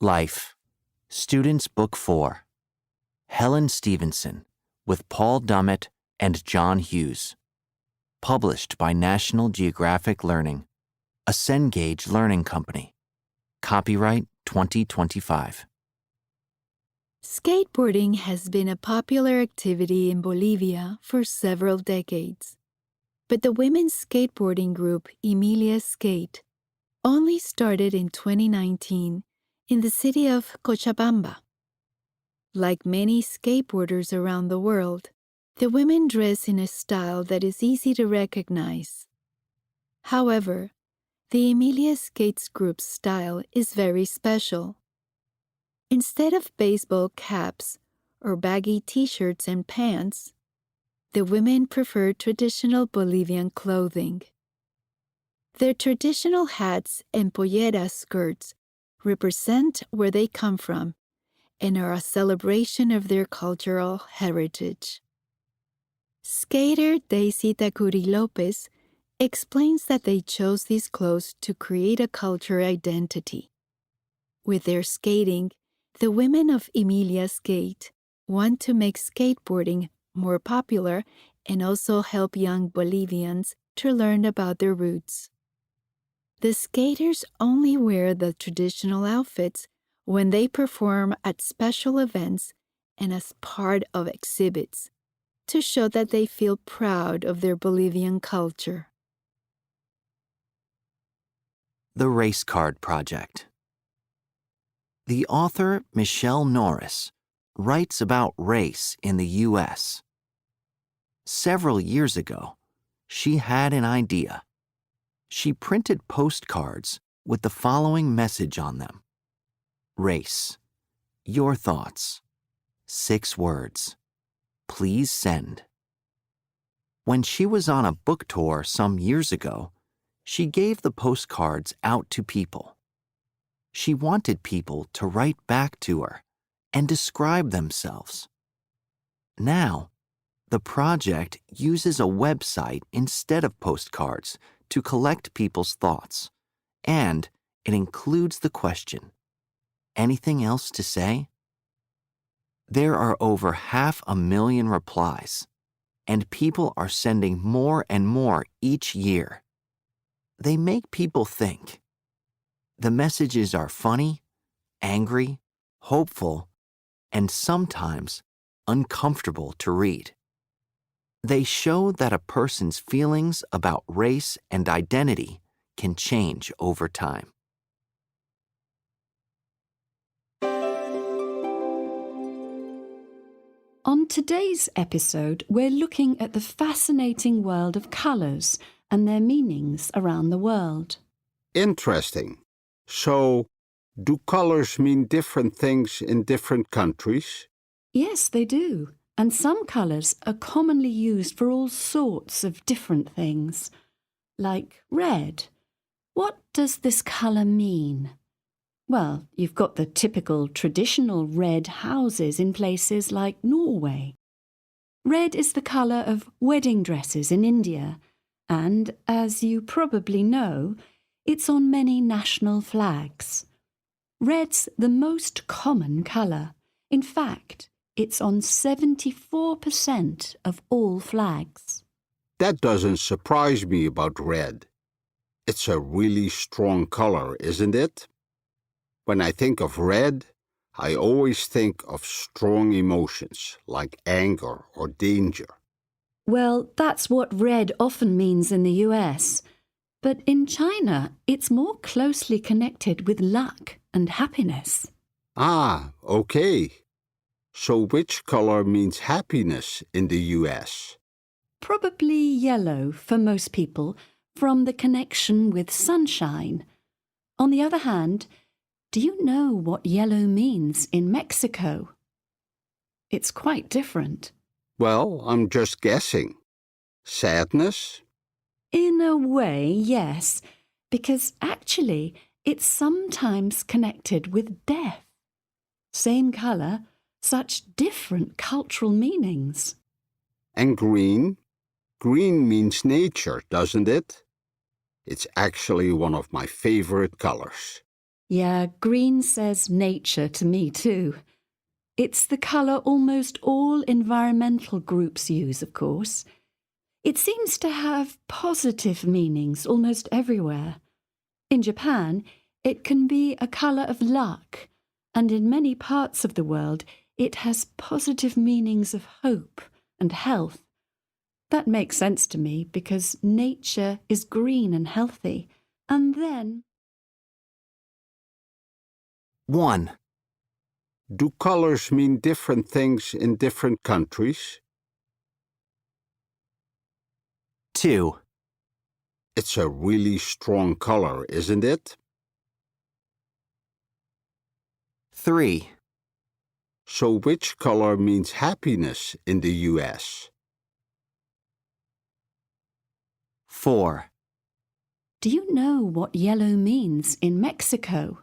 Life, Students Book 4, Helen Stevenson, with Paul Dummett and John Hughes. Published by National Geographic Learning, a Cengage Learning Company. Copyright 2025. Skateboarding has been a popular activity in Bolivia for several decades. But the women's skateboarding group Emilia Skate only started in 2019 in the city of Cochabamba. Like many skateboarders around the world, the women dress in a style that is easy to recognize. However, the Emilia Skates group's style is very special. Instead of baseball caps or baggy t-shirts and pants, the women prefer traditional Bolivian clothing. Their traditional hats and pollera skirts represent where they come from and are a celebration of their cultural heritage. Skater Daisy Takuri Lopez explains that they chose these clothes to create a cultural identity. With their skating, the women of Emilia Skate want to make skateboarding more popular and also help young Bolivians to learn about their roots. The skaters only wear the traditional outfits when they perform at special events and as part of exhibits to show that they feel proud of their Bolivian culture. The Race Card Project. The author Michelle Norris writes about race in the U.S. Several years ago, she had an idea. She printed postcards with the following message on them. Race. Your thoughts. 6 words. Please send. When she was on a book tour some years ago, she gave the postcards out to people. She wanted people to write back to her and describe themselves. Now, the project uses a website instead of postcards to collect people's thoughts, and it includes the question, anything else to say? There are over 500,000 replies, and people are sending more and more each year. They make people think. The messages are funny, angry, hopeful, and sometimes uncomfortable to read. They show that a person's feelings about race and identity can change over time. On today's episode, we're looking at the fascinating world of colours and their meanings around the world. Interesting. So, do colors mean different things in different countries? Yes, they do. And some colours are commonly used for all sorts of different things. Like red. What does this colour mean? Well, you've got the typical traditional red houses in places like Norway. Red is the colour of wedding dresses in India, and, as you probably know, it's on many national flags. Red's the most common colour. In fact, it's on 74% of all flags. That doesn't surprise me about red. It's a really strong color, isn't it? When I think of red, I always think of strong emotions like anger or danger. Well, that's what red often means in the US. But in China, it's more closely connected with luck and happiness. Ah, okay. So which color means happiness in the US? Probably yellow for most people, from the connection with sunshine. On the other hand, do you know what yellow means in Mexico? It's quite different. Well, I'm just guessing. Sadness? In a way, yes, because actually it's sometimes connected with death. Same colour, such different cultural meanings. And green? Green means nature, doesn't it? It's actually one of my favorite colors. Yeah, green says nature to me too. It's the colour almost all environmental groups use, of course. It seems to have positive meanings almost everywhere. In Japan, it can be a colour of luck, and in many parts of the world, it has positive meanings of hope and health. That makes sense to me because nature is green and healthy. And then... 1. Do colors mean different things in different countries? 2. It's a really strong color, isn't it? 3. So which color means happiness in the US? 4. Do you know what yellow means in Mexico?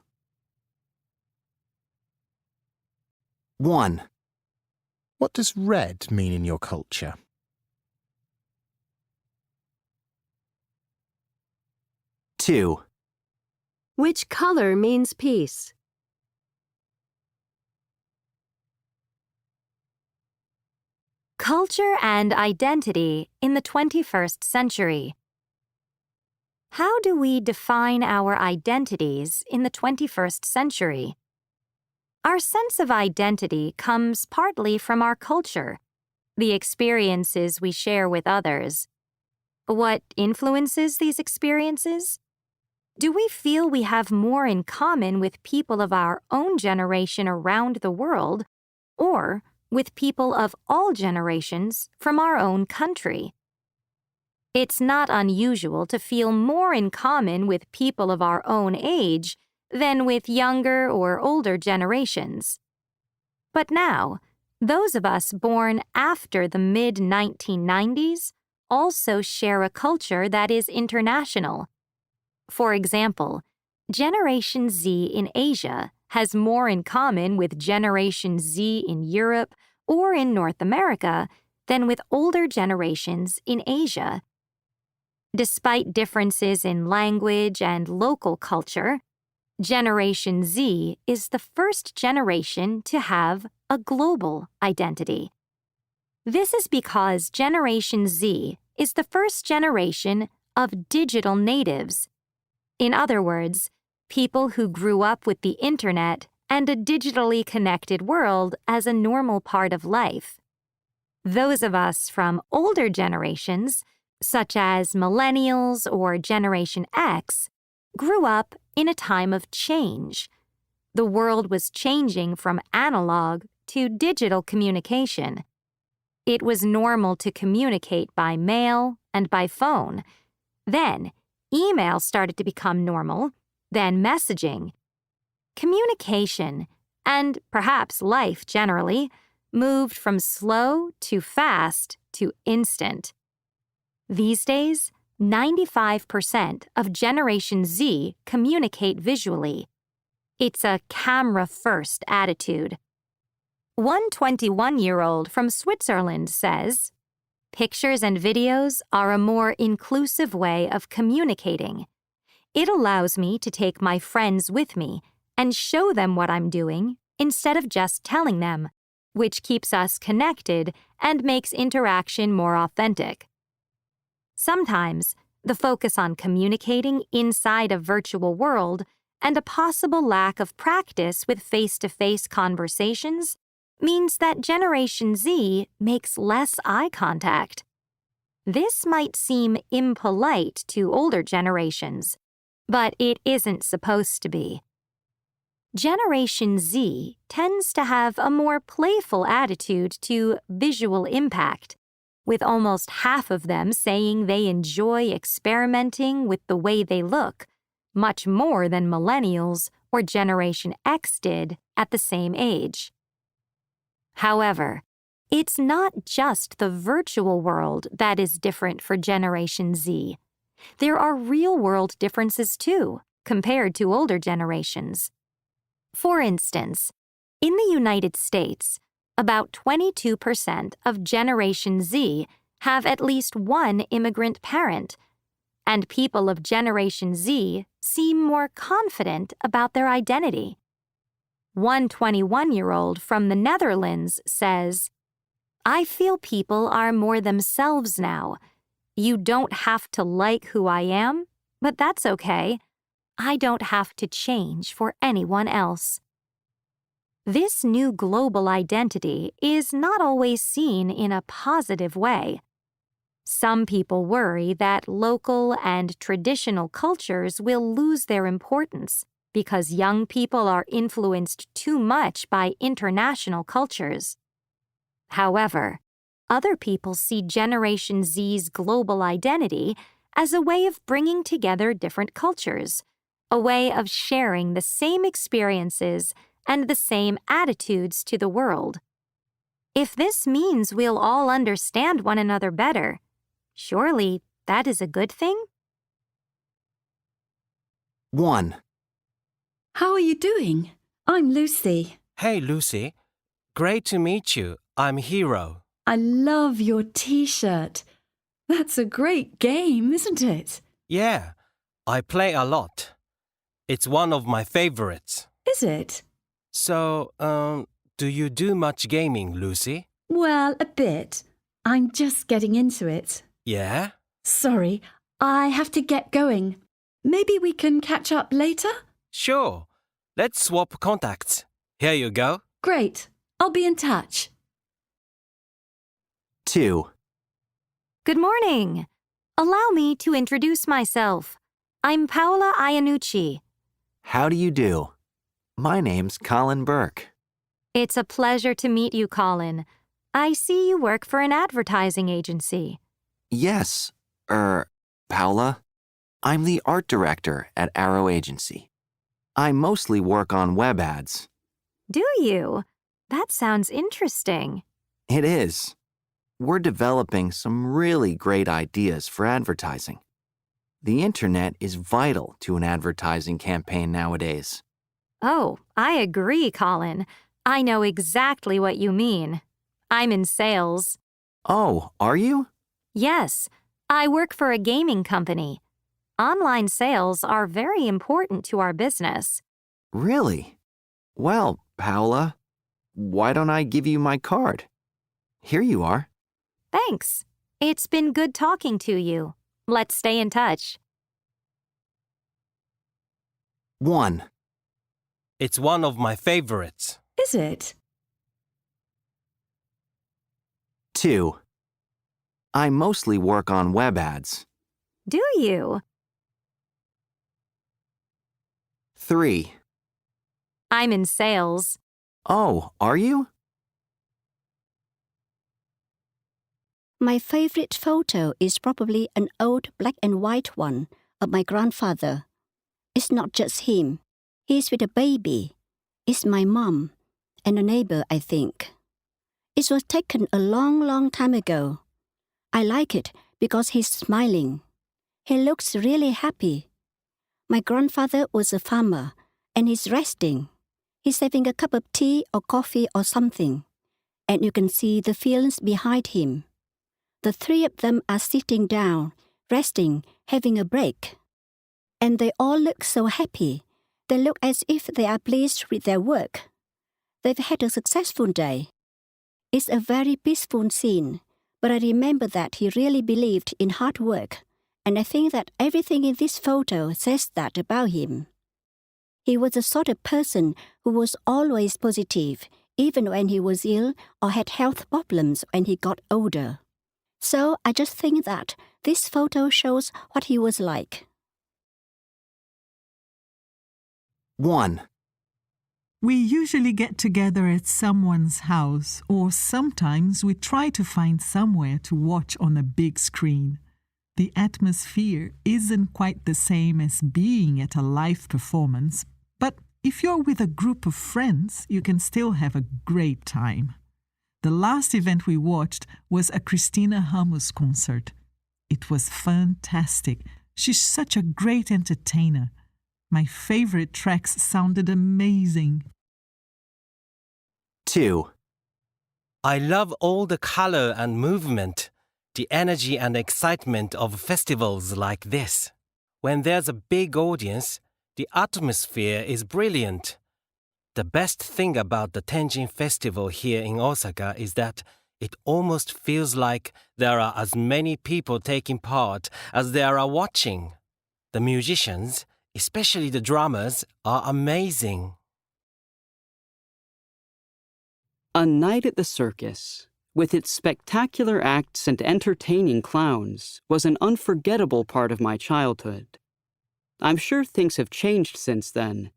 1. What does red mean in your culture? 2. Which color means peace? 'Culture and Identity in the 21st Century. How do we define our identities in the 21st century? Our sense of identity comes partly from our culture, the experiences we share with others. What influences these experiences? Do we feel we have more in common with people of our own generation around the world, or with people of all generations from our own country? It's not unusual to feel more in common with people of our own age than with younger or older generations. But now, those of us born after the mid-1990s also share a culture that is international. For example, Generation Z in Asia has more in common with Generation Z in Europe or in North America than with older generations in Asia. Despite differences in language and local culture, Generation Z is the first generation to have a global identity. This is because Generation Z is the first generation of digital natives. In other words, people who grew up with the internet and a digitally connected world as a normal part of life. Those of us from older generations, such as Millennials or Generation X, grew up in a time of change. The world was changing from analog to digital communication. It was normal to communicate by mail and by phone. Then, email started to become normal, then messaging. Communication, and perhaps life generally, moved from slow to fast to instant. These days, 95% of Generation Z communicate visually. It's a camera-first attitude. One 21-year-old from Switzerland says, "Pictures and videos are a more inclusive way of communicating. It allows me to take my friends with me and show them what I'm doing instead of just telling them, which keeps us connected and makes interaction more authentic." Sometimes, the focus on communicating inside a virtual world and a possible lack of practice with face-to-face conversations means that Generation Z makes less eye contact. This might seem impolite to older generations, but it isn't supposed to be. Generation Z tends to have a more playful attitude to visual impact, with almost half of them saying they enjoy experimenting with the way they look, much more than Millennials or Generation X did at the same age. However, it's not just the virtual world that is different for Generation Z. There are real-world differences too, compared to older generations. For instance, in the United States, about 22% of Generation Z have at least one immigrant parent, and people of Generation Z seem more confident about their identity. One 21-year-old from the Netherlands says, "I feel people are more themselves now. You don't have to like who I am, but that's okay. I don't have to change for anyone else." This new global identity is not always seen in a positive way. Some people worry that local and traditional cultures will lose their importance because young people are influenced too much by international cultures. However, other people see Generation Z's global identity as a way of bringing together different cultures, a way of sharing the same experiences and the same attitudes to the world. If this means we'll all understand one another better, surely that is a good thing? 1. How are you doing? I'm Lucy. Hey, Lucy. Great to meet you. I'm Hero. I love your t-shirt. That's a great game, isn't it? Yeah, I play a lot. It's one of my favorites. Is it? So, do you do much gaming, Lucy? Well, a bit. I'm just getting into it. Yeah? Sorry, I have to get going. Maybe we can catch up later? Sure. Let's swap contacts. Here you go. Great. I'll be in touch. 2. Good morning. Allow me to introduce myself. I'm Paola Iannucci. How do you do? My name's Colin Burke. It's a pleasure to meet you, Colin. I see you work for an advertising agency. Yes, Paula. I'm the art director at Arrow Agency. I mostly work on web ads. Do you? That sounds interesting. It is. We're developing some really great ideas for advertising. The internet is vital to an advertising campaign nowadays. Oh, I agree, Colin. I know exactly what you mean. I'm in sales. Oh, are you? Yes, I work for a gaming company. Online sales are very important to our business. Really? Well, Paula, why don't I give you my card? Here you are. Thanks. It's been good talking to you. Let's stay in touch. 1. It's one of my favorites. Is it? 2. I mostly work on web ads. Do you? 3. I'm in sales. Oh, are you? My favorite photo is probably an old black and white one of my grandfather. It's not just him. He's with a baby. It's my mom and a neighbor, I think. It was taken a long time ago. I like it because he's smiling. He looks really happy. My grandfather was a farmer and he's resting. He's having a cup of tea or coffee or something, and you can see the fields behind him. The three of them are sitting down, resting, having a break. And they all look so happy. They look as if they are pleased with their work. They've had a successful day. It's a very peaceful scene, but I remember that he really believed in hard work, and I think that everything in this photo says that about him. He was the sort of person who was always positive, even when he was ill or had health problems when he got older. So I just think that this photo shows what he was like. 1. We usually get together at someone's house, or sometimes we try to find somewhere to watch on a big screen. The atmosphere isn't quite the same as being at a live performance, but if you're with a group of friends, you can still have a great time. The last event we watched was a Christina Hamous concert. It was fantastic. She's such a great entertainer. My favorite tracks sounded amazing. 2. I love all the color and movement, the energy and excitement of festivals like this. When there's a big audience, the atmosphere is brilliant. The best thing about the Tenjin Festival here in Osaka is that it almost feels like there are as many people taking part as there are watching. The musicians, especially the drummers, are amazing. A night at the circus, with its spectacular acts and entertaining clowns, was an unforgettable part of my childhood. I'm sure things have changed since then,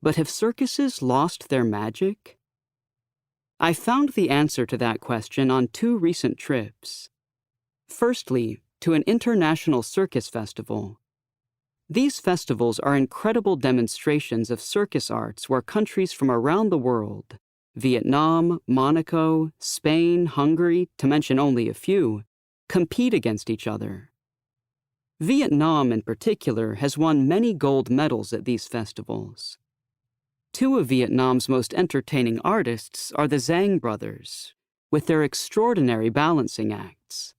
but have circuses lost their magic? I found the answer to that question on 2 recent trips. Firstly, to an international circus festival. These festivals are incredible demonstrations of circus arts where countries from around the world, Vietnam, Monaco, Spain, Hungary, to mention only a few, compete against each other. Vietnam, in particular, has won many gold medals at these festivals. 2 of Vietnam's most entertaining artists are the Zhang brothers, with their extraordinary balancing acts.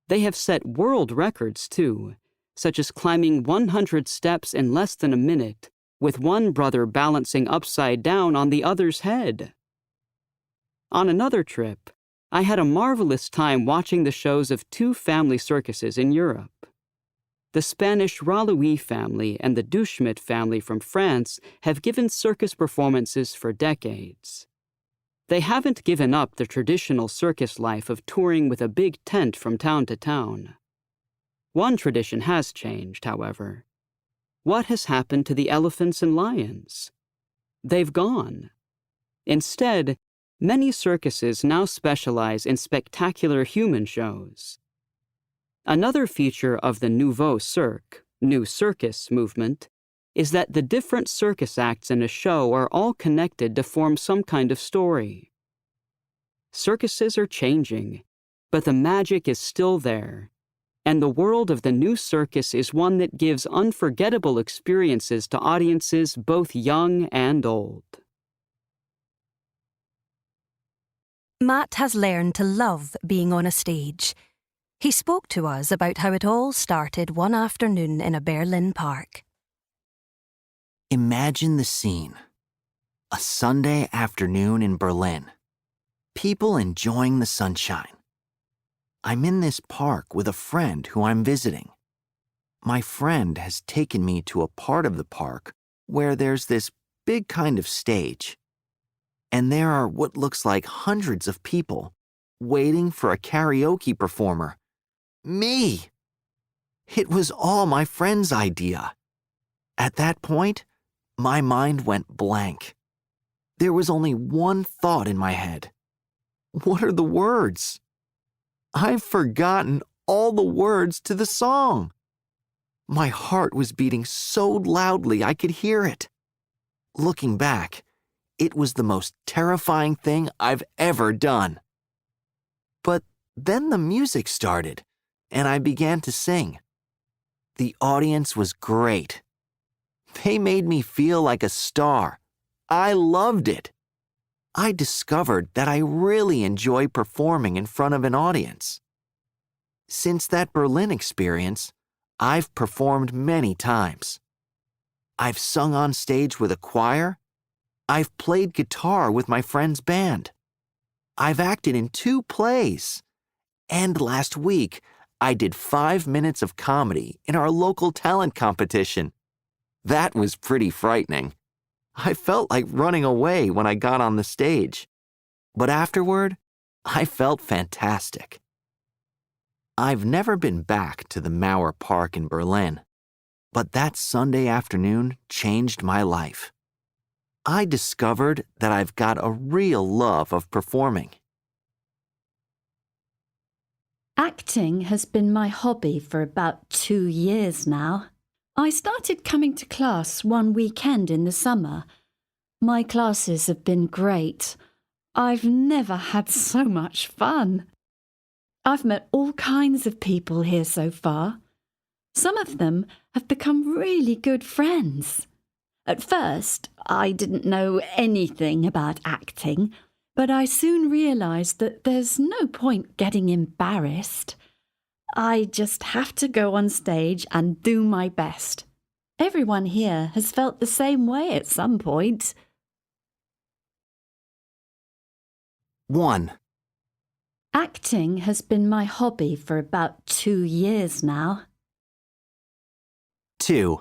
They have set world records, too, such as climbing 100 steps in less than a minute, with one brother balancing upside down on the other's head. On another trip, I had a marvelous time watching the shows of 2 family circuses in Europe. The Spanish Ralouis family and the Duschmidt family from France have given circus performances for decades. They haven't given up the traditional circus life of touring with a big tent from town to town. One tradition has changed, however. What has happened to the elephants and lions? They've gone. Instead, many circuses now specialize in spectacular human shows. Another feature of the Nouveau Cirque, New Circus movement, is that the different circus acts in a show are all connected to form some kind of story. Circuses are changing, but the magic is still there, and the world of the new circus is one that gives unforgettable experiences to audiences both young and old. Matt has learned to love being on a stage. He spoke to us about how it all started one afternoon in a Berlin park. Imagine the scene. A Sunday afternoon in Berlin. People enjoying the sunshine. I'm in this park with a friend who I'm visiting. My friend has taken me to a part of the park where there's this big kind of stage. And there are what looks like hundreds of people waiting for a karaoke performer. Me! It was all my friend's idea. At that point, my mind went blank. There was only one thought in my head. What are the words? I've forgotten all the words to the song. My heart was beating so loudly I could hear it. Looking back, it was the most terrifying thing I've ever done. But then the music started, and I began to sing. The audience was great. They made me feel like a star. I loved it. I discovered that I really enjoy performing in front of an audience. Since that Berlin experience, I've performed many times. I've sung on stage with a choir. I've played guitar with my friend's band. I've acted in 2 plays. And last week, I did 5 minutes of comedy in our local talent competition. That was pretty frightening. I felt like running away when I got on the stage. But afterward, I felt fantastic. I've never been back to the Mauer Park in Berlin, but that Sunday afternoon changed my life. I discovered that I've got a real love of performing. Acting has been my hobby for about 2 years now. I started coming to class one weekend in the summer. My classes have been great. I've never had so much fun. I've met all kinds of people here so far. Some of them have become really good friends. At first, I didn't know anything about acting, but I soon realised that there's no point getting embarrassed. I just have to go on stage and do my best. Everyone here has felt the same way at some point. 1, Acting has been my hobby for about 2 years now. 2,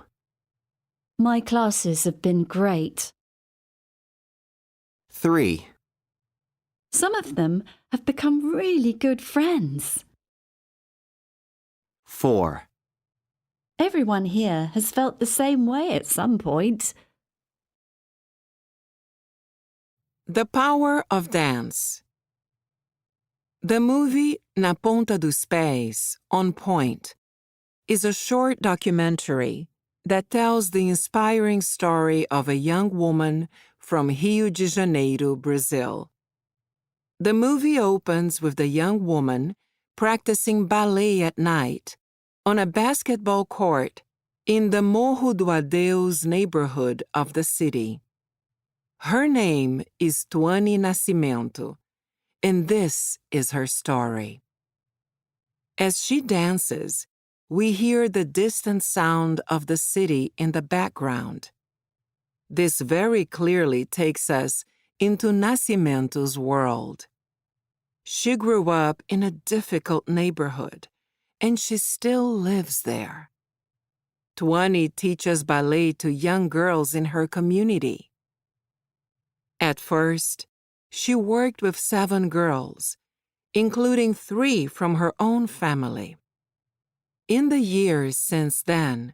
My classes have been great. 3, Some of them have become really good friends. 4, Everyone here has felt the same way at some point. The Power of Dance. The movie Na Ponta dos Pés, On Point, is a short documentary that tells the inspiring story of a young woman from Rio de Janeiro, Brazil. The movie opens with the young woman practicing ballet at night on a basketball court in the Morro do Adeus neighborhood of the city. Her name is Tuane Nascimento, and this is her story. As she dances, we hear the distant sound of the city in the background. This very clearly takes us into Nascimento's world. She grew up in a difficult neighborhood, and she still lives there. Tuane teaches ballet to young girls in her community. At first, she worked with 7 girls, including 3 from her own family. In the years since then,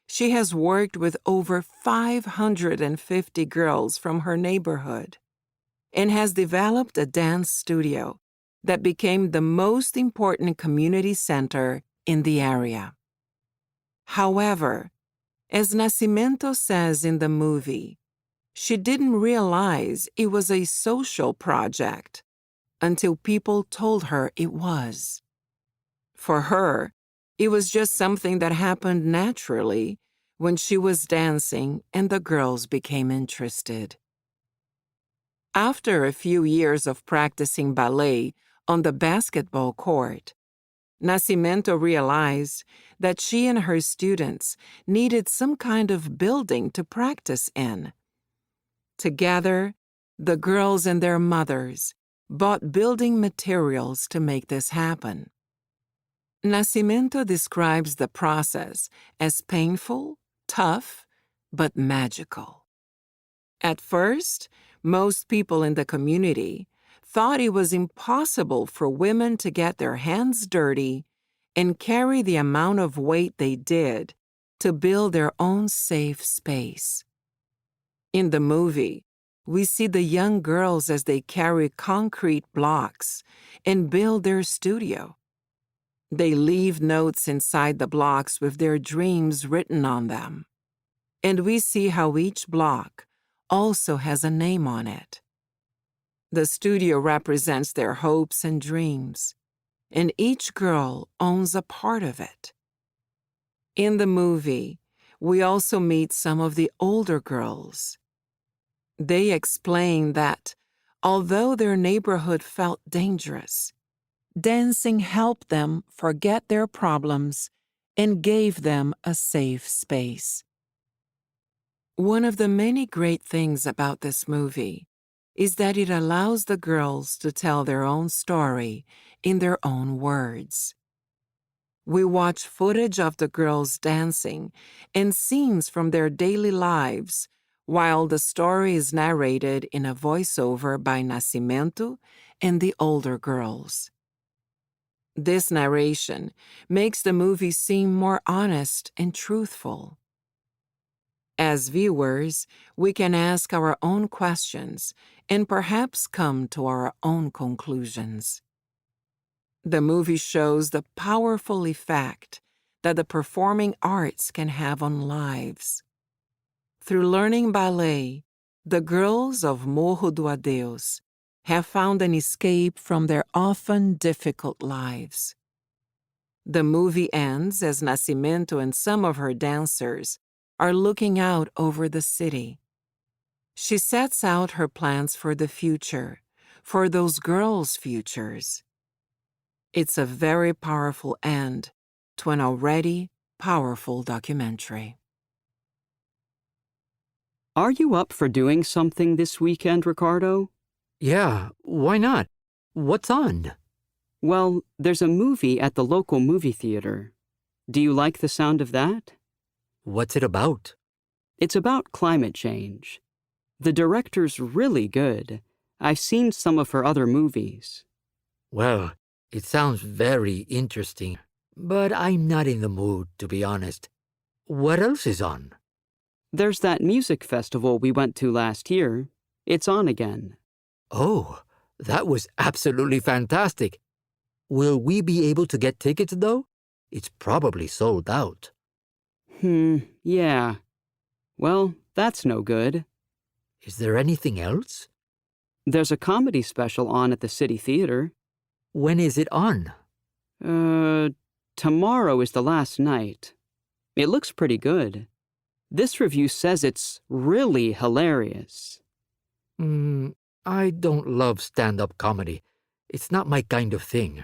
she has worked with over 550 girls from her neighborhood and has developed a dance studio that became the most important community center in the area. However, as Nascimento says in the movie, she didn't realize it was a social project until people told her it was. For her, it was just something that happened naturally when she was dancing and the girls became interested. After a few years of practicing ballet on the basketball court, Nascimento realized that she and her students needed some kind of building to practice in. Together, the girls and their mothers bought building materials to make this happen. Nascimento describes the process as painful, tough, but magical. At first, most people in the community thought it was impossible for women to get their hands dirty and carry the amount of weight they did to build their own safe space. In the movie, we see the young girls as they carry concrete blocks and build their studio. They leave notes inside the blocks with their dreams written on them. And we see how each block also has a name on it. The studio represents their hopes and dreams, and each girl owns a part of it. In the movie, we also meet some of the older girls. They explain that, although their neighborhood felt dangerous, dancing helped them forget their problems and gave them a safe space. One of the many great things about this movie is that it allows the girls to tell their own story in their own words. We watch footage of the girls dancing and scenes from their daily lives while the story is narrated in a voiceover by Nascimento and the older girls. This narration makes the movie seem more honest and truthful. As viewers, we can ask our own questions and perhaps come to our own conclusions. The movie shows the powerful effect that the performing arts can have on lives. Through learning ballet, the girls of Morro do Adeus have found an escape from their often difficult lives. The movie ends as Nascimento and some of her dancers are looking out over the city. She sets out her plans for the future, for those girls' futures. It's a very powerful end to an already powerful documentary. Are you up for doing something this weekend, Ricardo? Yeah, why not? What's on? Well, there's a movie at the local movie theater. Do you like the sound of that? What's it about? It's about climate change. The director's really good. I've seen some of her other movies. Well, it sounds very interesting, but I'm not in the mood, to be honest. What else is on? There's that music festival we went to last year. It's on again. Oh, that was absolutely fantastic. Will we be able to get tickets, though? It's probably sold out. Yeah. Well, that's no good. Is there anything else? There's a comedy special on at the City Theater. When is it on? Tomorrow is the last night. It looks pretty good. This review says it's really hilarious. I don't love stand-up comedy. It's not my kind of thing.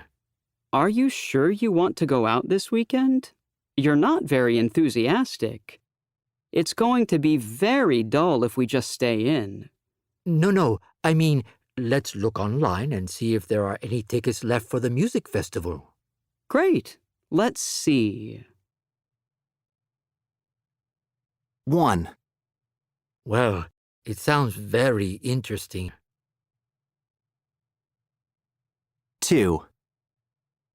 Are you sure you want to go out this weekend? You're not very enthusiastic. It's going to be very dull if we just stay in. No, I mean, let's look online and see if there are any tickets left for the music festival. Great. Let's see. 1. Well, it sounds very interesting. 2.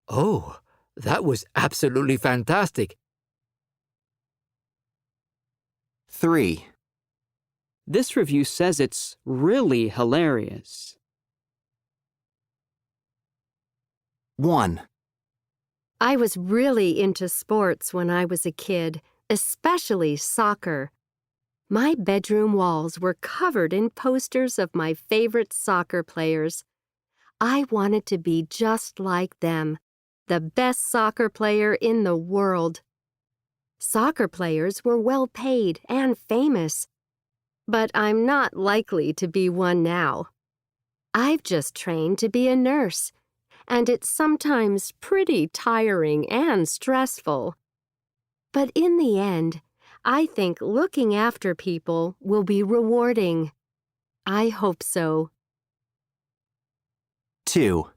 Oh, that was absolutely fantastic. 3. This review says it's really hilarious. 1. I was really into sports when I was a kid, especially soccer. My bedroom walls were covered in posters of my favorite soccer players. I wanted to be just like them, the best soccer player in the world. Soccer players were well paid and famous, but I'm not likely to be one now. I've just trained to be a nurse, and it's sometimes pretty tiring and stressful. But in the end, I think looking after people will be rewarding. I hope so. 2.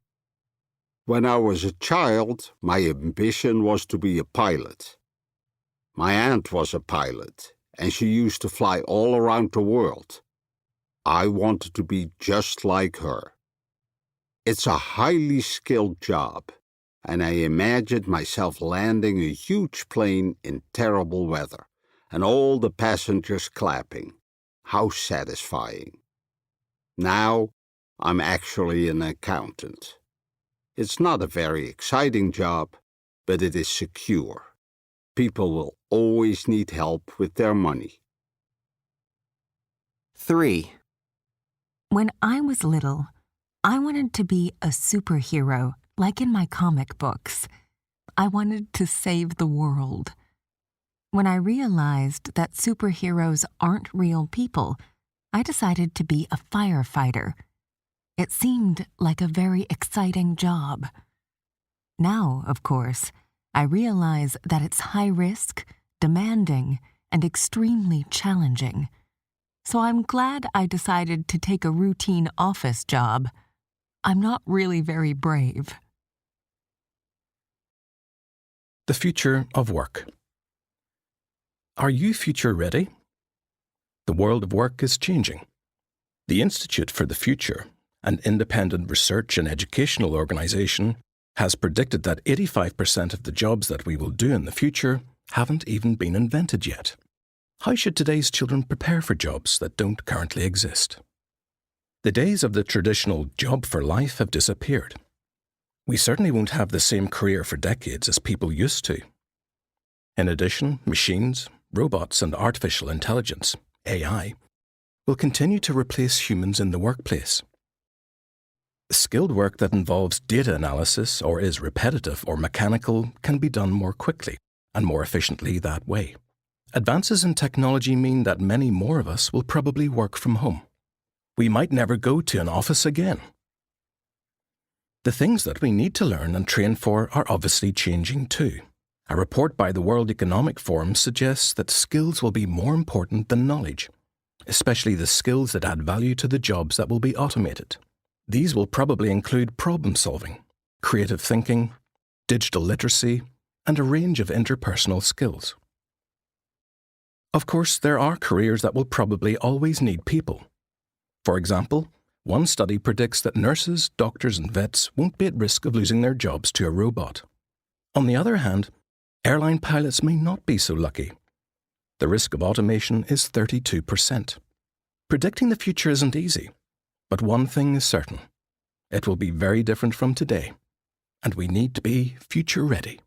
When I was a child, my ambition was to be a pilot. My aunt was a pilot, and she used to fly all around the world. I wanted to be just like her. It's a highly skilled job, and I imagined myself landing a huge plane in terrible weather, and all the passengers clapping. How satisfying. Now, I'm actually an accountant. It's not a very exciting job, but it is secure. People will always need help with their money. 3. When I was little, I wanted to be a superhero, like in my comic books. I wanted to save the world. When I realized that superheroes aren't real people, I decided to be a firefighter. It seemed like a very exciting job. Now, of course, I realize that it's high risk, demanding, and extremely challenging. So I'm glad I decided to take a routine office job. I'm not really very brave. The future of work. Are you future ready? The world of work is changing. The Institute for the Future, an independent research and educational organization, has predicted that 85% of the jobs that we will do in the future haven't even been invented yet. How should today's children prepare for jobs that don't currently exist? The days of the traditional job for life have disappeared. We certainly won't have the same career for decades as people used to. In addition, machines, robots, and artificial intelligence, AI, will continue to replace humans in the workplace. Skilled work that involves data analysis or is repetitive or mechanical can be done more quickly and more efficiently that way. Advances in technology mean that many more of us will probably work from home. We might never go to an office again. The things that we need to learn and train for are obviously changing too. A report by the World Economic Forum suggests that skills will be more important than knowledge, especially the skills that add value to the jobs that will be automated. These will probably include problem solving, creative thinking, digital literacy, and a range of interpersonal skills. Of course, there are careers that will probably always need people. For example, one study predicts that nurses, doctors, and vets won't be at risk of losing their jobs to a robot. On the other hand, airline pilots may not be so lucky. The risk of automation is 32%. Predicting the future isn't easy, but one thing is certain. It will be very different from today, and we need to be future ready.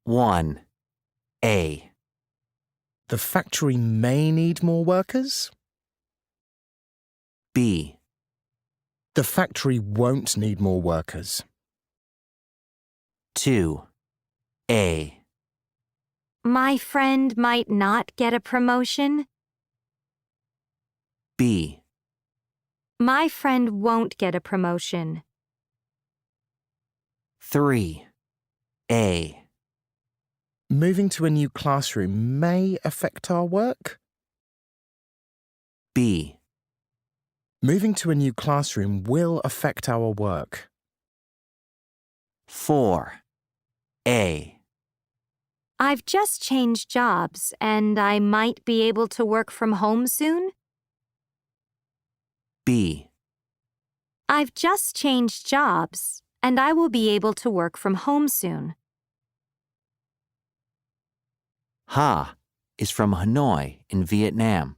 1. A. The factory may need more workers. B. The factory won't need more workers. 2. A. My friend might not get a promotion. B. My friend won't get a promotion. 3. A. Moving to a new classroom may affect our work. B. Moving to a new classroom will affect our work. 4. A. I've just changed jobs and I might be able to work from home soon. B. I've just changed jobs and I will be able to work from home soon. Ha is from Hanoi in Vietnam.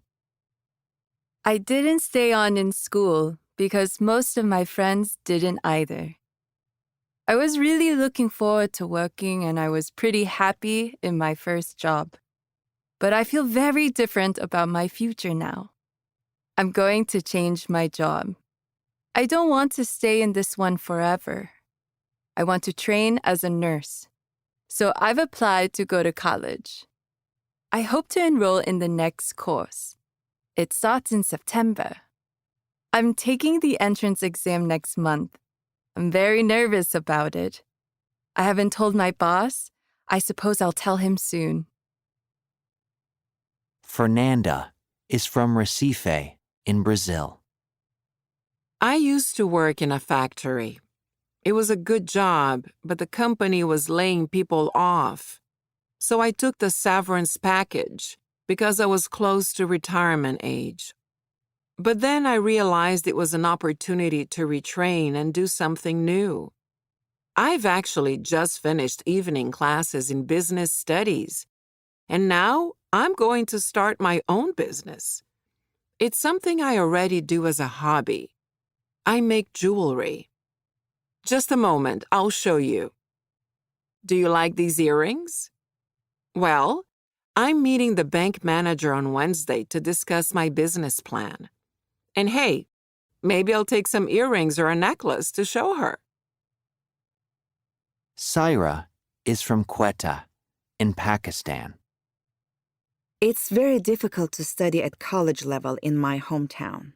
I didn't stay on in school because most of my friends didn't either. I was really looking forward to working and I was pretty happy in my first job. But I feel very different about my future now. I'm going to change my job. I don't want to stay in this one forever. I want to train as a nurse. So I've applied to go to college. I hope to enroll in the next course. It starts in September. I'm taking the entrance exam next month. I'm very nervous about it. I haven't told my boss. I suppose I'll tell him soon. Fernanda is from Recife in Brazil. I used to work in a factory. It was a good job, but the company was laying people off. So I took the severance package because I was close to retirement age. But then I realized it was an opportunity to retrain and do something new. I've actually just finished evening classes in business studies, and now I'm going to start my own business. It's something I already do as a hobby. I make jewelry. Just a moment, I'll show you. Do you like these earrings? Well, I'm meeting the bank manager on Wednesday to discuss my business plan. And hey, maybe I'll take some earrings or a necklace to show her. Saira is from Quetta in Pakistan. It's very difficult to study at college level in my hometown.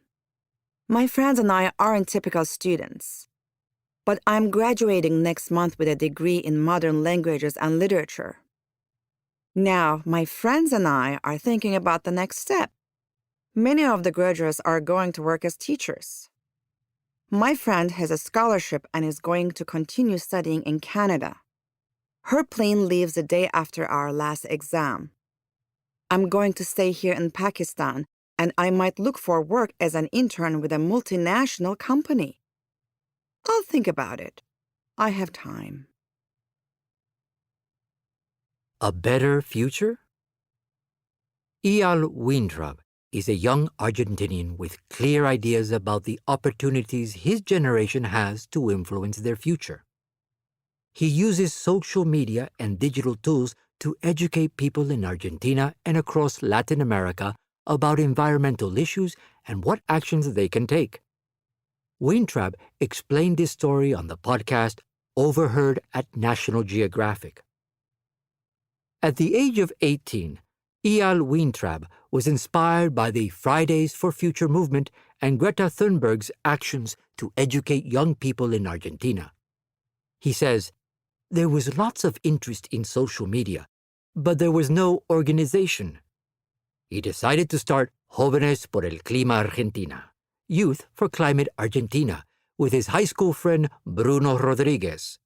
My friends and I aren't typical students. But I'm graduating next month with a degree in modern languages and literature. Now, my friends and I are thinking about the next step. Many of the graduates are going to work as teachers. My friend has a scholarship and is going to continue studying in Canada. Her plane leaves the day after our last exam. I'm going to stay here in Pakistan, and I might look for work as an intern with a multinational company. I'll think about it. I have time. A better future? Eyal Weintraub is a young Argentinian with clear ideas about the opportunities his generation has to influence their future. He uses social media and digital tools to educate people in Argentina and across Latin America about environmental issues and what actions they can take. Weintraub explained this story on the podcast Overheard at National Geographic. At the age of 18, Eyal Weintraub was inspired by the Fridays for Future movement and Greta Thunberg's actions to educate young people in Argentina. He says, "There was lots of interest in social media, but there was no organization." He decided to start Jóvenes por el Clima Argentina, Youth for Climate Argentina, with his high school friend Bruno Rodriguez.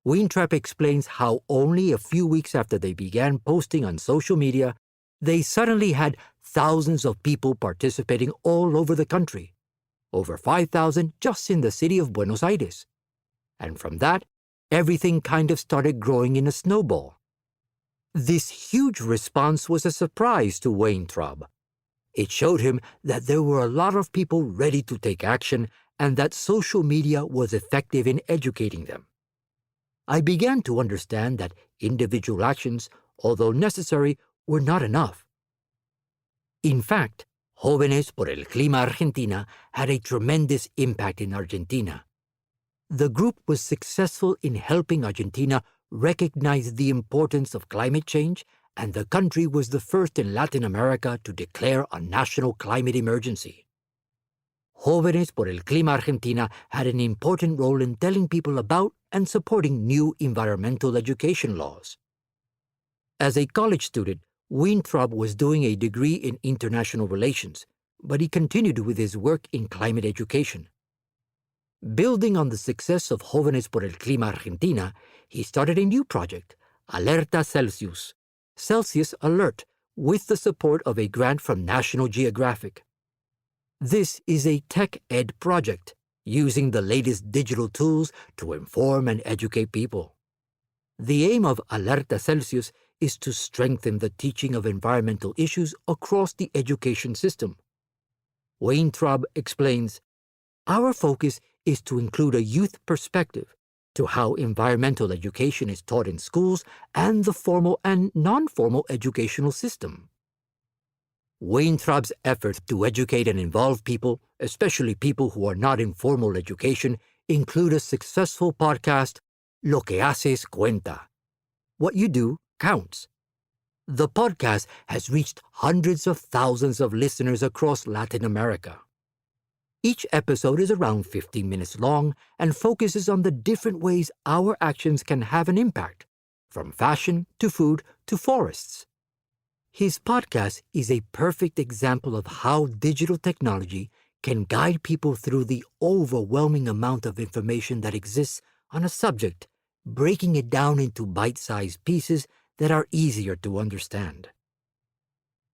Weintraub explains how only a few weeks after they began posting on social media, they suddenly had thousands of people participating all over the country, over 5,000 just in the city of Buenos Aires. And from that, everything kind of started growing in a snowball. This huge response was a surprise to Weintraub. It showed him that there were a lot of people ready to take action and that social media was effective in educating them. I began to understand that individual actions, although necessary, were not enough. In fact, Jóvenes por el Clima Argentina had a tremendous impact in Argentina. The group was successful in helping Argentina recognize the importance of climate change, and the country was the first in Latin America to declare a national climate emergency. Jóvenes por el Clima Argentina had an important role in telling people about and supporting new environmental education laws. As a college student, Weintraub was doing a degree in international relations, but he continued with his work in climate education. Building on the success of Jóvenes por el Clima Argentina, he started a new project, Alerta Celsius, Celsius Alert, with the support of a grant from National Geographic. This is a tech ed project, using the latest digital tools to inform and educate people. The aim of Alerta Celsius is to strengthen the teaching of environmental issues across the education system. Weintraub explains, "Our focus is to include a youth perspective to how environmental education is taught in schools and the formal and non-formal educational system." Weintraub's efforts to educate and involve people, especially people who are not in formal education, include a successful podcast, Lo que haces cuenta. What you do counts. The podcast has reached hundreds of thousands of listeners across Latin America. Each episode is around 15 minutes long and focuses on the different ways our actions can have an impact, from fashion to food to forests. His podcast is a perfect example of how digital technology can guide people through the overwhelming amount of information that exists on a subject, breaking it down into bite-sized pieces that are easier to understand.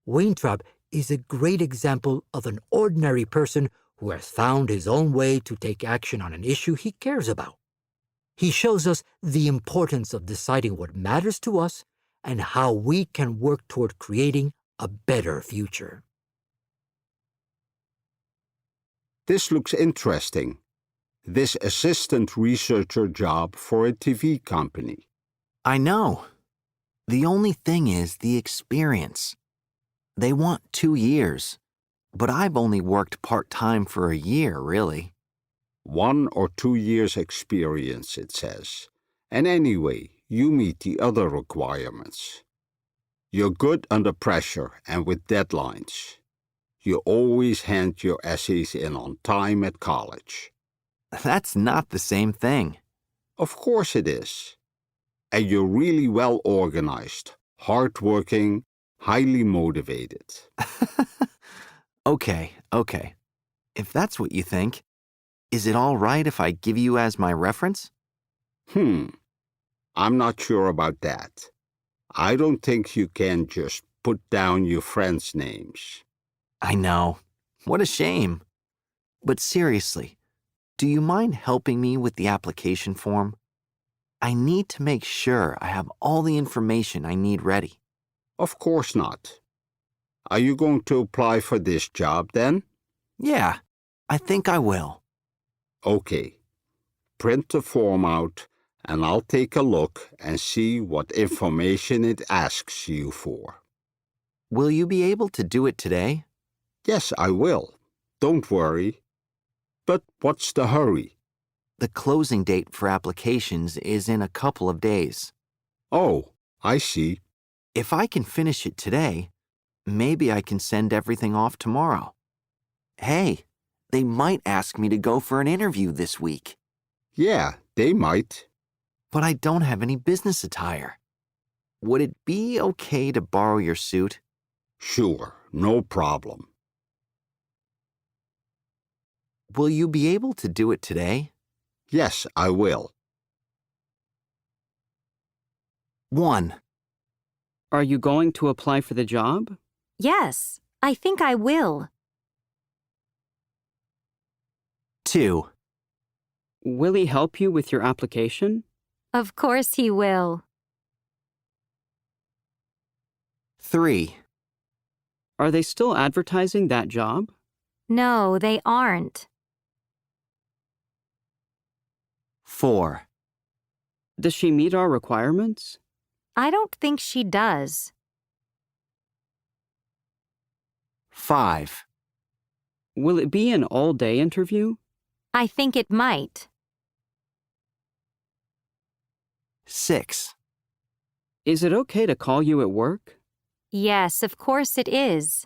Weintraub is a great example of an ordinary person who has found his own way to take action on an issue he cares about. He shows us the importance of deciding what matters to us and how we can work toward creating a better future. This looks interesting. This assistant researcher job for a TV company. I know. The only thing is the experience. They want 2 years, but I've only worked part-time for a year, really. 1 or 2 years experience, it says. And anyway, you meet the other requirements. You're good under pressure and with deadlines. You always hand your essays in on time at college. That's not the same thing. Of course it is. And you're really well organized, hardworking, highly motivated. Okay. If that's what you think, is it all right if I give you as my reference? I'm not sure about that. I don't think you can just put down your friends' names. I know. What a shame. But seriously, do you mind helping me with the application form? I need to make sure I have all the information I need ready. Of course not. Are you going to apply for this job then? Yeah, I think I will. Okay. Print the form out and I'll take a look and see what information it asks you for. Will you be able to do it today? Yes, I will. Don't worry. But what's the hurry? The closing date for applications is in a couple of days. Oh, I see. If I can finish it today, maybe I can send everything off tomorrow. Hey, they might ask me to go for an interview this week. Yeah, they might. But I don't have any business attire. Would it be okay to borrow your suit? Sure, no problem. Will you be able to do it today? Yes, I will. 1. Are you going to apply for the job? Yes, I think I will. 2. Will he help you with your application? Of course he will. 3. Are they still advertising that job? No, they aren't. 4. Does she meet our requirements? I don't think she does. 5. Will it be an all-day interview? I think it might. 6. Is it okay to call you at work? Yes, of course it is.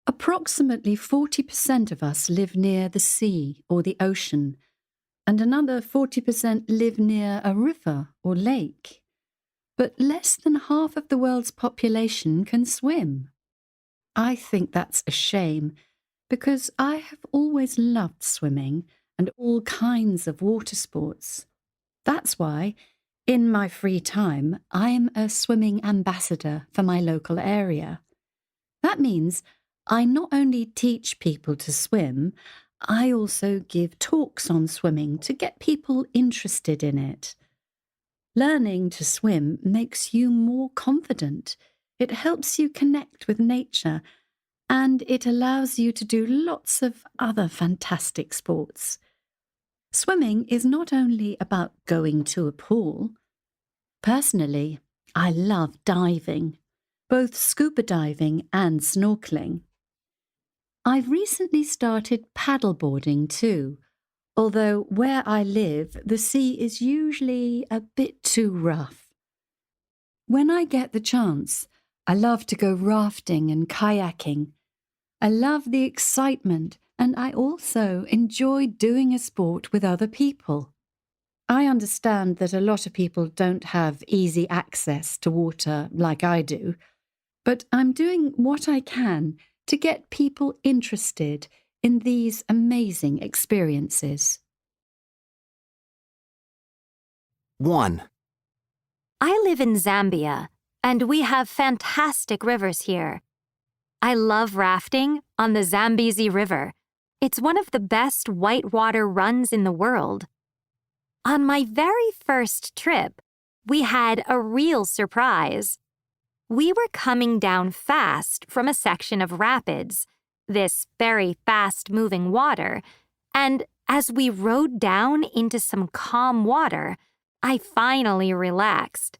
Approximately 40% of us live near the sea or the ocean, and another 40% live near a river or lake. But less than half of the world's population can swim. I think that's a shame, because I have always loved swimming and all kinds of water sports. That's why, in my free time, I am a swimming ambassador for my local area. That means I not only teach people to swim, I also give talks on swimming to get people interested in it. Learning to swim makes you more confident. It helps you connect with nature, and it allows you to do lots of other fantastic sports. Swimming is not only about going to a pool. Personally, I love diving, both scuba diving and snorkeling. I've recently started paddleboarding too, although where I live, the sea is usually a bit too rough. When I get the chance, I love to go rafting and kayaking. I love the excitement, and I also enjoy doing a sport with other people. I understand that a lot of people don't have easy access to water like I do, but I'm doing what I can to get people interested in these amazing experiences. 1. I live in Zambia, and we have fantastic rivers here. I love rafting on the Zambezi River. It's one of the best whitewater runs in the world. On my very first trip, we had a real surprise. We were coming down fast from a section of rapids, this very fast-moving water, and as we rode down into some calm water, I finally relaxed.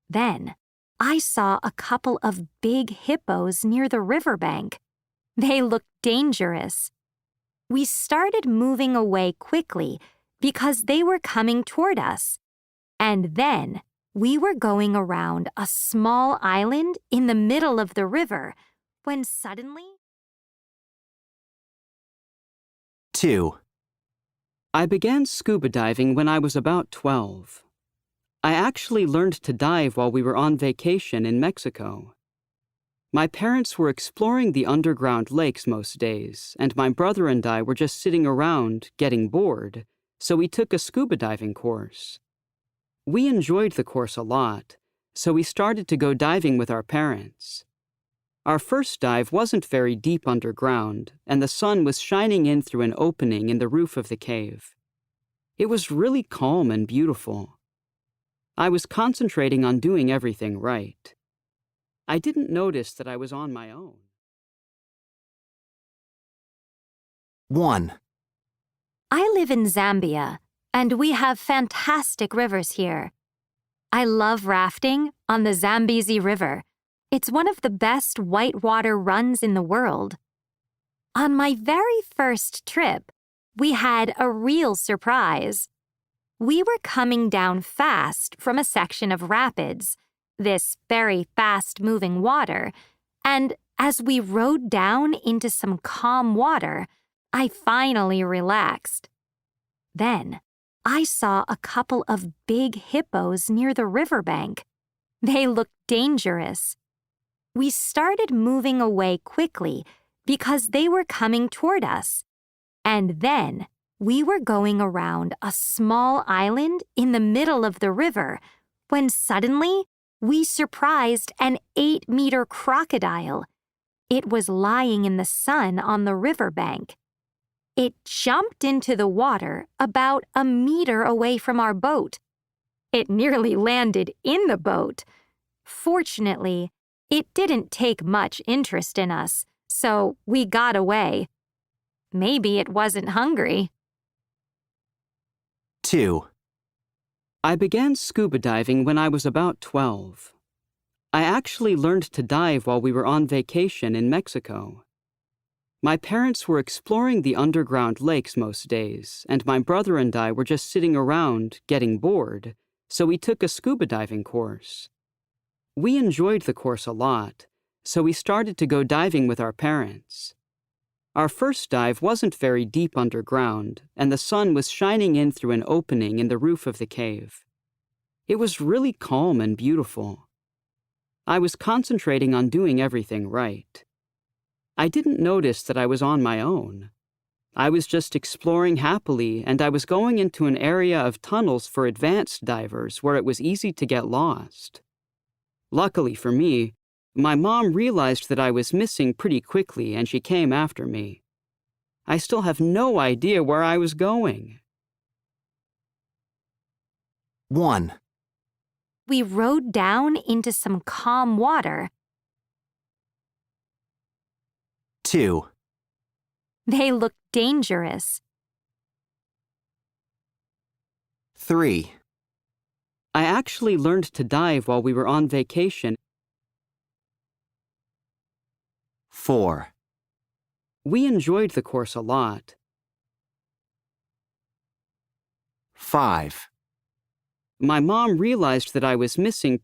Then, I saw a couple of big hippos near the riverbank. They looked dangerous. We started moving away quickly because they were coming toward us, and then we were going around a small island in the middle of the river when suddenly... 2. I began scuba diving when I was about 12. I actually learned to dive while we were on vacation in Mexico. My parents were exploring the underground lakes most days, and my brother and I were just sitting around, getting bored, so we took a scuba diving course. We enjoyed the course a lot, so we started to go diving with our parents. Our first dive wasn't very deep underground, and the sun was shining in through an opening in the roof of the cave. It was really calm and beautiful. I was concentrating on doing everything right. I didn't notice that I was on my own. 1. I live in Zambia, and we have fantastic rivers here. I love rafting on the Zambezi River. It's one of the best whitewater runs in the world. On my very first trip, we had a real surprise. We were coming down fast from a section of rapids, this very fast-moving water, and as we rode down into some calm water, I finally relaxed. Then, I saw a couple of big hippos near the riverbank. They looked dangerous. We started moving away quickly because they were coming toward us. And then, we were going around a small island in the middle of the river when suddenly we surprised an 8-meter crocodile. It was lying in the sun on the riverbank. It jumped into the water about a meter away from our boat. It nearly landed in the boat. Fortunately, it didn't take much interest in us, so we got away. Maybe it wasn't hungry. 2. I began scuba diving when I was about 12. I actually learned to dive while we were on vacation in Mexico. My parents were exploring the underground lakes most days, and my brother and I were just sitting around, getting bored, so we took a scuba diving course. We enjoyed the course a lot, so we started to go diving with our parents. Our first dive wasn't very deep underground, and the sun was shining in through an opening in the roof of the cave. It was really calm and beautiful. I was concentrating on doing everything right. I didn't notice that I was on my own. I was just exploring happily, and I was going into an area of tunnels for advanced divers where it was easy to get lost. Luckily for me, my mom realized that I was missing pretty quickly and she came after me. I still have no idea where I was going. 1. We rode down into some calm water. 2. They looked dangerous. 3. I actually learned to dive while we were on vacation. 4. We enjoyed the course a lot. 5. My mom realized that I was missing.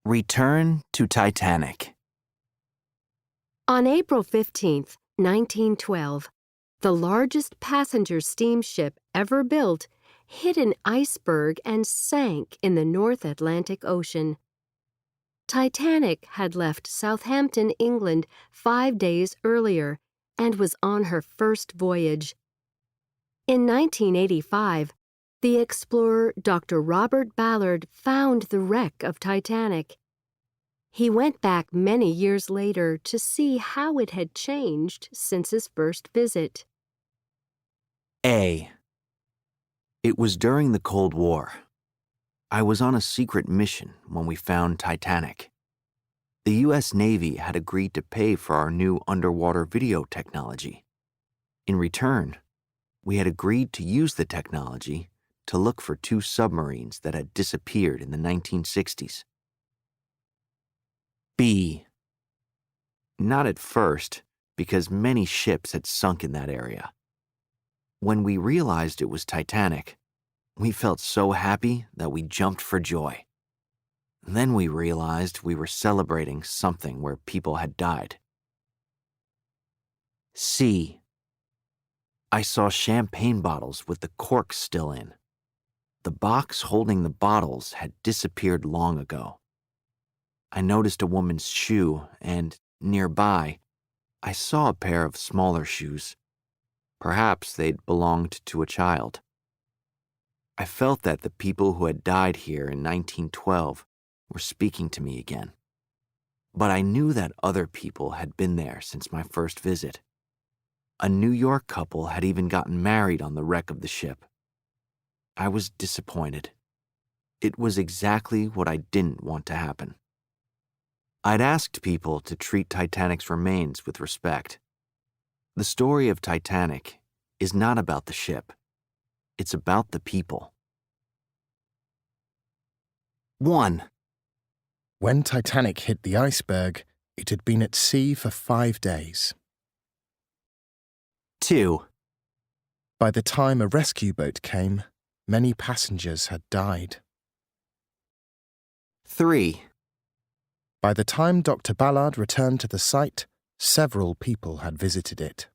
Return to Titanic. On April 15, 1912, the largest passenger steamship ever built hit an iceberg and sank in the North Atlantic Ocean. Titanic had left Southampton, England 5 days earlier and was on her first voyage. In 1985, the explorer Dr. Robert Ballard found the wreck of Titanic. He went back many years later to see how it had changed since his first visit. A. It was during the Cold War. I was on a secret mission when we found Titanic. The U.S. Navy had agreed to pay for our new underwater video technology. In return, we had agreed to use the technology to look for 2 submarines that had disappeared in the 1960s. B. Not at first, because many ships had sunk in that area. When we realized it was Titanic, we felt so happy that we jumped for joy. Then we realized we were celebrating something where people had died. C. I saw champagne bottles with the corks still in. The box holding the bottles had disappeared long ago. I noticed a woman's shoe, and nearby, I saw a pair of smaller shoes. Perhaps they'd belonged to a child. I felt that the people who had died here in 1912 were speaking to me again. But I knew that other people had been there since my first visit. A New York couple had even gotten married on the wreck of the ship. I was disappointed. It was exactly what I didn't want to happen. I'd asked people to treat Titanic's remains with respect. The story of Titanic is not about the ship. It's about the people. 1. When Titanic hit the iceberg, it had been at sea for 5 days. 2. By the time a rescue boat came, many passengers had died. 3. By the time Dr. Ballard returned to the site, several people had visited it.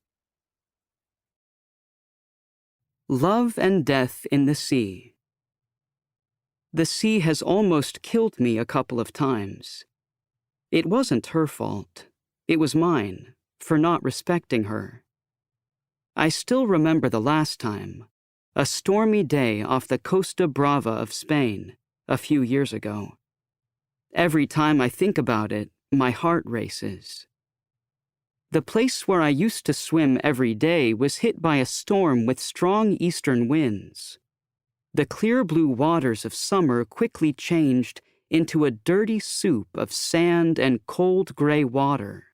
Love and Death in the Sea. The sea has almost killed me a couple of times. It wasn't her fault. It was mine, for not respecting her. I still remember the last time, a stormy day off the Costa Brava of Spain, a few years ago. Every time I think about it, my heart races. The place where I used to swim every day was hit by a storm with strong eastern winds. The clear blue waters of summer quickly changed into a dirty soup of sand and cold gray water.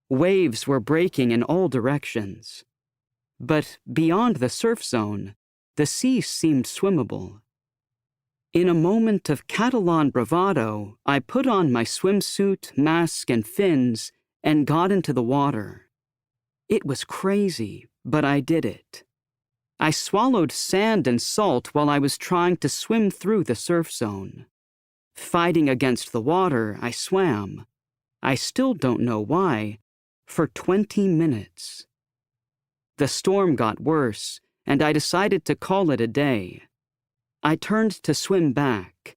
Waves were breaking in all directions. But beyond the surf zone, the sea seemed swimmable. In a moment of Catalan bravado, I put on my swimsuit, mask, and fins and got into the water. It was crazy, but I did it. I swallowed sand and salt while I was trying to swim through the surf zone. Fighting against the water, I swam. I still don't know why, for 20 minutes. The storm got worse, and I decided to call it a day. I turned to swim back.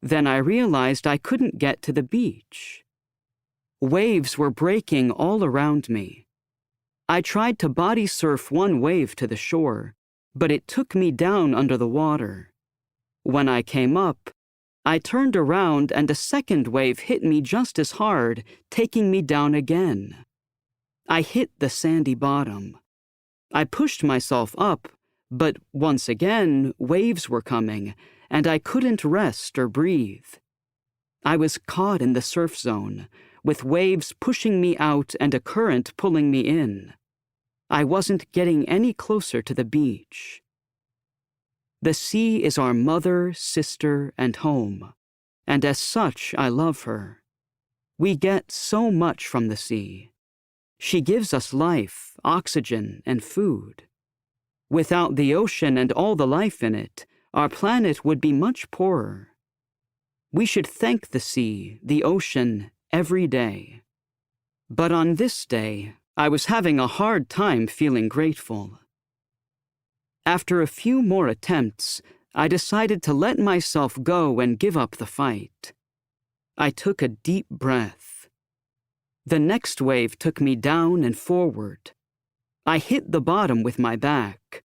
Then I realized I couldn't get to the beach. Waves were breaking all around me. I tried to body surf one wave to the shore, but it took me down under the water. When I came up, I turned around and a second wave hit me just as hard, taking me down again. I hit the sandy bottom. I pushed myself up, but once again, waves were coming, and I couldn't rest or breathe. I was caught in the surf zone, with waves pushing me out and a current pulling me in. I wasn't getting any closer to the beach. The sea is our mother, sister, and home, and as such, I love her. We get so much from the sea. She gives us life, oxygen, and food. Without the ocean and all the life in it, our planet would be much poorer. We should thank the sea, the ocean, every day. But on this day, I was having a hard time feeling grateful. After a few more attempts, I decided to let myself go and give up the fight. I took a deep breath. The next wave took me down and forward. I hit the bottom with my back.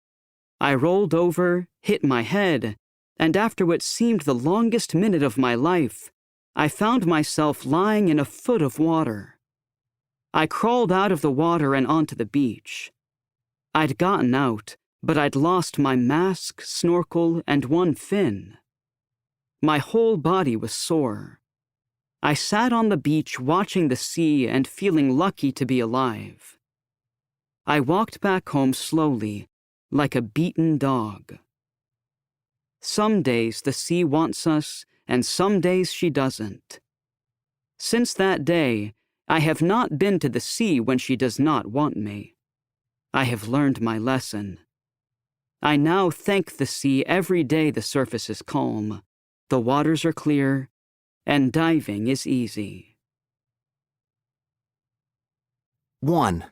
I rolled over, hit my head, and after what seemed the longest minute of my life, I found myself lying in a foot of water. I crawled out of the water and onto the beach. I'd gotten out, but I'd lost my mask, snorkel, and one fin. My whole body was sore. I sat on the beach watching the sea and feeling lucky to be alive. I walked back home slowly, like a beaten dog. Some days the sea wants us, and some days she doesn't. Since that day, I have not been to the sea when she does not want me. I have learned my lesson. I now thank the sea every day the surface is calm, the waters are clear, and diving is easy. 1.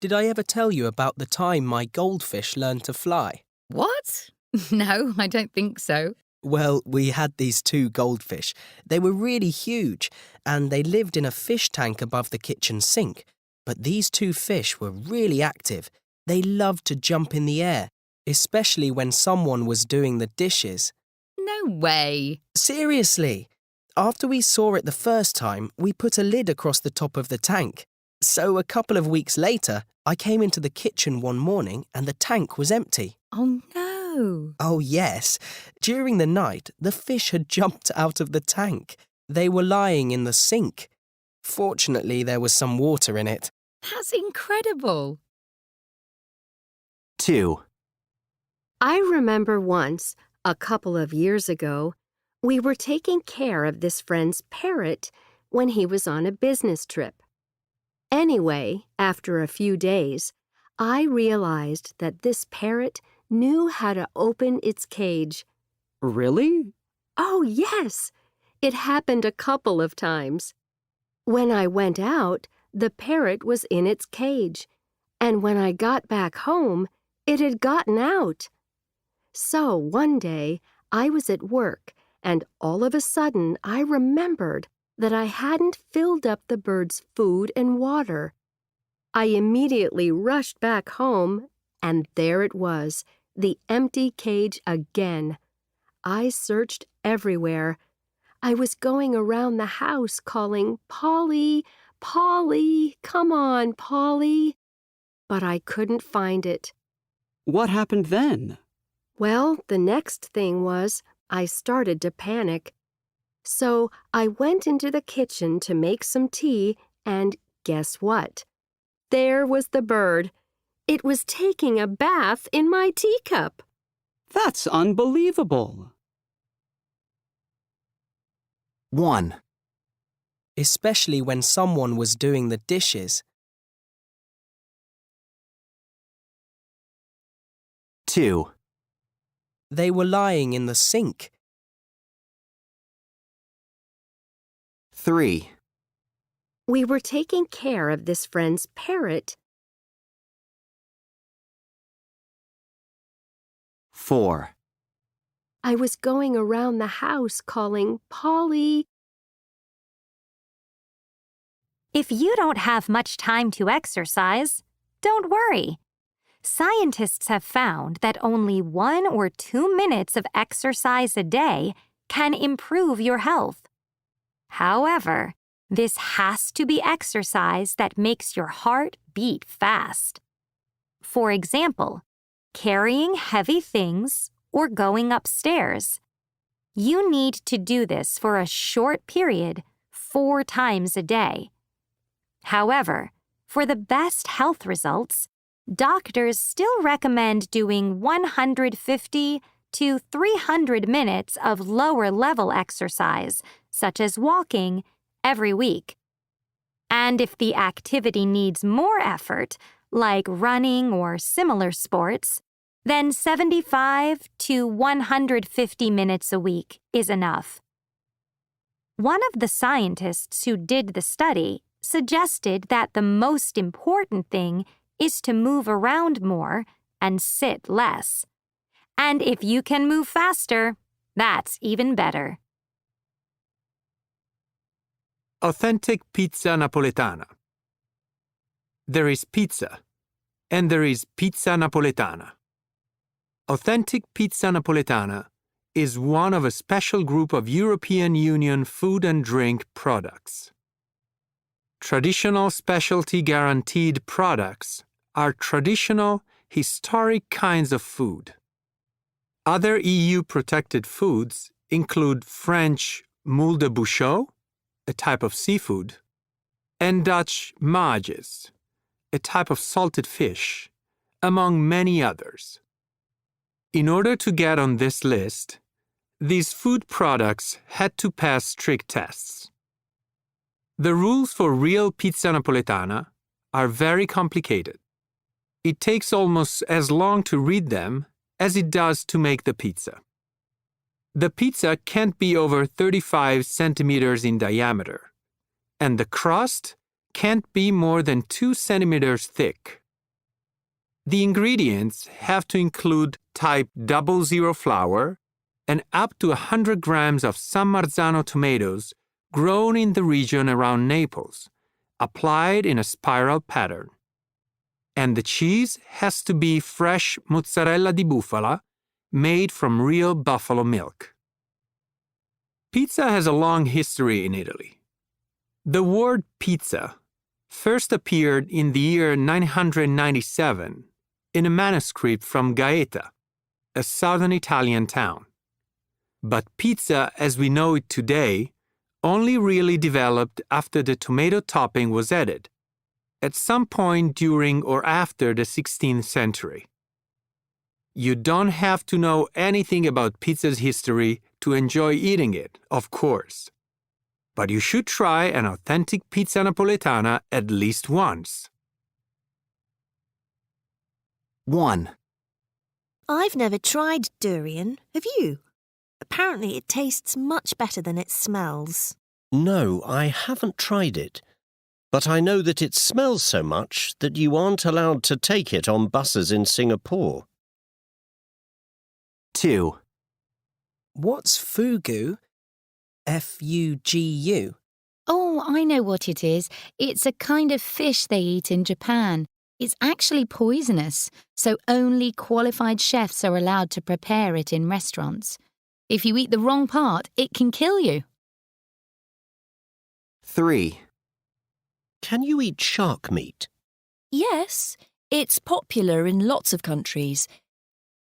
Did I ever tell you about the time my goldfish learned to fly? What? No, I don't think so. Well, we had these 2 goldfish. They were really huge, and they lived in a fish tank above the kitchen sink. But these 2 fish were really active. They loved to jump in the air, especially when someone was doing the dishes. No way. Seriously. After we saw it the first time, we put a lid across the top of the tank. So a couple of weeks later, I came into the kitchen one morning and the tank was empty. Oh no. Oh yes. During the night, the fish had jumped out of the tank. They were lying in the sink. Fortunately, there was some water in it. That's incredible. 2. I remember once, a couple of years ago, we were taking care of this friend's parrot when he was on a business trip. Anyway, after a few days, I realized that this parrot knew how to open its cage. Really? Oh, yes! It happened a couple of times. When I went out, the parrot was in its cage, and when I got back home, it had gotten out. So one day, I was at work, and all of a sudden I remembered that I hadn't filled up the bird's food and water. I immediately rushed back home, and there it was, the empty cage again. I searched everywhere. I was going around the house calling, "Polly, Polly, come on, Polly." But I couldn't find it. What happened then? Well, the next thing was I started to panic. So I went into the kitchen to make some tea, and guess what? There was the bird. It was taking a bath in my teacup. That's unbelievable. 1. Especially when someone was doing the dishes. 2. They were lying in the sink. 3. We were taking care of this friend's parrot. 4. I was going around the house calling, "Polly." If you don't have much time to exercise, don't worry. Scientists have found that only 1 or 2 minutes of exercise a day can improve your health. However, this has to be exercise that makes your heart beat fast. For example, carrying heavy things or going upstairs. You need to do this for a short period 4 times a day. However, for the best health results, doctors still recommend doing 150 to 300 minutes of lower-level exercise, such as walking, every week. And if the activity needs more effort, like running or similar sports, then 75 to 150 minutes a week is enough. One of the scientists who did the study suggested that the most important thing is to move around more and sit less. And if you can move faster, that's even better. Authentic pizza napoletana. There is pizza, and there is pizza napoletana. Authentic pizza napoletana is one of a special group of European Union food and drink products. Traditional specialty guaranteed products are traditional, historic kinds of food. Other EU-protected foods include French moule de bouchon, a type of seafood, and Dutch maajes, a type of salted fish, among many others. In order to get on this list, these food products had to pass strict tests. The rules for real pizza napoletana are very complicated. It takes almost as long to read them as it does to make the pizza. The pizza can't be over 35 centimeters in diameter, and the crust can't be more than 2 centimeters thick. The ingredients have to include type 00 flour and up to 100 grams of San Marzano tomatoes grown in the region around Naples, applied in a spiral pattern. And the cheese has to be fresh mozzarella di bufala, made from real buffalo milk. Pizza has a long history in Italy. The word pizza first appeared in the year 997 in a manuscript from Gaeta, a southern Italian town. But pizza as we know it today only really developed after the tomato topping was added, at some point during or after the 16th century. You don't have to know anything about pizza's history to enjoy eating it, of course. But you should try an authentic pizza napoletana at least once. 1. I've never tried durian, have you? Apparently it tastes much better than it smells. No, I haven't tried it. But I know that it smells so much that you aren't allowed to take it on buses in Singapore. 2. What's fugu? F-U-G-U. Oh, I know what it is. It's a kind of fish they eat in Japan. It's actually poisonous, so only qualified chefs are allowed to prepare it in restaurants. If you eat the wrong part, it can kill you. 3. Can you eat shark meat? Yes, it's popular in lots of countries.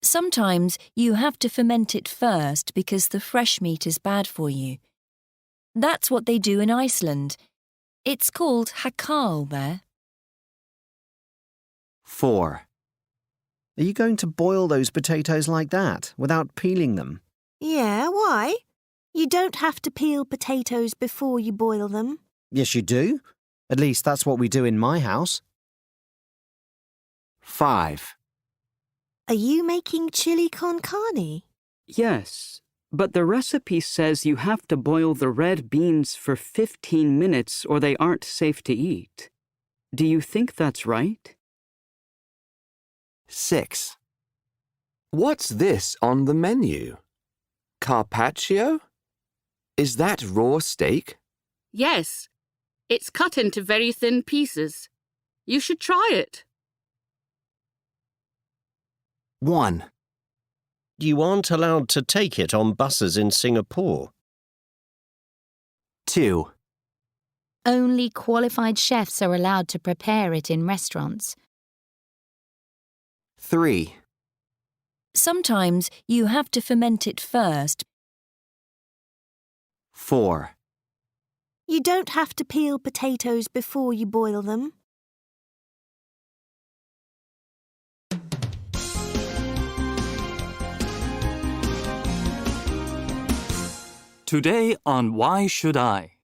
Sometimes you have to ferment it first because the fresh meat is bad for you. That's what they do in Iceland. It's called hakal there. 4. Are you going to boil those potatoes like that, without peeling them? Yeah, why? You don't have to peel potatoes before you boil them. Yes, you do. At least that's what we do in my house. 5. Are you making chili con carne? Yes, but the recipe says you have to boil the red beans for 15 minutes or they aren't safe to eat. Do you think that's right? 6. What's this on the menu? Carpaccio? Is that raw steak? Yes. It's cut into very thin pieces. You should try it. 1. You aren't allowed to take it on buses in Singapore. 2. Only qualified chefs are allowed to prepare it in restaurants. 3. Sometimes you have to ferment it first. 4. You don't have to peel potatoes before you boil them. Today on Why Should I?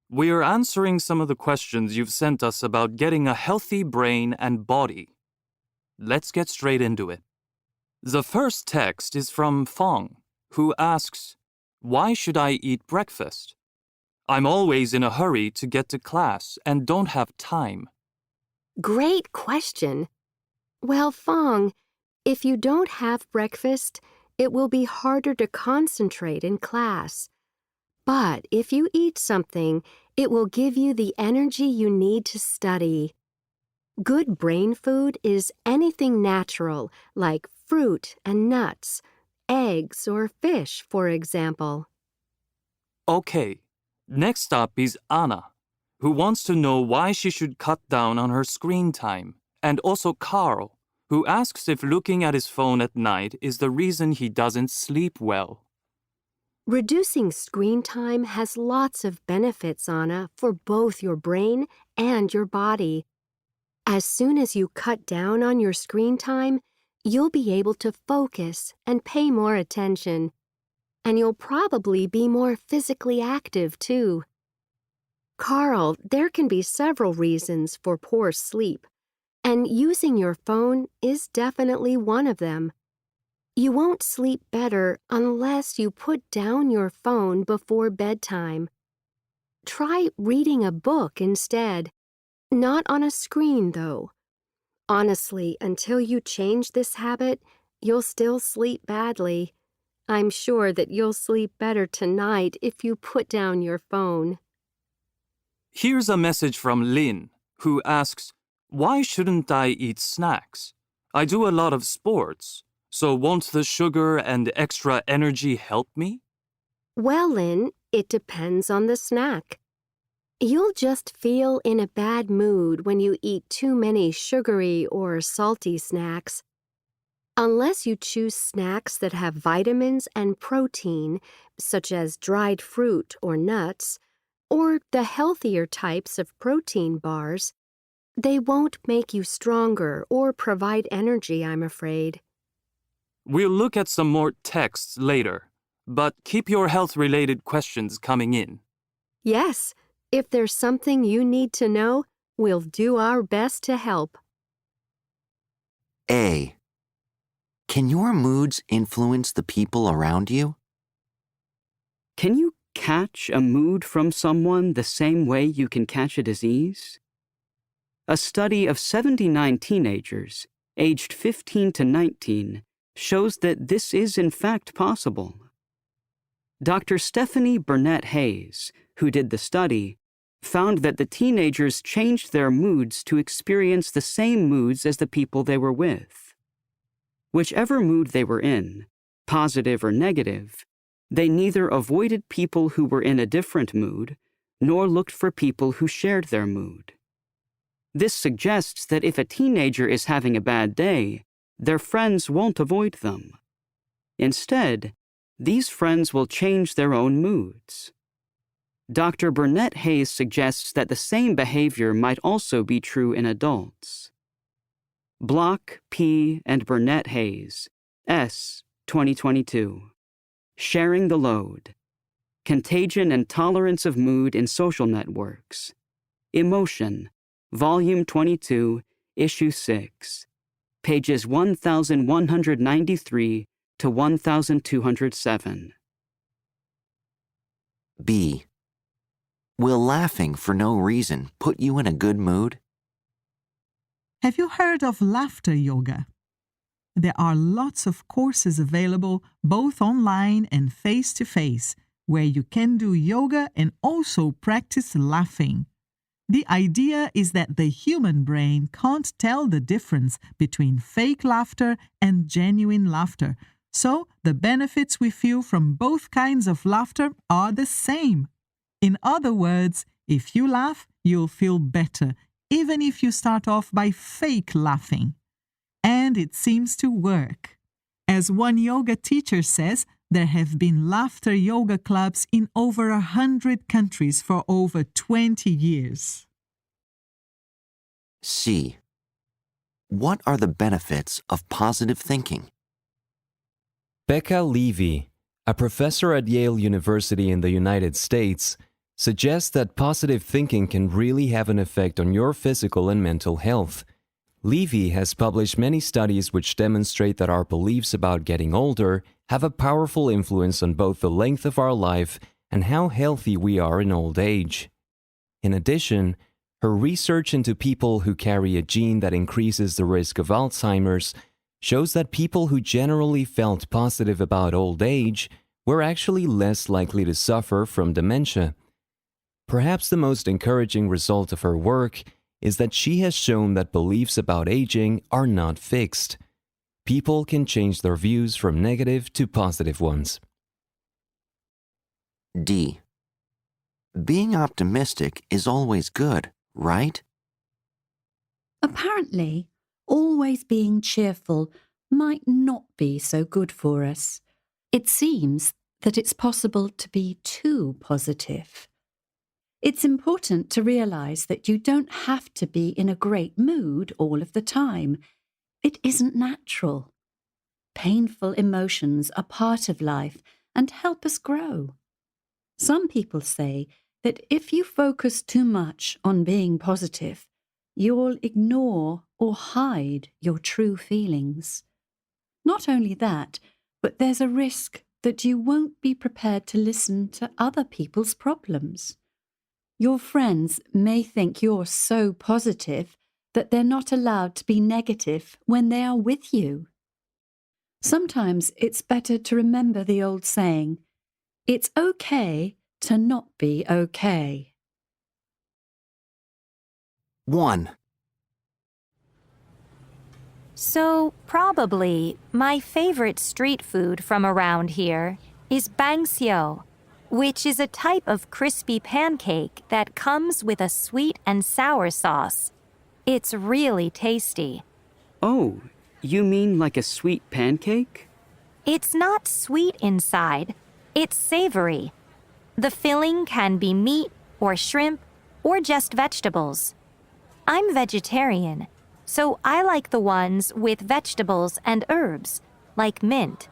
We are answering some of the questions you've sent us about getting a healthy brain and body. Let's get straight into it. The first text is from Fong, who asks, "Why should I eat breakfast? I'm always in a hurry to get to class and don't have time." Great question. Well, Fong, if you don't have breakfast, it will be harder to concentrate in class. But if you eat something, it will give you the energy you need to study. Good brain food is anything natural, like fruit and nuts, eggs or fish, for example. Okay, next up is Anna, who wants to know why she should cut down on her screen time, and also Carl, who asks if looking at his phone at night is the reason he doesn't sleep well. Reducing screen time has lots of benefits, Anna, for both your brain and your body. As soon as you cut down on your screen time, you'll be able to focus and pay more attention. And you'll probably be more physically active, too. Carl, there can be several reasons for poor sleep, and using your phone is definitely one of them. You won't sleep better unless you put down your phone before bedtime. Try reading a book instead. Not on a screen, though. Honestly, until you change this habit, you'll still sleep badly. I'm sure that you'll sleep better tonight if you put down your phone. Here's a message from Lynn, who asks, "Why shouldn't I eat snacks? I do a lot of sports, so won't the sugar and extra energy help me?" Well, Lynn, it depends on the snack. You'll just feel in a bad mood when you eat too many sugary or salty snacks. Unless you choose snacks that have vitamins and protein, such as dried fruit or nuts, or the healthier types of protein bars, they won't make you stronger or provide energy, I'm afraid. We'll look at some more texts later, but keep your health-related questions coming in. Yes, if there's something you need to know, we'll do our best to help. A. Can your moods influence the people around you? Can you catch a mood from someone the same way you can catch a disease? A study of 79 teenagers, aged 15 to 19, shows that this is in fact possible. Dr. Stephanie Burnett Hayes, who did the study, found that the teenagers changed their moods to experience the same moods as the people they were with. Whichever mood they were in, positive or negative, they neither avoided people who were in a different mood, nor looked for people who shared their mood. This suggests that if a teenager is having a bad day, their friends won't avoid them. Instead, these friends will change their own moods. Dr. Burnett Hayes suggests that the same behavior might also be true in adults. Block, P., and Burnett Hayes, S., 2022. Sharing the Load. Contagion and Tolerance of Mood in Social Networks. Emotion, Volume 22, Issue 6. Pages 1193 to 1207. B. Will laughing for no reason put you in a good mood? Have you heard of laughter yoga? There are lots of courses available both online and face-to-face where you can do yoga and also practice laughing. The idea is that the human brain can't tell the difference between fake laughter and genuine laughter, so the benefits we feel from both kinds of laughter are the same. In other words, if you laugh, you'll feel better, even if you start off by fake laughing. And it seems to work. As one yoga teacher says, there have been laughter yoga clubs in over 100 countries for over 20 years. C. What are the benefits of positive thinking? Becca Levy, a professor at Yale University in the United States, suggests that positive thinking can really have an effect on your physical and mental health. Levy has published many studies which demonstrate that our beliefs about getting older have a powerful influence on both the length of our life and how healthy we are in old age. In addition, her research into people who carry a gene that increases the risk of Alzheimer's shows that people who generally felt positive about old age were actually less likely to suffer from dementia. Perhaps the most encouraging result of her work is that she has shown that beliefs about aging are not fixed. People can change their views from negative to positive ones. D. Being optimistic is always good, right? Apparently, always being cheerful might not be so good for us. It seems that it's possible to be too positive. It's important to realize that you don't have to be in a great mood all of the time. It isn't natural. Painful emotions are part of life and help us grow. Some people say that if you focus too much on being positive, you'll ignore or hide your true feelings. Not only that, but there's a risk that you won't be prepared to listen to other people's problems. Your friends may think you're so positive that they're not allowed to be negative when they are with you. Sometimes it's better to remember the old saying, it's okay to not be okay. 1. So, probably, my favorite street food from around here is bangxiu, which is a type of crispy pancake that comes with a sweet and sour sauce. It's really tasty. Oh, you mean like a sweet pancake? It's not sweet inside, it's savory. The filling can be meat or shrimp or just vegetables. I'm vegetarian, so I like the ones with vegetables and herbs, like mint.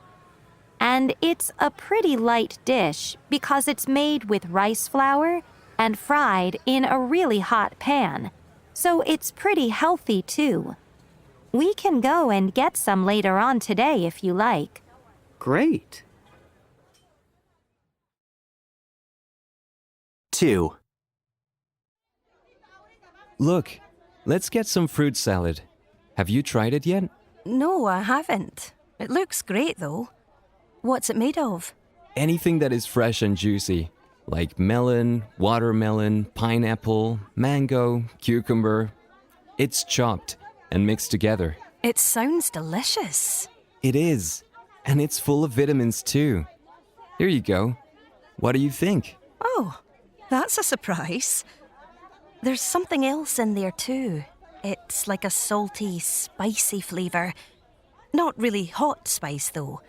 And it's a pretty light dish because it's made with rice flour and fried in a really hot pan, so it's pretty healthy too. We can go and get some later on today if you like. Great. 2. Look, let's get some fruit salad. Have you tried it yet? No, I haven't. It looks great, though. What's it made of? Anything that is fresh and juicy, like melon, watermelon, pineapple, mango, cucumber. It's chopped and mixed together. It sounds delicious. It is. And it's full of vitamins too. Here you go. What do you think? Oh, that's a surprise. There's something else in there too. It's like a salty, spicy flavour. Not really hot spice though.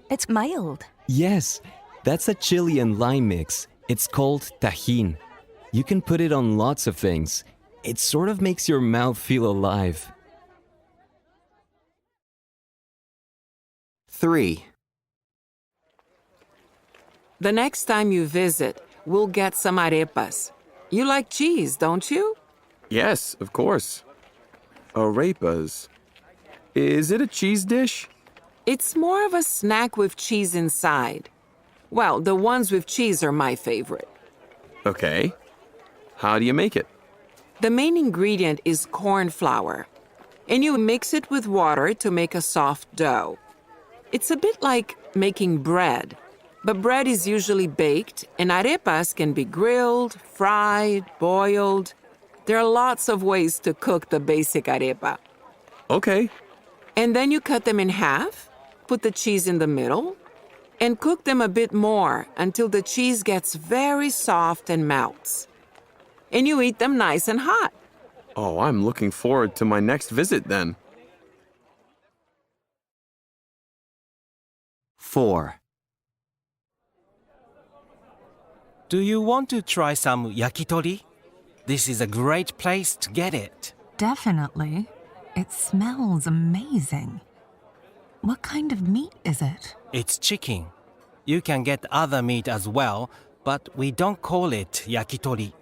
It's mild. Yes, that's a chili and lime mix. It's called tajin. You can put it on lots of things. It sort of makes your mouth feel alive. 3. The next time you visit, we'll get some arepas. You like cheese, don't you? Yes, of course. Arepas. Is it a cheese dish? It's more of a snack with cheese inside. Well, the ones with cheese are my favorite. Okay. How do you make it? The main ingredient is corn flour, and you mix it with water to make a soft dough. It's a bit like making bread, but bread is usually baked, and arepas can be grilled, fried, boiled. There are lots of ways to cook the basic arepa. Okay. And then you cut them in half, put the cheese in the middle, and cook them a bit more until the cheese gets very soft and melts. And you eat them nice and hot. Oh, I'm looking forward to my next visit then. 4. Do you want to try some yakitori? This is a great place to get it. Definitely. It smells amazing. What kind of meat is it? It's chicken. You can get other meat as well, but we don't call it yakitori.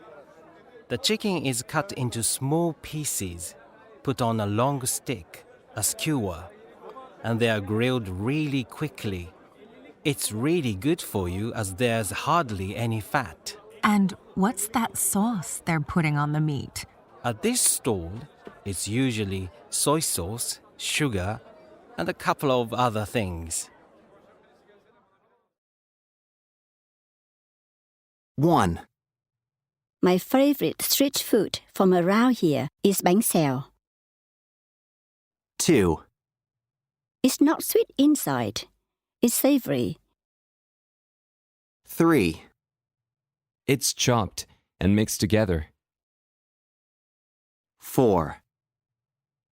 The chicken is cut into small pieces, put on a long stick, a skewer, and they are grilled really quickly. It's really good for you as there's hardly any fat. And what's that sauce they're putting on the meat? At this stall, it's usually soy sauce, sugar, and a couple of other things. 1. My favorite street food from around here is bánh xèo. 2. It's not sweet inside. It's savory. 3. It's chopped and mixed together. 4.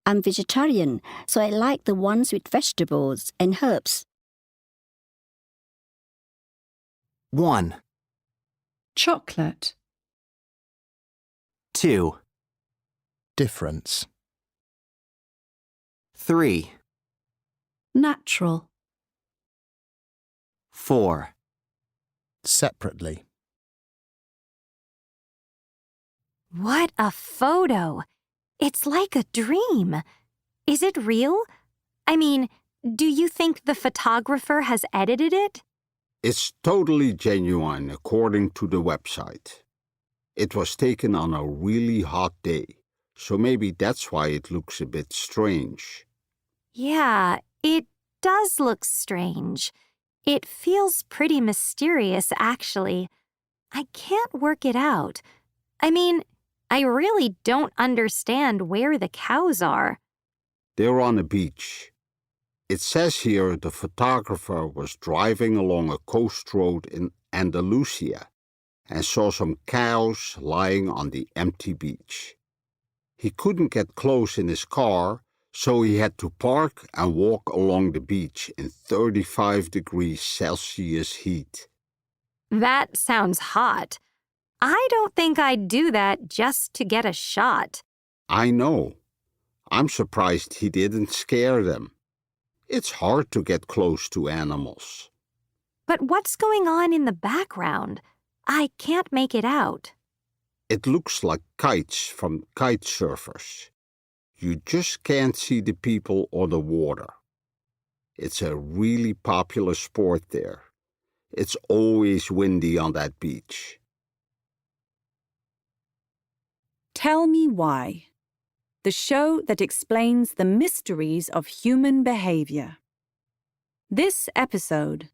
I'm vegetarian, so I like the ones with vegetables and herbs. 1. Chocolate. 2. Difference. 3. Natural. 4. Separately. What a photo! It's like a dream. Is it real? I mean, do you think the photographer has edited it? It's totally genuine according to the website. It was taken on a really hot day, so maybe that's why it looks a bit strange. Yeah, it does look strange. It feels pretty mysterious, actually. I can't work it out. I mean, I really don't understand where the cows are. They're on a beach. It says here the photographer was driving along a coast road in Andalusia and saw some cows lying on the empty beach. He couldn't get close in his car, so he had to park and walk along the beach in 35 degrees Celsius heat. That sounds hot. I don't think I'd do that just to get a shot. I know. I'm surprised he didn't scare them. It's hard to get close to animals. But what's going on in the background? I can't make it out. It looks like kites from kite surfers. You just can't see the people or the water. It's a really popular sport there. It's always windy on that beach. Tell Me Why, the show that explains the mysteries of human behavior. This episode,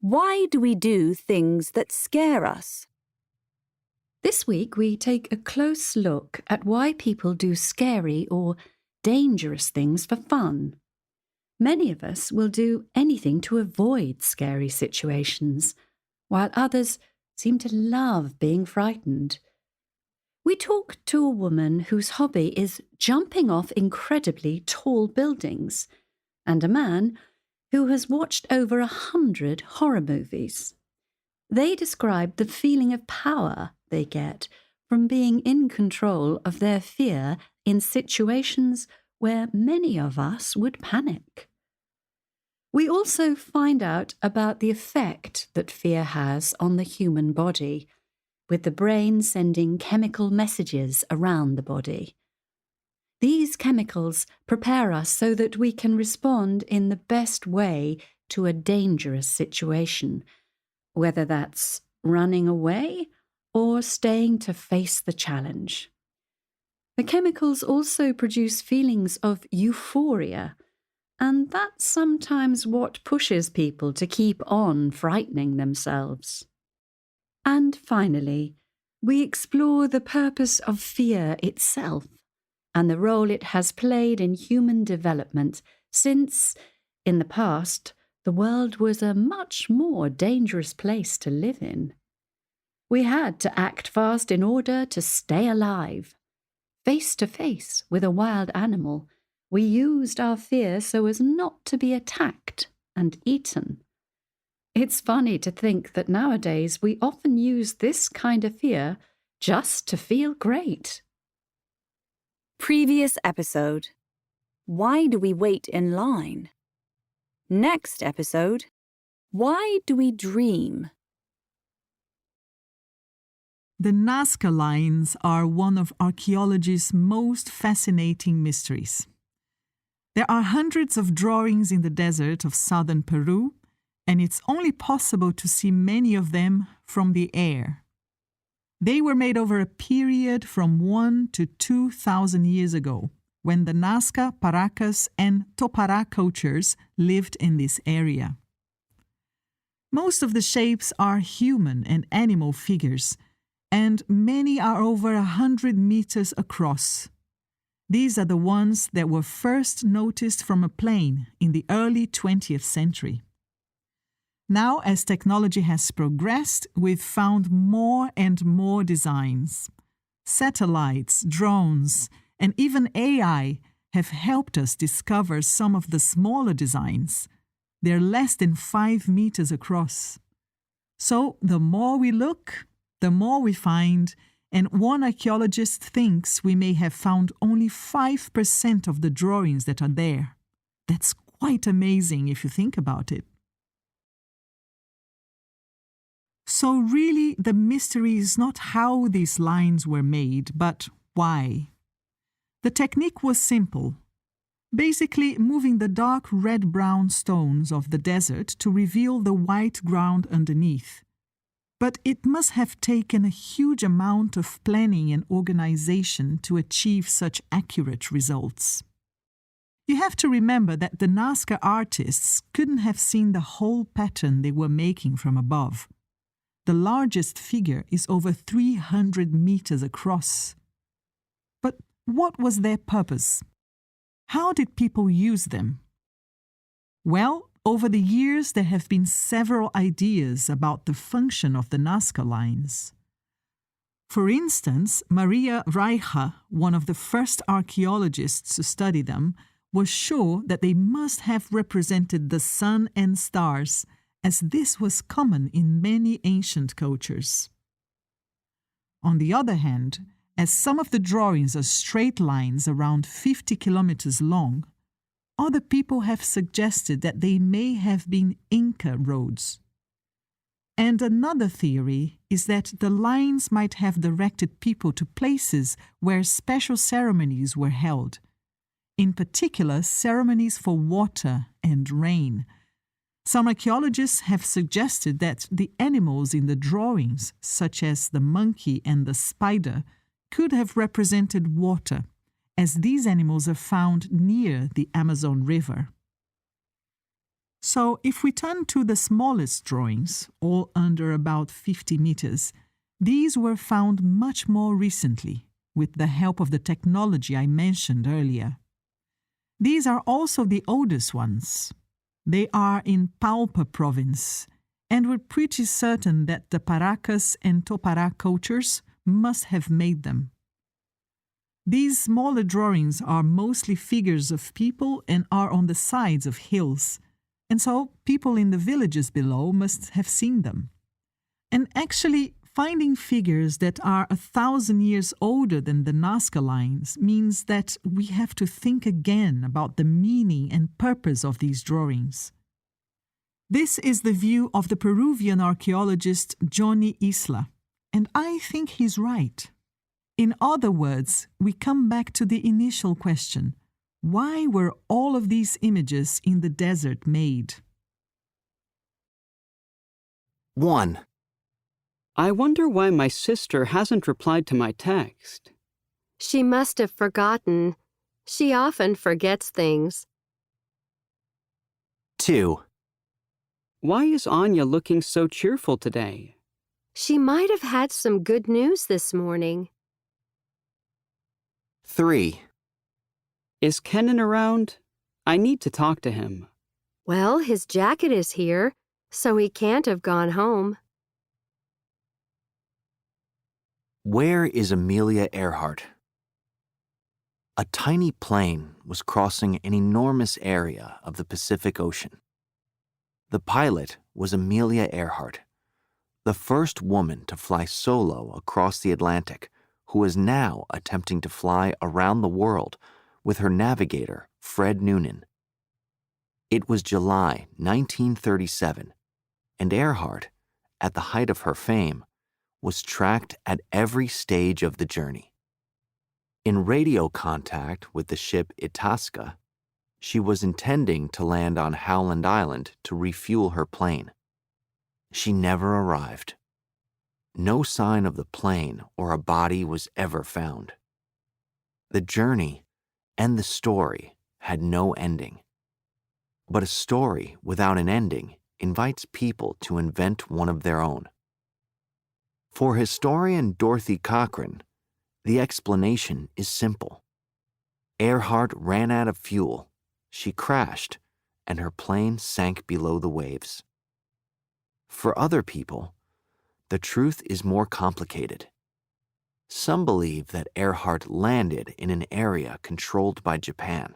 why do we do things that scare us? This week we take a close look at why people do scary or dangerous things for fun. Many of us will do anything to avoid scary situations, while others seem to love being frightened. We talk to a woman whose hobby is jumping off incredibly tall buildings, and a man who has watched over 100 horror movies. They describe the feeling of power they get from being in control of their fear in situations where many of us would panic. We also find out about the effect that fear has on the human body, with the brain sending chemical messages around the body. These chemicals prepare us so that we can respond in the best way to a dangerous situation, whether that's running away or staying to face the challenge. The chemicals also produce feelings of euphoria, and that's sometimes what pushes people to keep on frightening themselves. And finally, we explore the purpose of fear itself and the role it has played in human development since, in the past, the world was a much more dangerous place to live in. We had to act fast in order to stay alive. Face to face with a wild animal, we used our fear so as not to be attacked and eaten. It's funny to think that nowadays we often use this kind of fear just to feel great. Previous episode, why do we wait in line? Next episode, why do we dream? The Nazca Lines are one of archaeology's most fascinating mysteries. There are hundreds of drawings in the desert of southern Peru, and it's only possible to see many of them from the air. They were made over a period from 1 to 2,000 years ago, when the Nazca, Paracas, and Topará cultures lived in this area. Most of the shapes are human and animal figures, and many are over 100 meters across. These are the ones that were first noticed from a plane in the early 20th century. Now, as technology has progressed, we've found more and more designs. Satellites, drones, and even AI have helped us discover some of the smaller designs. They're less than 5 meters across. So, the more we look, the more we find, and one archaeologist thinks we may have found only 5% of the drawings that are there. That's quite amazing if you think about it. So really, the mystery is not how these lines were made, but why. The technique was simple. Basically, moving the dark red-brown stones of the desert to reveal the white ground underneath. But it must have taken a huge amount of planning and organization to achieve such accurate results. You have to remember that the Nazca artists couldn't have seen the whole pattern they were making from above. The largest figure is over 300 meters across. But what was their purpose? How did people use them? Well, over the years, there have been several ideas about the function of the Nazca lines. For instance, Maria Reicha, one of the first archaeologists to study them, was sure that they must have represented the sun and stars, as this was common in many ancient cultures. On the other hand, as some of the drawings are straight lines around 50 kilometers long, other people have suggested that they may have been Inca roads. And another theory is that the lines might have directed people to places where special ceremonies were held, in particular ceremonies for water and rain. Some archaeologists have suggested that the animals in the drawings, such as the monkey and the spider, could have represented water, as these animals are found near the Amazon River. So, if we turn to the smallest drawings, all under about 50 meters, these were found much more recently, with the help of the technology I mentioned earlier. These are also the oldest ones. They are in Palpa province, and we're pretty certain that the Paracas and Topará cultures must have made them. These smaller drawings are mostly figures of people and are on the sides of hills, and so people in the villages below must have seen them. And actually, finding figures that are 1,000 years older than the Nazca lines means that we have to think again about the meaning and purpose of these drawings. This is the view of the Peruvian archaeologist Johnny Isla, and I think he's right. In other words, we come back to the initial question: why were all of these images in the desert made? 1. I wonder why my sister hasn't replied to my text. She must have forgotten. She often forgets things. 2. Why is Anya looking so cheerful today? She might have had some good news this morning. 3. Is Kenan around? I need to talk to him. Well, his jacket is here, so he can't have gone home. Where is Amelia Earhart? A tiny plane was crossing an enormous area of the Pacific Ocean. The pilot was Amelia Earhart, the first woman to fly solo across the Atlantic, who is now attempting to fly around the world with her navigator, Fred Noonan. It was July 1937, and Earhart, at the height of her fame, was tracked at every stage of the journey. In radio contact with the ship Itasca, she was intending to land on Howland Island to refuel her plane. She never arrived. No sign of the plane or a body was ever found. The journey and the story had no ending. But a story without an ending invites people to invent one of their own. For historian Dorothy Cochran, the explanation is simple. Earhart ran out of fuel, she crashed, and her plane sank below the waves. For other people, the truth is more complicated. Some believe that Earhart landed in an area controlled by Japan,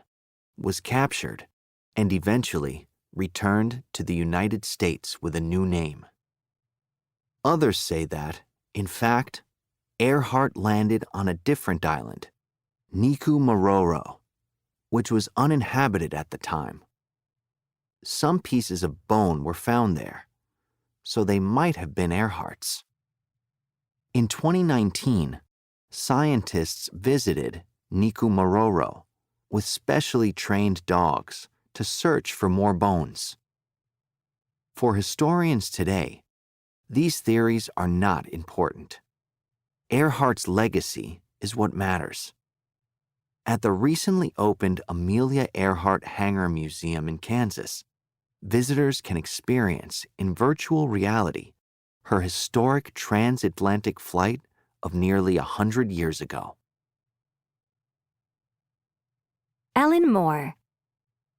was captured, and eventually returned to the United States with a new name. Others say that, in fact, Earhart landed on a different island, Niku Maroro, which was uninhabited at the time. Some pieces of bone were found there, so they might have been Earhart's. In 2019, scientists visited Niku Maroro with specially trained dogs to search for more bones. For historians today, these theories are not important. Earhart's legacy is what matters. At the recently opened Amelia Earhart Hangar Museum in Kansas, visitors can experience in virtual reality her historic transatlantic flight of nearly 100 years ago. Ellen Moore,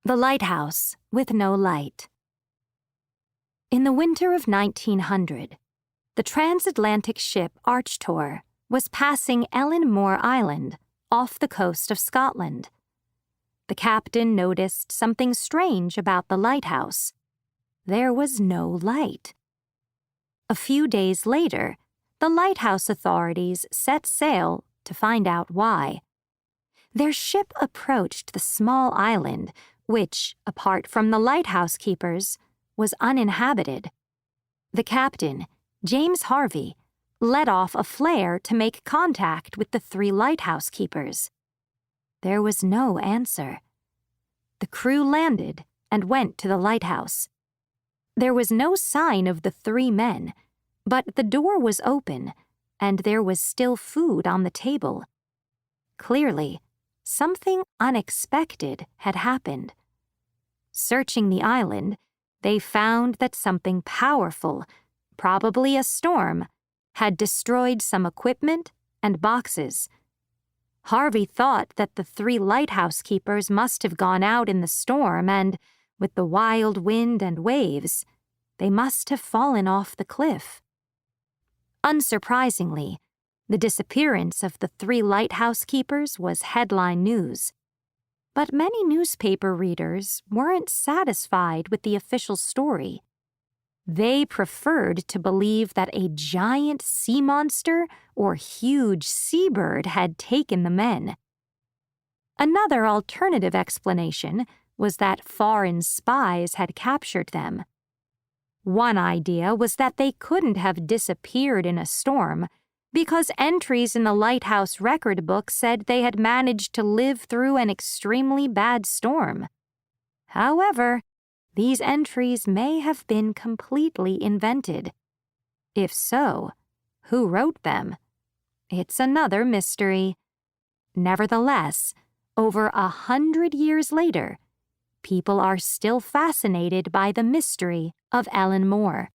The Lighthouse with No Light. In the winter of 1900, the transatlantic ship Archtor was passing Ellen Moore Island off the coast of Scotland. The captain noticed something strange about the lighthouse. There was no light. A few days later, the lighthouse authorities set sail to find out why. Their ship approached the small island, which, apart from the lighthouse keepers, was uninhabited. The captain, James Harvey, let off a flare to make contact with the 3 lighthouse keepers. There was no answer. The crew landed and went to the lighthouse. There was no sign of the 3 men, but the door was open, and there was still food on the table. Clearly, something unexpected had happened. Searching the island, they found that something powerful, probably a storm, had destroyed some equipment and boxes. Harvey thought that the 3 lighthouse keepers must have gone out in the storm and, with the wild wind and waves, they must have fallen off the cliff. Unsurprisingly, the disappearance of the 3 lighthouse keepers was headline news. But many newspaper readers weren't satisfied with the official story. They preferred to believe that a giant sea monster or huge seabird had taken the men. Another alternative explanation was that foreign spies had captured them. One idea was that they couldn't have disappeared in a storm because entries in the lighthouse record book said they had managed to live through an extremely bad storm. However, these entries may have been completely invented. If so, who wrote them? It's another mystery. Nevertheless, over 100 years later, people are still fascinated by the mystery of Ellen Moore,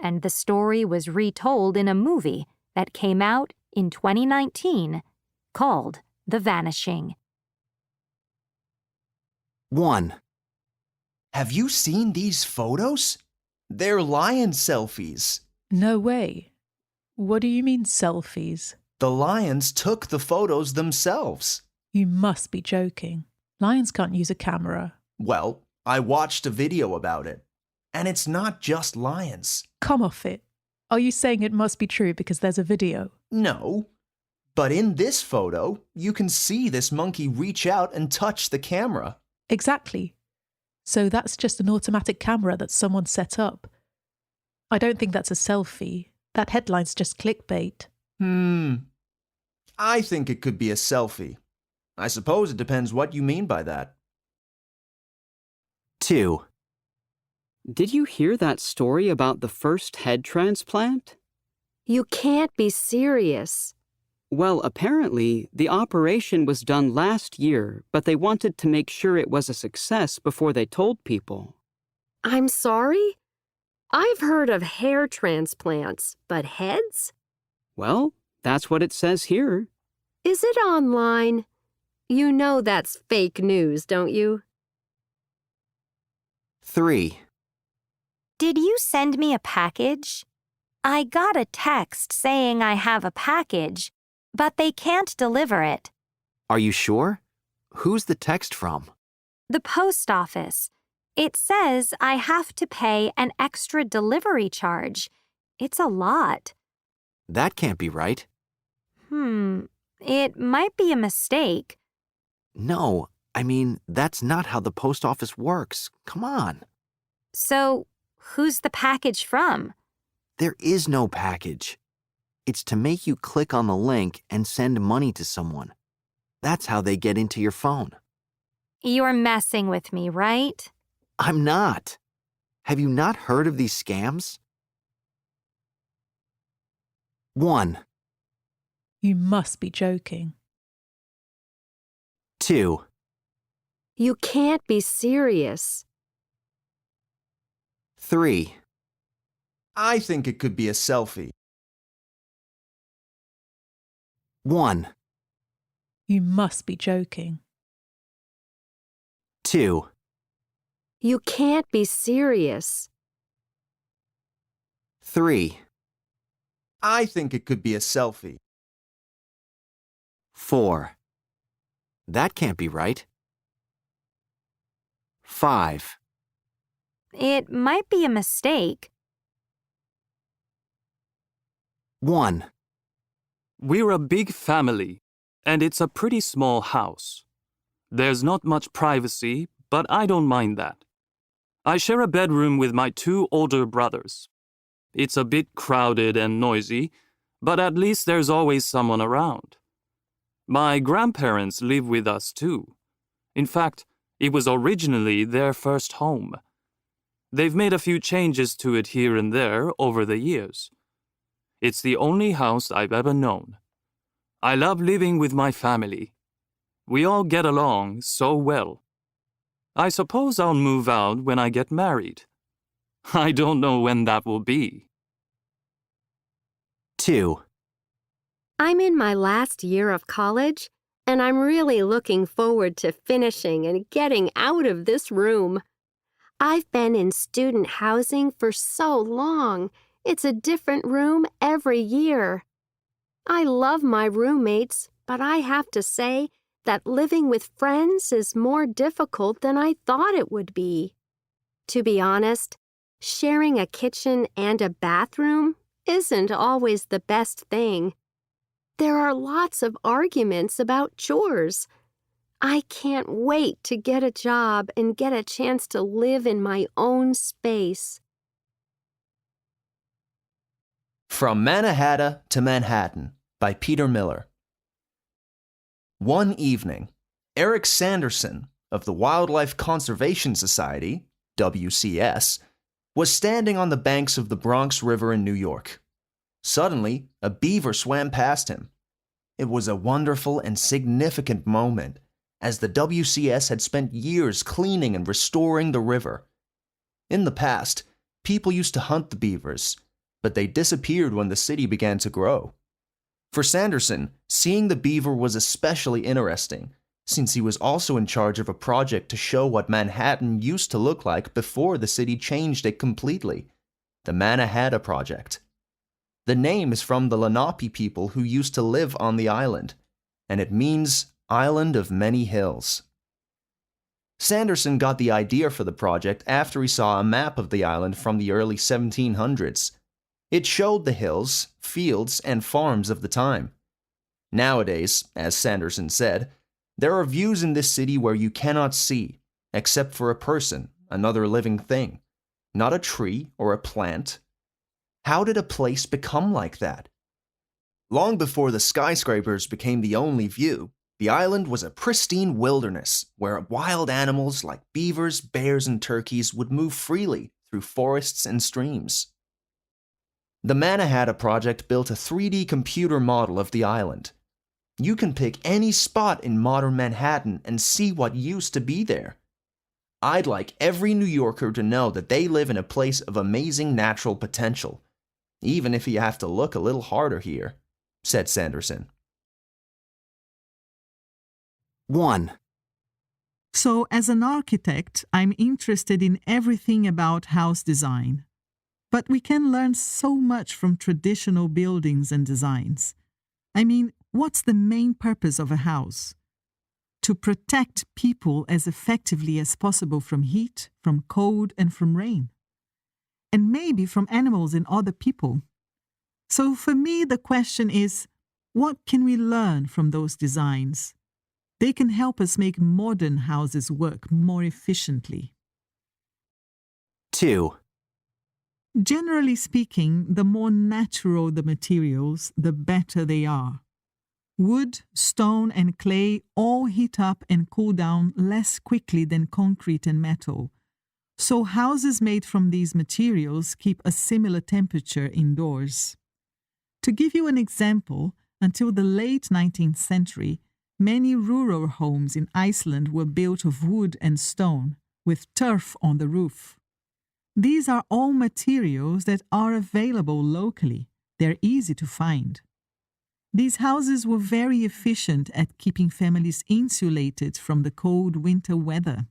and the story was retold in a movie that came out in 2019 called The Vanishing. 1. Have you seen these photos? They're lion selfies. No way. What do you mean selfies? The lions took the photos themselves. You must be joking. Lions can't use a camera. Well, I watched a video about it. And it's not just lions. Come off it. Are you saying it must be true because there's a video? No. But in this photo, you can see this monkey reach out and touch the camera. Exactly. So that's just an automatic camera that someone set up. I don't think that's a selfie. That headline's just clickbait. I think it could be a selfie. I suppose it depends what you mean by that. 2. Did you hear that story about the first head transplant? You can't be serious. Well, apparently, the operation was done last year, but they wanted to make sure it was a success before they told people. I'm sorry? I've heard of hair transplants, but heads? Well, that's what it says here. Is it online? You know that's fake news, don't you? 3. Did you send me a package? I got a text saying I have a package, but they can't deliver it. Are you sure? Who's the text from? The post office. It says I have to pay an extra delivery charge. It's a lot. That can't be right. It might be a mistake. No, I mean, that's not how the post office works. Come on. So, who's the package from? There is no package. It's to make you click on the link and send money to someone. That's how they get into your phone. You're messing with me, right? I'm not. Have you not heard of these scams? 1. You must be joking. 2. You can't be serious. 3. I think it could be a selfie. 1. You must be joking. 2. You can't be serious. 3. I think it could be a selfie. 4. That can't be right. 5. It might be a mistake. 1. We're a big family, and it's a pretty small house. There's not much privacy, but I don't mind that. I share a bedroom with my 2 older brothers. It's a bit crowded and noisy, but at least there's always someone around. My grandparents live with us too. In fact, it was originally their first home. They've made a few changes to it here and there over the years. It's the only house I've ever known. I love living with my family. We all get along so well. I suppose I'll move out when I get married. I don't know when that will be. 2. I'm in my last year of college, and I'm really looking forward to finishing and getting out of this room. I've been in student housing for so long. It's a different room every year. I love my roommates, but I have to say that living with friends is more difficult than I thought it would be. To be honest, sharing a kitchen and a bathroom isn't always the best thing. There are lots of arguments about chores. I can't wait to get a job and get a chance to live in my own space. From Mannahatta to Manhattan by Peter Miller. One evening, Eric Sanderson of the Wildlife Conservation Society, WCS, was standing on the banks of the Bronx River in New York. Suddenly, a beaver swam past him. It was a wonderful and significant moment, as the WCS had spent years cleaning and restoring the river. In the past, people used to hunt the beavers, but they disappeared when the city began to grow. For Sanderson, seeing the beaver was especially interesting, since he was also in charge of a project to show what Manhattan used to look like before the city changed it completely, the Mannahatta Project. The name is from the Lenape people who used to live on the island, and it means Island of Many Hills. Sanderson got the idea for the project after he saw a map of the island from the early 1700s. It showed the hills, fields, and farms of the time. Nowadays, as Sanderson said, there are views in this city where you cannot see, except for a person, another living thing, not a tree or a plant. How did a place become like that? Long before the skyscrapers became the only view, the island was a pristine wilderness where wild animals like beavers, bears, and turkeys would move freely through forests and streams. The Mannahatta Project built a 3D computer model of the island. You can pick any spot in modern Manhattan and see what used to be there. I'd like every New Yorker to know that they live in a place of amazing natural potential, even if you have to look a little harder here, said Sanderson. 1. So, as an architect, I'm interested in everything about house design. But we can learn so much from traditional buildings and designs. I mean, what's the main purpose of a house? To protect people as effectively as possible from heat, from cold, and from rain. And maybe from animals and other people. So for me, the question is, what can we learn from those designs? They can help us make modern houses work more efficiently. 2. Generally speaking, the more natural the materials, the better they are. Wood, stone, and clay all heat up and cool down less quickly than concrete and metal. So houses made from these materials keep a similar temperature indoors. To give you an example, until the late 19th century, many rural homes in Iceland were built of wood and stone, with turf on the roof. These are all materials that are available locally. They're easy to find. These houses were very efficient at keeping families insulated from the cold winter weather.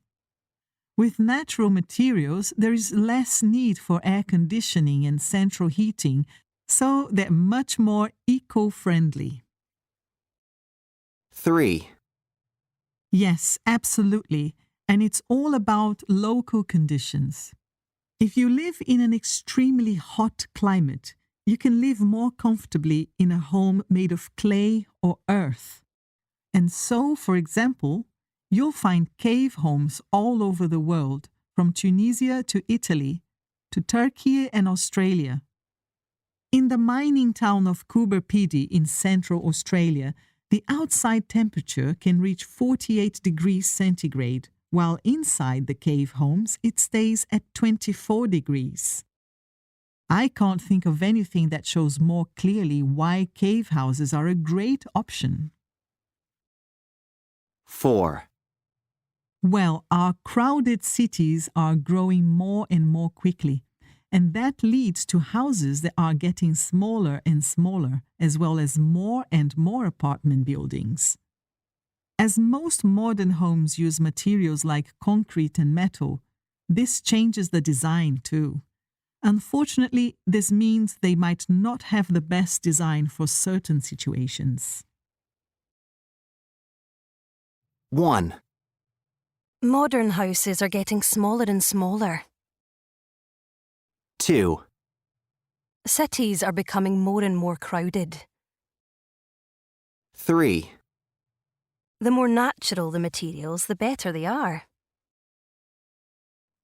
With natural materials, there is less need for air conditioning and central heating, so they're much more eco-friendly. 3. Yes, absolutely. And it's all about local conditions. If you live in an extremely hot climate, you can live more comfortably in a home made of clay or earth. And so, for example, you'll find cave homes all over the world, from Tunisia to Italy, to Turkey and Australia. In the mining town of Coober Pedy in central Australia, The outside temperature can reach 48 degrees centigrade, while inside the cave homes it stays at 24 degrees. I can't think of anything that shows more clearly why cave houses are a great option. 4. Well, our crowded cities are growing more and more quickly, and that leads to houses that are getting smaller and smaller, as well as more and more apartment buildings. As most modern homes use materials like concrete and metal, this changes the design too. Unfortunately, this means they might not have the best design for certain situations. 1. Modern houses are getting smaller and smaller. 2. Cities are becoming more and more crowded. 3. The more natural the materials, the better they are.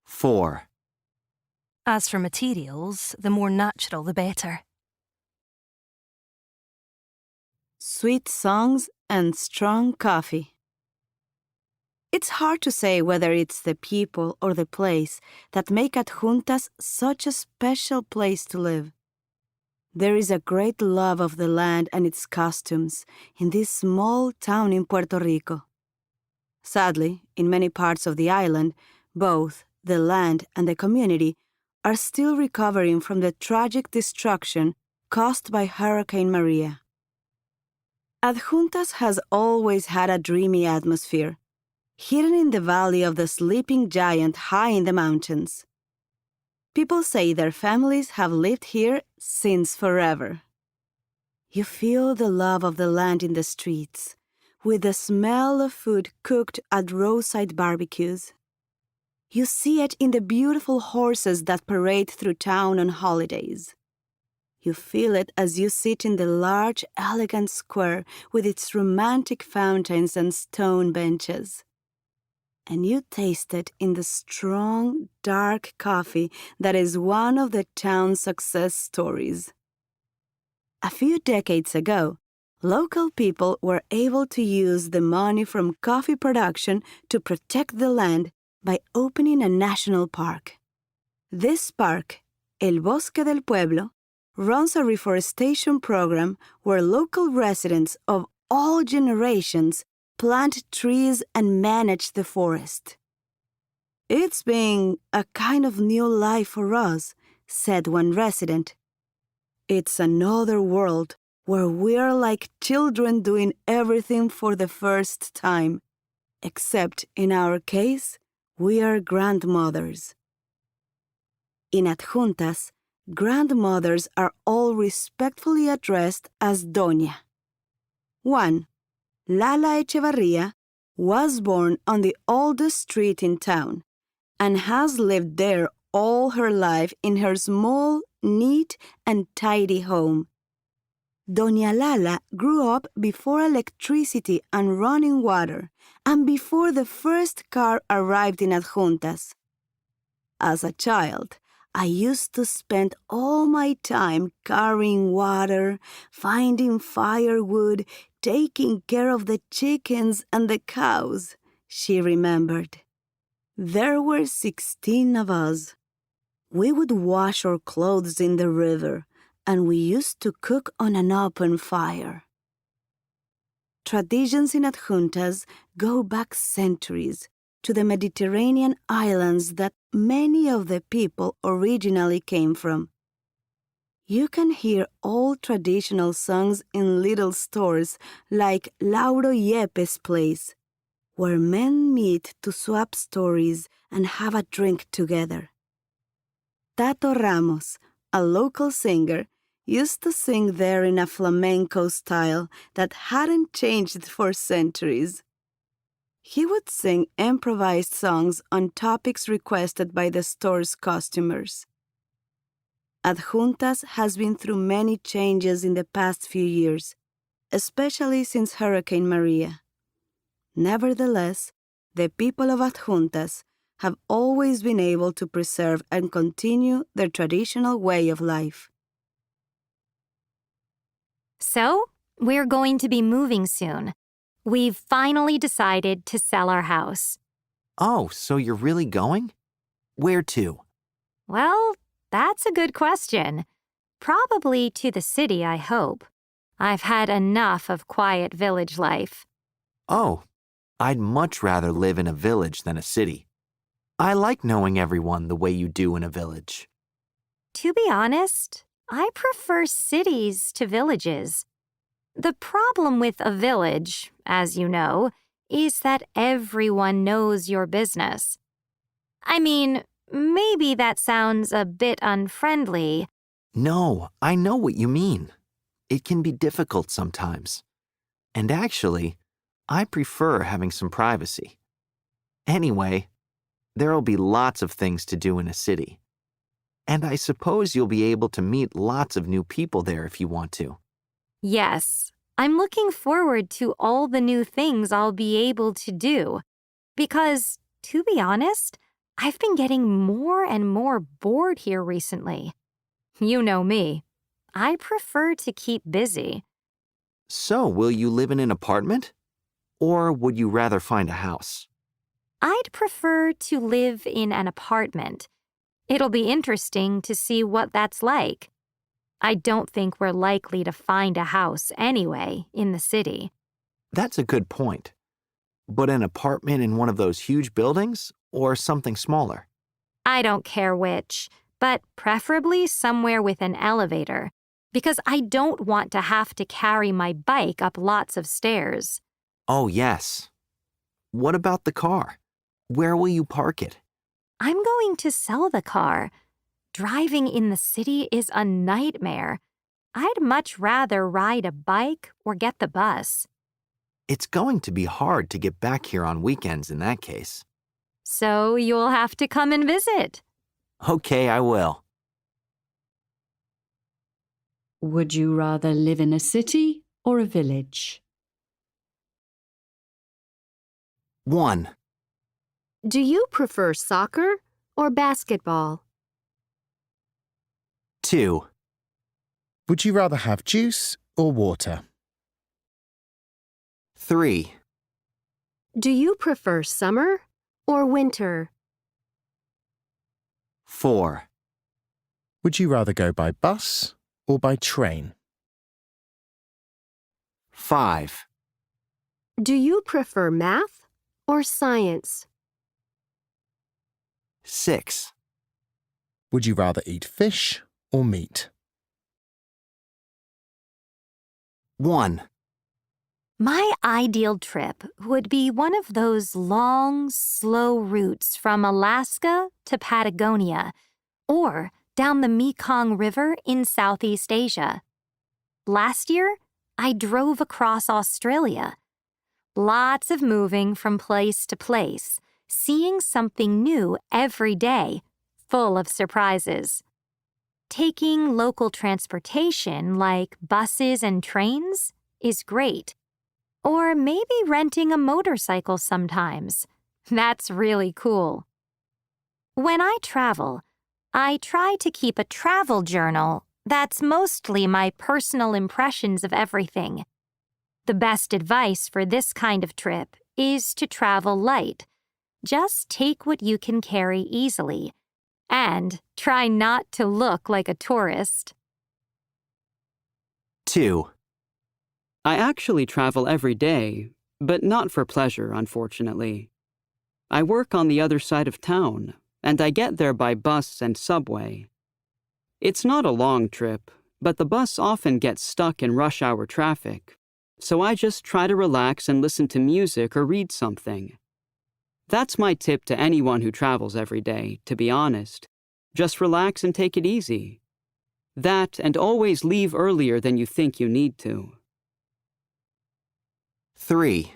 4. As for materials, the more natural the better. Sweet songs and strong coffee. It's hard to say whether it's the people or the place that make Adjuntas such a special place to live. There is a great love of the land and its costumes in this small town in Puerto Rico. Sadly, in many parts of the island, both the land and the community are still recovering from the tragic destruction caused by Hurricane Maria. Adjuntas has always had a dreamy atmosphere, hidden in the valley of the sleeping giant high in the mountains. People say their families have lived here since forever. You feel the love of the land in the streets, with the smell of food cooked at roadside barbecues. You see it in the beautiful horses that parade through town on holidays. You feel it as you sit in the large, elegant square with its romantic fountains and stone benches. And you taste it in the strong, dark coffee that is one of the town's success stories. A few decades ago, local people were able to use the money from coffee production to protect the land by opening a national park. This park, El Bosque del Pueblo, runs a reforestation program where local residents of all generations plant trees and manage the forest. It's been a kind of new life for us, said one resident. It's another world where we're like children doing everything for the first time, except in our case, we are grandmothers. In Adjuntas, grandmothers are all respectfully addressed as Doña. 1. Lala Echevarria was born on the oldest street in town and has lived there all her life in her small, neat, and tidy home. Doña Lala grew up before electricity and running water and before the first car arrived in Adjuntas. As a child, I used to spend all my time carrying water, finding firewood, taking care of the chickens and the cows, she remembered. There were 16 of us. We would wash our clothes in the river, and we used to cook on an open fire. Traditions in Adjuntas go back centuries to the Mediterranean islands that many of the people originally came from. You can hear old traditional songs in little stores like Lauro Yepes' place, where men meet to swap stories and have a drink together. Tato Ramos, a local singer, used to sing there in a flamenco style that hadn't changed for centuries. He would sing improvised songs on topics requested by the store's customers. Adjuntas has been through many changes in the past few years, especially since Hurricane Maria. Nevertheless, the people of Adjuntas have always been able to preserve and continue their traditional way of life. So, We're going to be moving soon. We've finally decided to sell our house. Oh, so you're really going? Where to? Well, that's a good question. Probably to the city, I hope. I've had enough of quiet village life. Oh, I'd much rather live in a village than a city. I like knowing everyone the way you do in a village. To be honest, I prefer cities to villages. The problem with a village, as you know, is that everyone knows your business. I mean, maybe that sounds a bit unfriendly. No, I know what you mean. It can be difficult sometimes. And actually, I prefer having some privacy. Anyway, there'll be lots of things to do in a city. And I suppose you'll be able to meet lots of new people there if you want to. Yes, I'm looking forward to all the new things I'll be able to do. Because, to be honest, I've been getting more and more bored here recently. You know me. I prefer to keep busy. So, will you live in an apartment? Or would you rather find a house? I'd prefer to live in an apartment. It'll be interesting to see what that's like. I don't think we're likely to find a house anyway in the city. That's a good point. But an apartment in one of those huge buildings or something smaller? I don't care which, but preferably somewhere with an elevator, because I don't want to have to carry my bike up lots of stairs. Oh, yes. What about the car? Where will you park it? I'm going to sell the car. Driving in the city is a nightmare. I'd much rather ride a bike or get the bus. It's going to be hard to get back here on weekends in that case. So you'll have to come and visit. Okay, I will. Would you rather live in a city or a village? 1. Do you prefer soccer or basketball? 2. Would you rather have juice or water? 3. Do you prefer summer or winter? 4. Would you rather go by bus or by train? 5. Do you prefer math or science? 6. Would you rather eat fish or meat? 1. My ideal trip would be one of those long, slow routes from Alaska to Patagonia or down the Mekong River in Southeast Asia. Last year, I drove across Australia. Lots of moving from place to place, seeing something new every day, full of surprises. Taking local transportation like buses and trains is great. Or maybe renting a motorcycle sometimes. That's really cool. When I travel, I try to keep a travel journal that's mostly my personal impressions of everything. The best advice for this kind of trip is to travel light. Just take what you can carry easily. And try not to look like a tourist. 2. I actually travel every day, but not for pleasure, unfortunately. I work on the other side of town, and I get there by bus and subway. It's not a long trip, but the bus often gets stuck in rush hour traffic, so I just try to relax and listen to music or read something. That's my tip to anyone who travels every day, to be honest. Just relax and take it easy. That and always leave earlier than you think you need to. 3.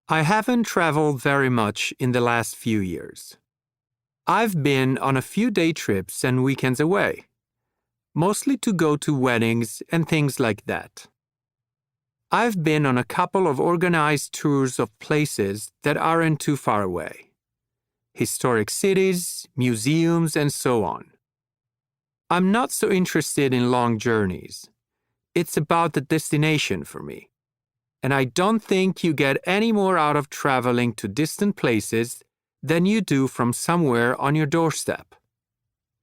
I haven't traveled very much in the last few years. I've been on a few day trips and weekends away, mostly to go to weddings and things like that. I've been on a couple of organized tours of places that aren't too far away. Historic cities, museums, and so on. I'm not so interested in long journeys. It's about the destination for me. And I don't think you get any more out of traveling to distant places than you do from somewhere on your doorstep.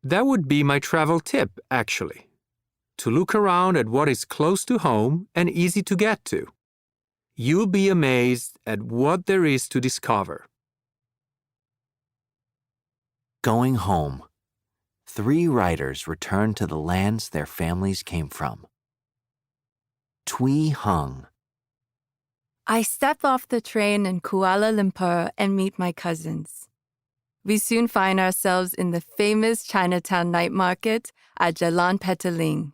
That would be my travel tip, actually. To look around at what is close to home and easy to get to. You'll be amazed at what there is to discover. Going home. 3 writers return to the lands their families came from. Twee Hung. I step off the train in Kuala Lumpur and meet my cousins. We soon find ourselves in the famous Chinatown night market at Jalan Petaling.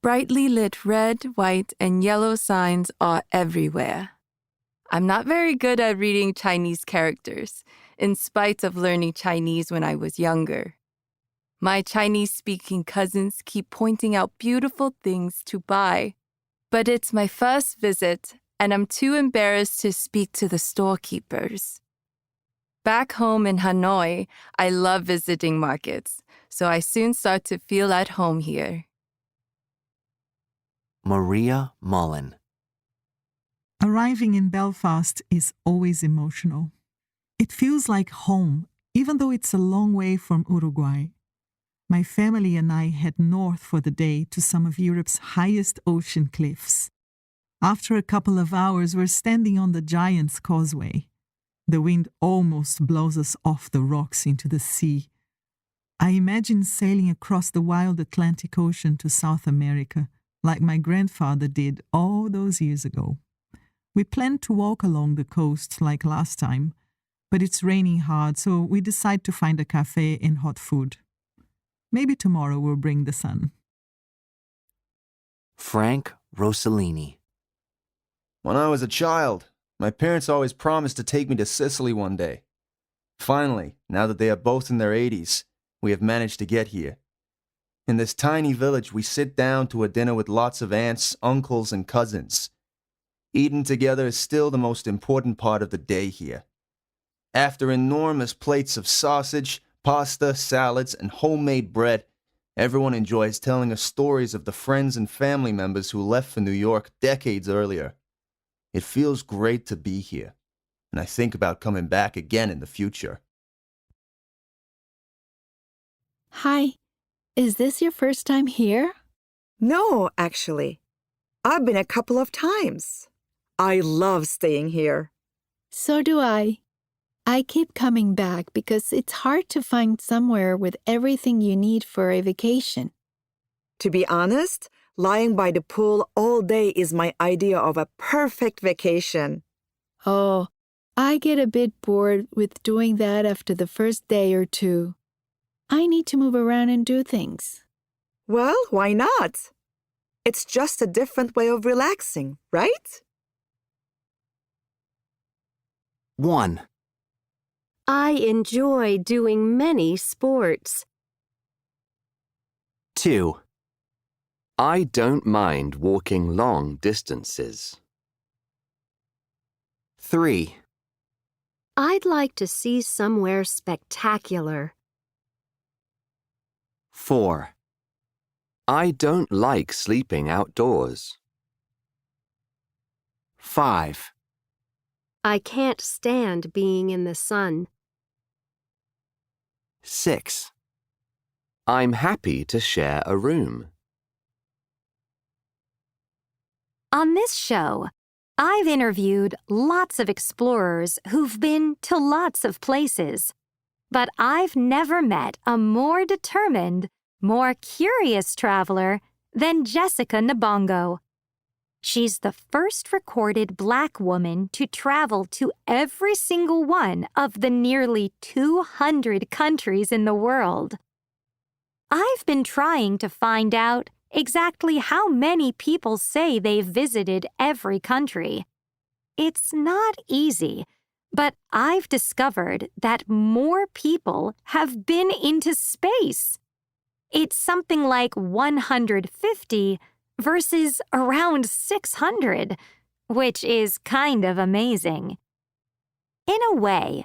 Brightly lit red, white, and yellow signs are everywhere. I'm not very good at reading Chinese characters, in spite of learning Chinese when I was younger. My Chinese-speaking cousins keep pointing out beautiful things to buy. But it's my first visit, and I'm too embarrassed to speak to the storekeepers. Back home in Hanoi, I love visiting markets, so I soon start to feel at home here. Maria Mullen. Arriving in Belfast is always emotional. It feels like home, even though it's a long way from Uruguay. My family and I head north for the day to some of Europe's highest ocean cliffs. After a couple of hours, we're standing on the Giant's Causeway. The wind almost blows us off the rocks into the sea. I imagine sailing across the wild Atlantic Ocean to South America, like my grandfather did all those years ago. We planned to walk along the coast like last time, but it's raining hard, so we decide to find a cafe and hot food. Maybe tomorrow will bring the sun. Frank Rossellini. When I was a child, my parents always promised to take me to Sicily one day. Finally, now that they are both in their 80s, we have managed to get here. In this tiny village, we sit down to a dinner with lots of aunts, uncles, and cousins. Eating together is still the most important part of the day here. After enormous plates of sausage, pasta, salads, and homemade bread, everyone enjoys telling us stories of the friends and family members who left for New York decades earlier. It feels great to be here, and I think about coming back again in the future. Hi, is this your first time here? No, actually. I've been a couple of times. I love staying here. So do I. I keep coming back because it's hard to find somewhere with everything you need for a vacation. To be honest, lying by the pool all day is my idea of a perfect vacation. Oh, I get a bit bored with doing that after the first day or two. I need to move around and do things. Well, why not? It's just a different way of relaxing, right? 1. I enjoy doing many sports. 2. I don't mind walking long distances. 3. I'd like to see somewhere spectacular. 4. I don't like sleeping outdoors. 5. I can't stand being in the sun. 6. I'm happy to share a room. On this show, I've interviewed lots of explorers who've been to lots of places. But I've never met a more determined, more curious traveler than Jessica Nabongo. She's the first recorded Black woman to travel to every single one of the nearly 200 countries in the world. I've been trying to find out exactly how many people say they've visited every country. It's not easy, but I've discovered that more people have been into space. It's something like 150 versus around 600, which is kind of amazing. In a way,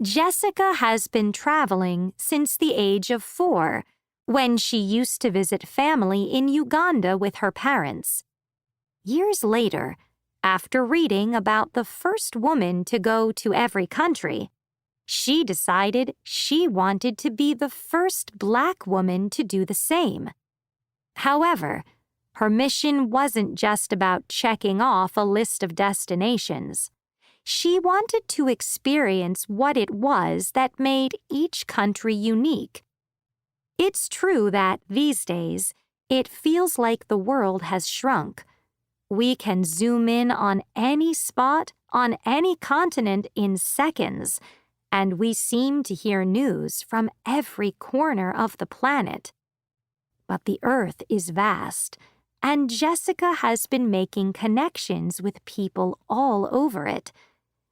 Jessica has been traveling since the age of 4, when she used to visit family in Uganda with her parents. Years later, after reading about the first woman to go to every country, she decided she wanted to be the first Black woman to do the same. However, her mission wasn't just about checking off a list of destinations. She wanted to experience what it was that made each country unique. It's true that these days, it feels like the world has shrunk. We can zoom in on any spot on any continent in seconds, and we seem to hear news from every corner of the planet. But the Earth is vast, and Jessica has been making connections with people all over it.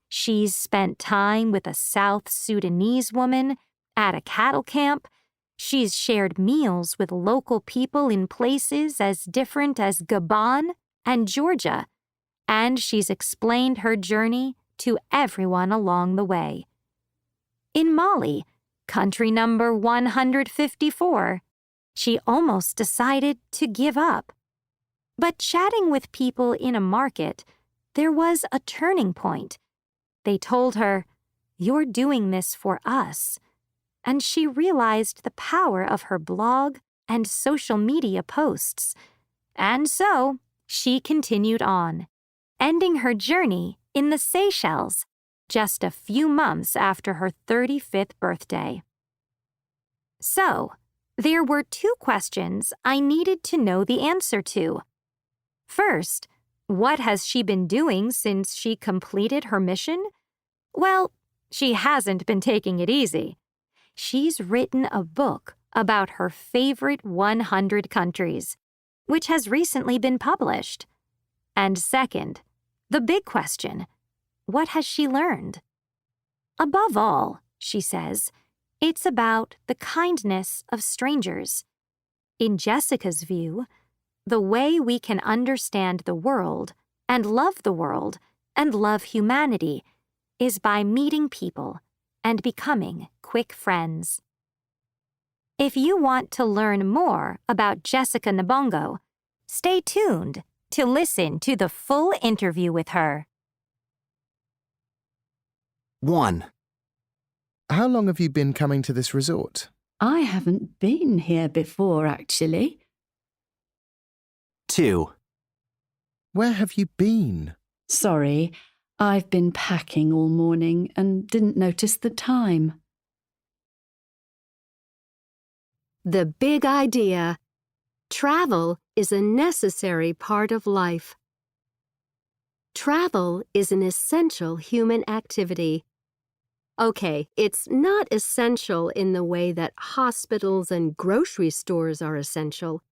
She's spent time with a South Sudanese woman at a cattle camp. She's shared meals with local people in places as different as Gabon and Georgia, and she's explained her journey to everyone along the way. In Mali, country number 154, she almost decided to give up. But chatting with people in a market, there was a turning point. They told her, "You're doing this for us." And she realized the power of her blog and social media posts. And so, she continued on, ending her journey in the Seychelles just a few months after her 35th birthday. So, there were two questions I needed to know the answer to. First, what has she been doing since she completed her mission? Well, she hasn't been taking it easy. She's written a book about her favorite 100 countries, which has recently been published. And second, the big question, what has she learned? Above all, she says, it's about the kindness of strangers. In Jessica's view, the way we can understand the world and love humanity is by meeting people and becoming quick friends. If you want to learn more about Jessica Nabongo, stay tuned to listen to the full interview with her. 1. How long have you been coming to this resort? I haven't been here before, actually. 2. Where have you been? Sorry, I've been packing all morning and didn't notice the time. The big idea. Travel is a necessary part of life. Travel is an essential human activity. Okay, it's not essential in the way that hospitals and grocery stores are essential.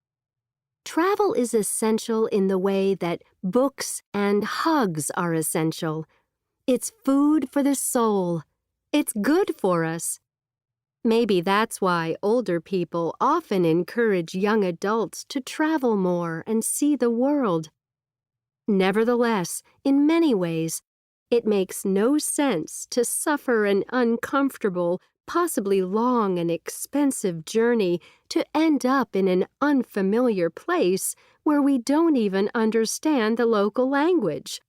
Travel is essential in the way that books and hugs are essential. It's food for the soul. It's good for us. Maybe that's why older people often encourage young adults to travel more and see the world. Nevertheless, in many ways, it makes no sense to suffer an uncomfortable, possibly long and expensive journey to end up in an unfamiliar place where we don't even understand the local language.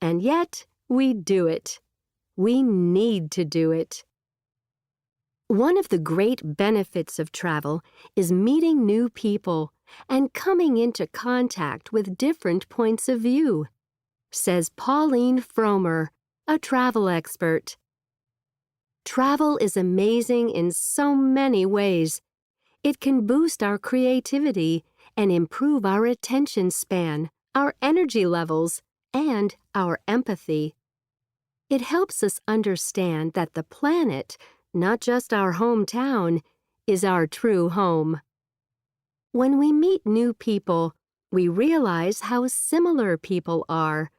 And yet, we do it. We need to do it. One of the great benefits of travel is meeting new people and coming into contact with different points of view, says Pauline Fromer, a travel expert. Travel is amazing in so many ways. It can boost our creativity and improve our attention span, our energy levels, and our empathy. It helps us understand that the planet, not just our hometown, is our true home. When we meet new people, we realize how similar people are.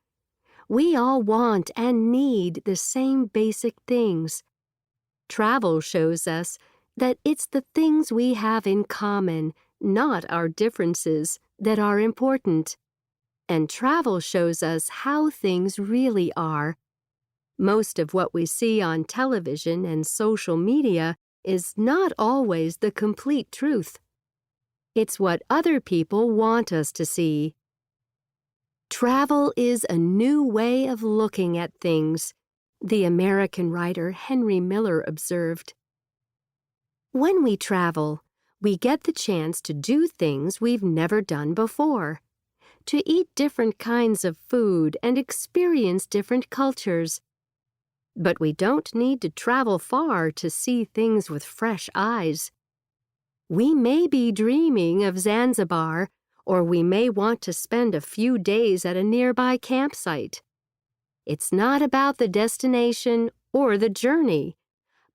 We all want and need the same basic things. Travel shows us that it's the things we have in common, not our differences, that are important. And travel shows us how things really are. Most of what we see on television and social media is not always the complete truth. It's what other people want us to see. Travel is a new way of looking at things, the American writer Henry Miller observed. When we travel, we get the chance to do things we've never done before, to eat different kinds of food and experience different cultures. But we don't need to travel far to see things with fresh eyes. We may be dreaming of Zanzibar, or we may want to spend a few days at a nearby campsite. It's not about the destination or the journey,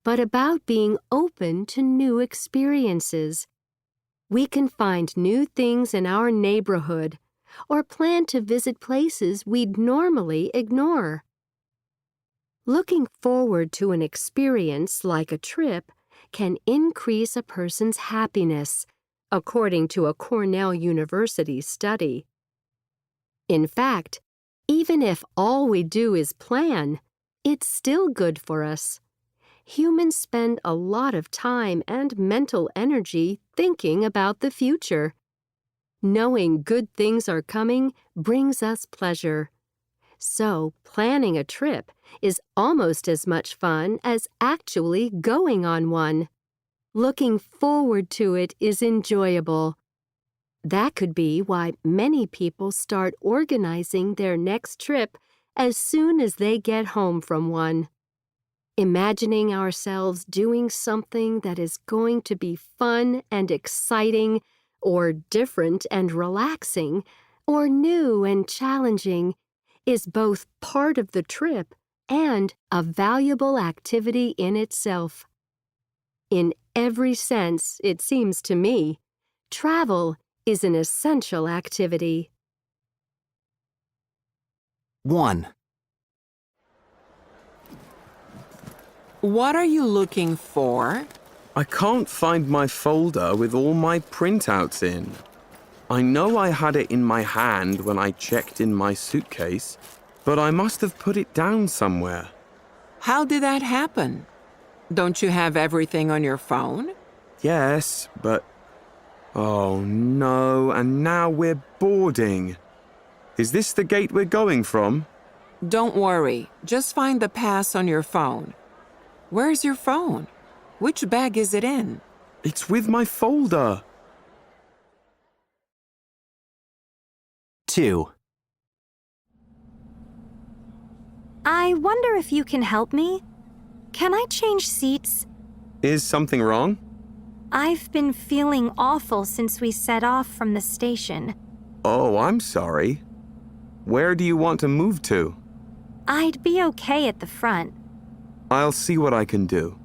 but about being open to new experiences. We can find new things in our neighborhood or plan to visit places we'd normally ignore. Looking forward to an experience like a trip can increase a person's happiness, according to a Cornell University study. In fact, even if all we do is plan, it's still good for us. Humans spend a lot of time and mental energy thinking about the future. Knowing good things are coming brings us pleasure. So, planning a trip is almost as much fun as actually going on one. Looking forward to it is enjoyable. That could be why many people start organizing their next trip as soon as they get home from one. Imagining ourselves doing something that is going to be fun and exciting, or different and relaxing, or new and challenging, is both part of the trip and a valuable activity in itself. In every sense, it seems to me, travel is an essential activity. 1. What are you looking for? I can't find my folder with all my printouts in. I know I had it in my hand when I checked in my suitcase, but I must have put it down somewhere. How did that happen? Don't you have everything on your phone? Yes, but... Oh no, and now we're boarding. Is this the gate we're going from? Don't worry, just find the pass on your phone. Where's your phone? Which bag is it in? It's with my folder. 2. I wonder if you can help me. Can I change seats? Is something wrong? I've been feeling awful since we set off from the station. Oh, I'm sorry. Where do you want to move to? I'd be okay at the front. I'll see what I can do.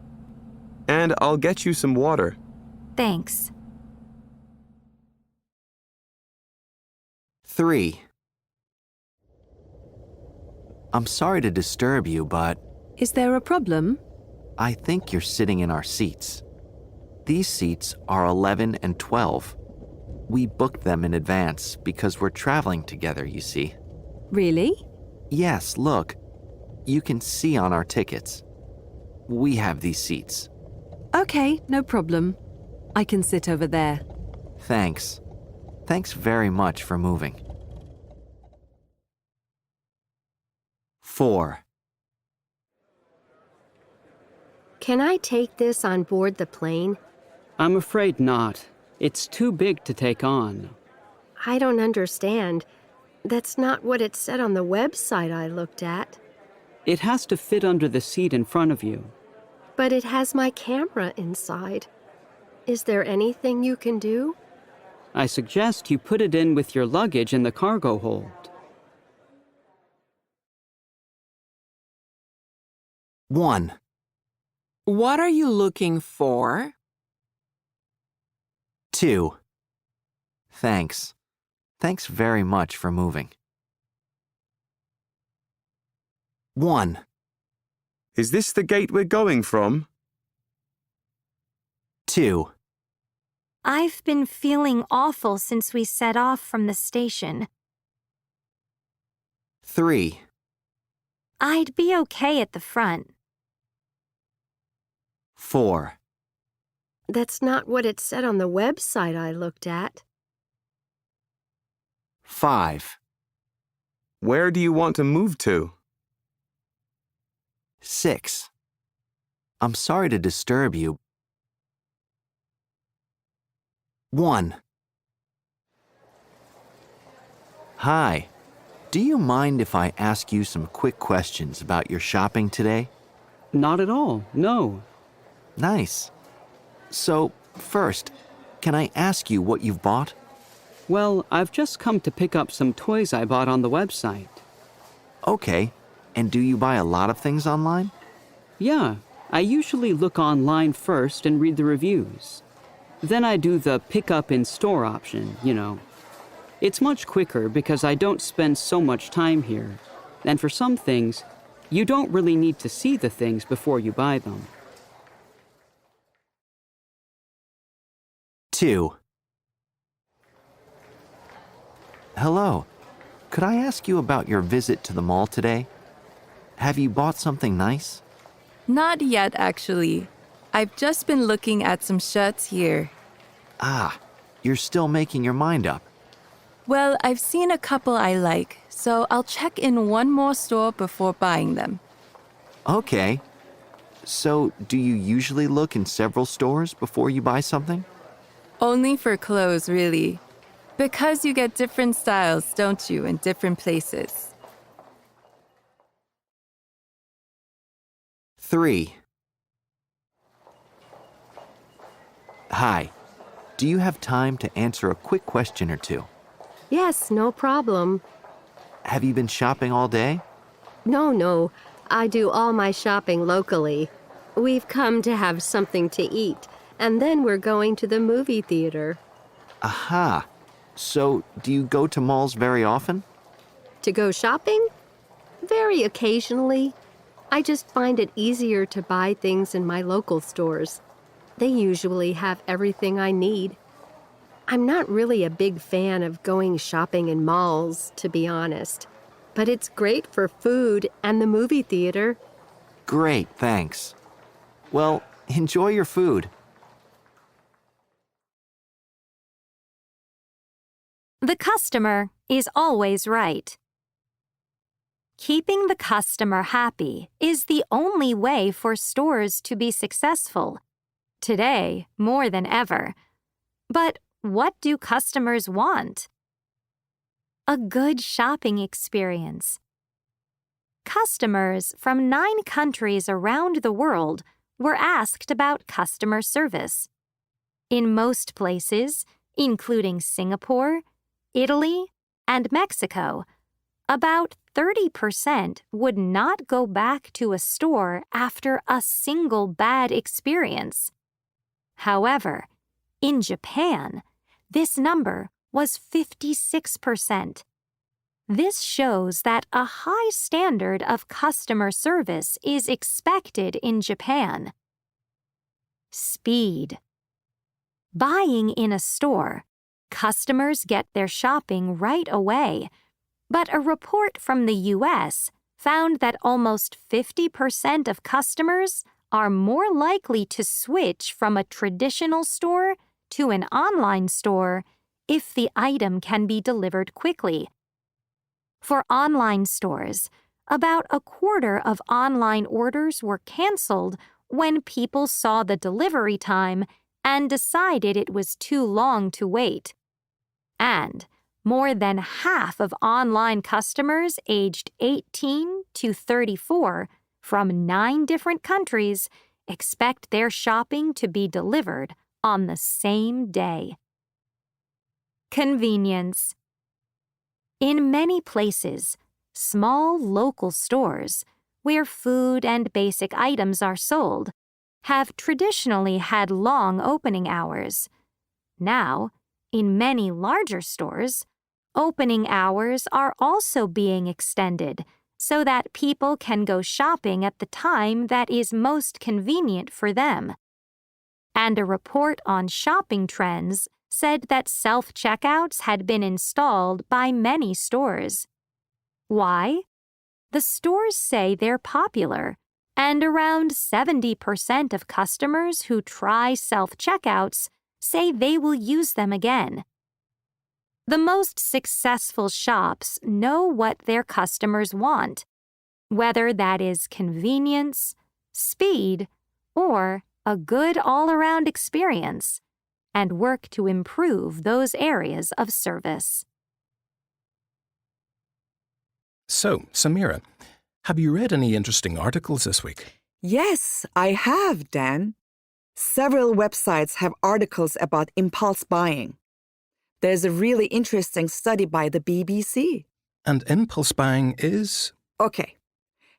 And I'll get you some water. Thanks. 3. I'm sorry to disturb you, but Is there a problem? I think you're sitting in our seats. These seats are 11 and 12. We booked them in advance because we're traveling together, you see. Really? Yes, look. You can see on our tickets. We have these seats. Okay, no problem. I can sit over there. Thanks. Thanks very much for moving. 4. Can I take this on board the plane? I'm afraid not. It's too big to take on. I don't understand. That's not what it said on the website I looked at. It has to fit under the seat in front of you. But it has my camera inside. Is there anything you can do? I suggest you put it in with your luggage in the cargo hold. 1. What are you looking for? 2. Thanks. Thanks very much for moving. 1. Is this the gate we're going from? 2. I've been feeling awful since we set off from the station. 3. I'd be okay at the front. 4. That's not what it said on the website I looked at. 5. Where do you want to move to? 6. I'm sorry to disturb you. 1. Hi. Do you mind if I ask you some quick questions about your shopping today? Not at all, no. Nice. So, first, can I ask you what you've bought? Well, I've just come to pick up some toys I bought on the website. Okay. And do you buy a lot of things online? Yeah, I usually look online first and read the reviews. Then I do the pick up in store option, you know. It's much quicker because I don't spend so much time here. And for some things, you don't really need to see the things before you buy them. 2. Hello. Could I ask you about your visit to the mall today? Have you bought something nice? Not yet, actually. I've just been looking at some shirts here. Ah, you're still making your mind up. Well, I've seen a couple I like, so I'll check in one more store before buying them. Okay. So, do you usually look in several stores before you buy something? Only for clothes, really. Because you get different styles, don't you, in different places. 3. Hi. Do you have time to answer a quick question or two? Yes, no problem. Have you been shopping all day? No. I do all my shopping locally. We've come to have something to eat, and then we're going to the movie theater. Aha. So, do you go to malls very often? To go shopping? Very occasionally. I just find it easier to buy things in my local stores. They usually have everything I need. I'm not really a big fan of going shopping in malls, to be honest. But it's great for food and the movie theater. Great, thanks. Well, enjoy your food. The customer is always right. Keeping the customer happy is the only way for stores to be successful. Today, more than ever. But what do customers want? A good shopping experience. Customers from 9 countries around the world were asked about customer service. In most places, including Singapore, Italy, and Mexico, about 30% would not go back to a store after a single bad experience. However, in Japan, this number was 56%. This shows that a high standard of customer service is expected in Japan. Speed. Buying in a store, customers get their shopping right away, but a report from the U.S. found that almost 50% of customers are more likely to switch from a traditional store to an online store if the item can be delivered quickly. For online stores, about a quarter of online orders were canceled when people saw the delivery time and decided it was too long to wait. And more than half of online customers aged 18 to 34 from 9 different countries expect their shopping to be delivered on the same day. Convenience. In many places, small local stores, where food and basic items are sold, have traditionally had long opening hours. Now, in many larger stores, opening hours are also being extended so that people can go shopping at the time that is most convenient for them. And a report on shopping trends said that self-checkouts had been installed by many stores. Why? The stores say they're popular and around 70% of customers who try self-checkouts say they will use them again. The most successful shops know what their customers want, whether that is convenience, speed, or a good all-around experience, and work to improve those areas of service. So, Samira, have you read any interesting articles this week? Yes, I have, Dan. Several websites have articles about impulse buying. There's a really interesting study by the BBC. And impulse buying is? Okay.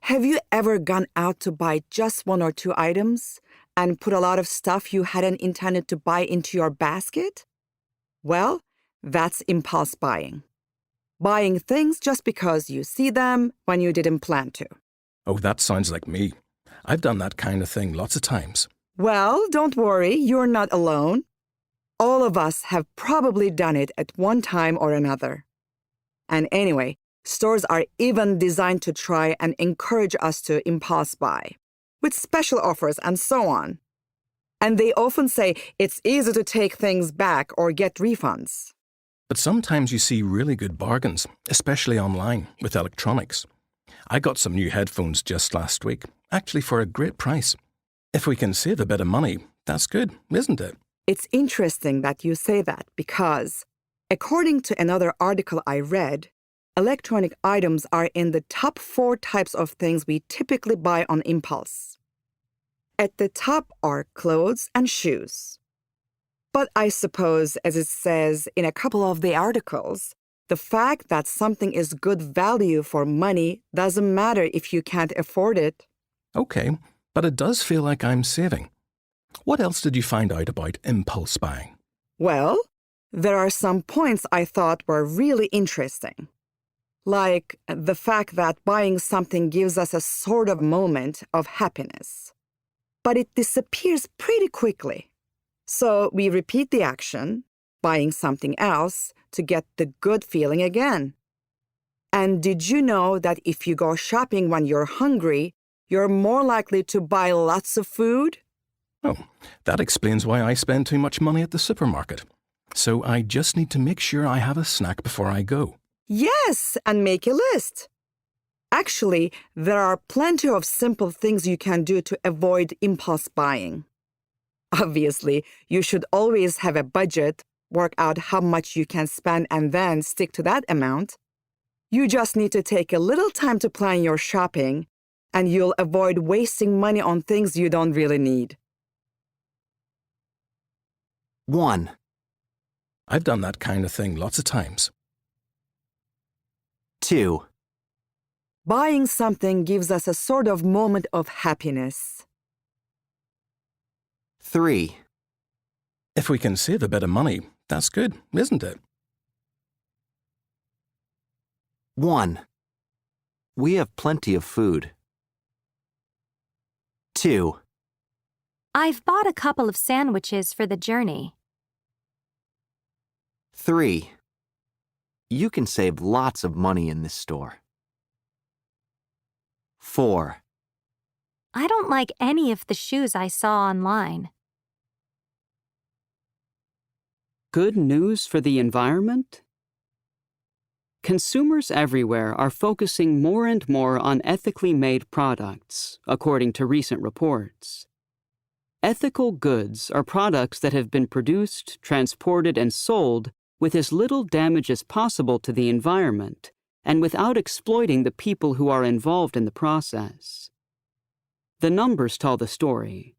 Have you ever gone out to buy just one or two items and put a lot of stuff you hadn't intended to buy into your basket? Well, that's impulse buying. Buying things just because you see them when you didn't plan to. Oh, that sounds like me. I've done that kind of thing lots of times. Well, don't worry, you're not alone. All of us have probably done it at one time or another. And anyway, stores are even designed to try and encourage us to impulse buy, with special offers and so on. And they often say it's easy to take things back or get refunds. But sometimes you see really good bargains, especially online with electronics. I got some new headphones just last week, actually for a great price. If we can save a bit of money, that's good, isn't it? It's interesting that you say that because, according to another article I read, electronic items are in the top 4 types of things we typically buy on impulse. At the top are clothes and shoes. But I suppose, as it says in a couple of the articles, the fact that something is good value for money doesn't matter if you can't afford it. Okay, but it does feel like I'm saving. What else did you find out about impulse buying? Well, there are some points I thought were really interesting. Like the fact that buying something gives us a sort of moment of happiness. But it disappears pretty quickly. So we repeat the action, buying something else, to get the good feeling again. And did you know that if you go shopping when you're hungry, you're more likely to buy lots of food? Oh, that explains why I spend too much money at the supermarket. So I just need to make sure I have a snack before I go. Yes, and make a list. Actually, there are plenty of simple things you can do to avoid impulse buying. Obviously, you should always have a budget, work out how much you can spend, and then stick to that amount. You just need to take a little time to plan your shopping, and you'll avoid wasting money on things you don't really need. 1. I've done that kind of thing lots of times. 2. Buying something gives us a sort of moment of happiness. 3. If we can save a bit of money, that's good, isn't it? 1. We have plenty of food. 2. I've bought a couple of sandwiches for the journey. 3. You can save lots of money in this store. 4. I don't like any of the shoes I saw online. Good news for the environment? Consumers everywhere are focusing more and more on ethically made products, according to recent reports. Ethical goods are products that have been produced, transported, and sold with as little damage as possible to the environment and without exploiting the people who are involved in the process. The numbers tell the story.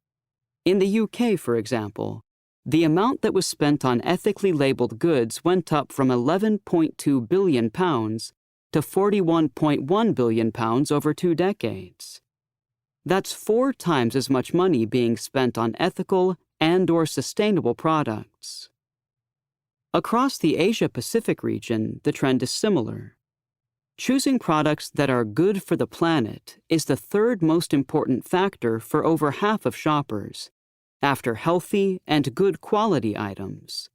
In the UK, for example, the amount that was spent on ethically labeled goods went up from £11.2 billion to £41.1 billion over 2 decades. That's 4 times as much money being spent on ethical and/or sustainable products. Across the Asia-Pacific region, the trend is similar. Choosing products that are good for the planet is the 3rd most important factor for over half of shoppers, after healthy and good quality items.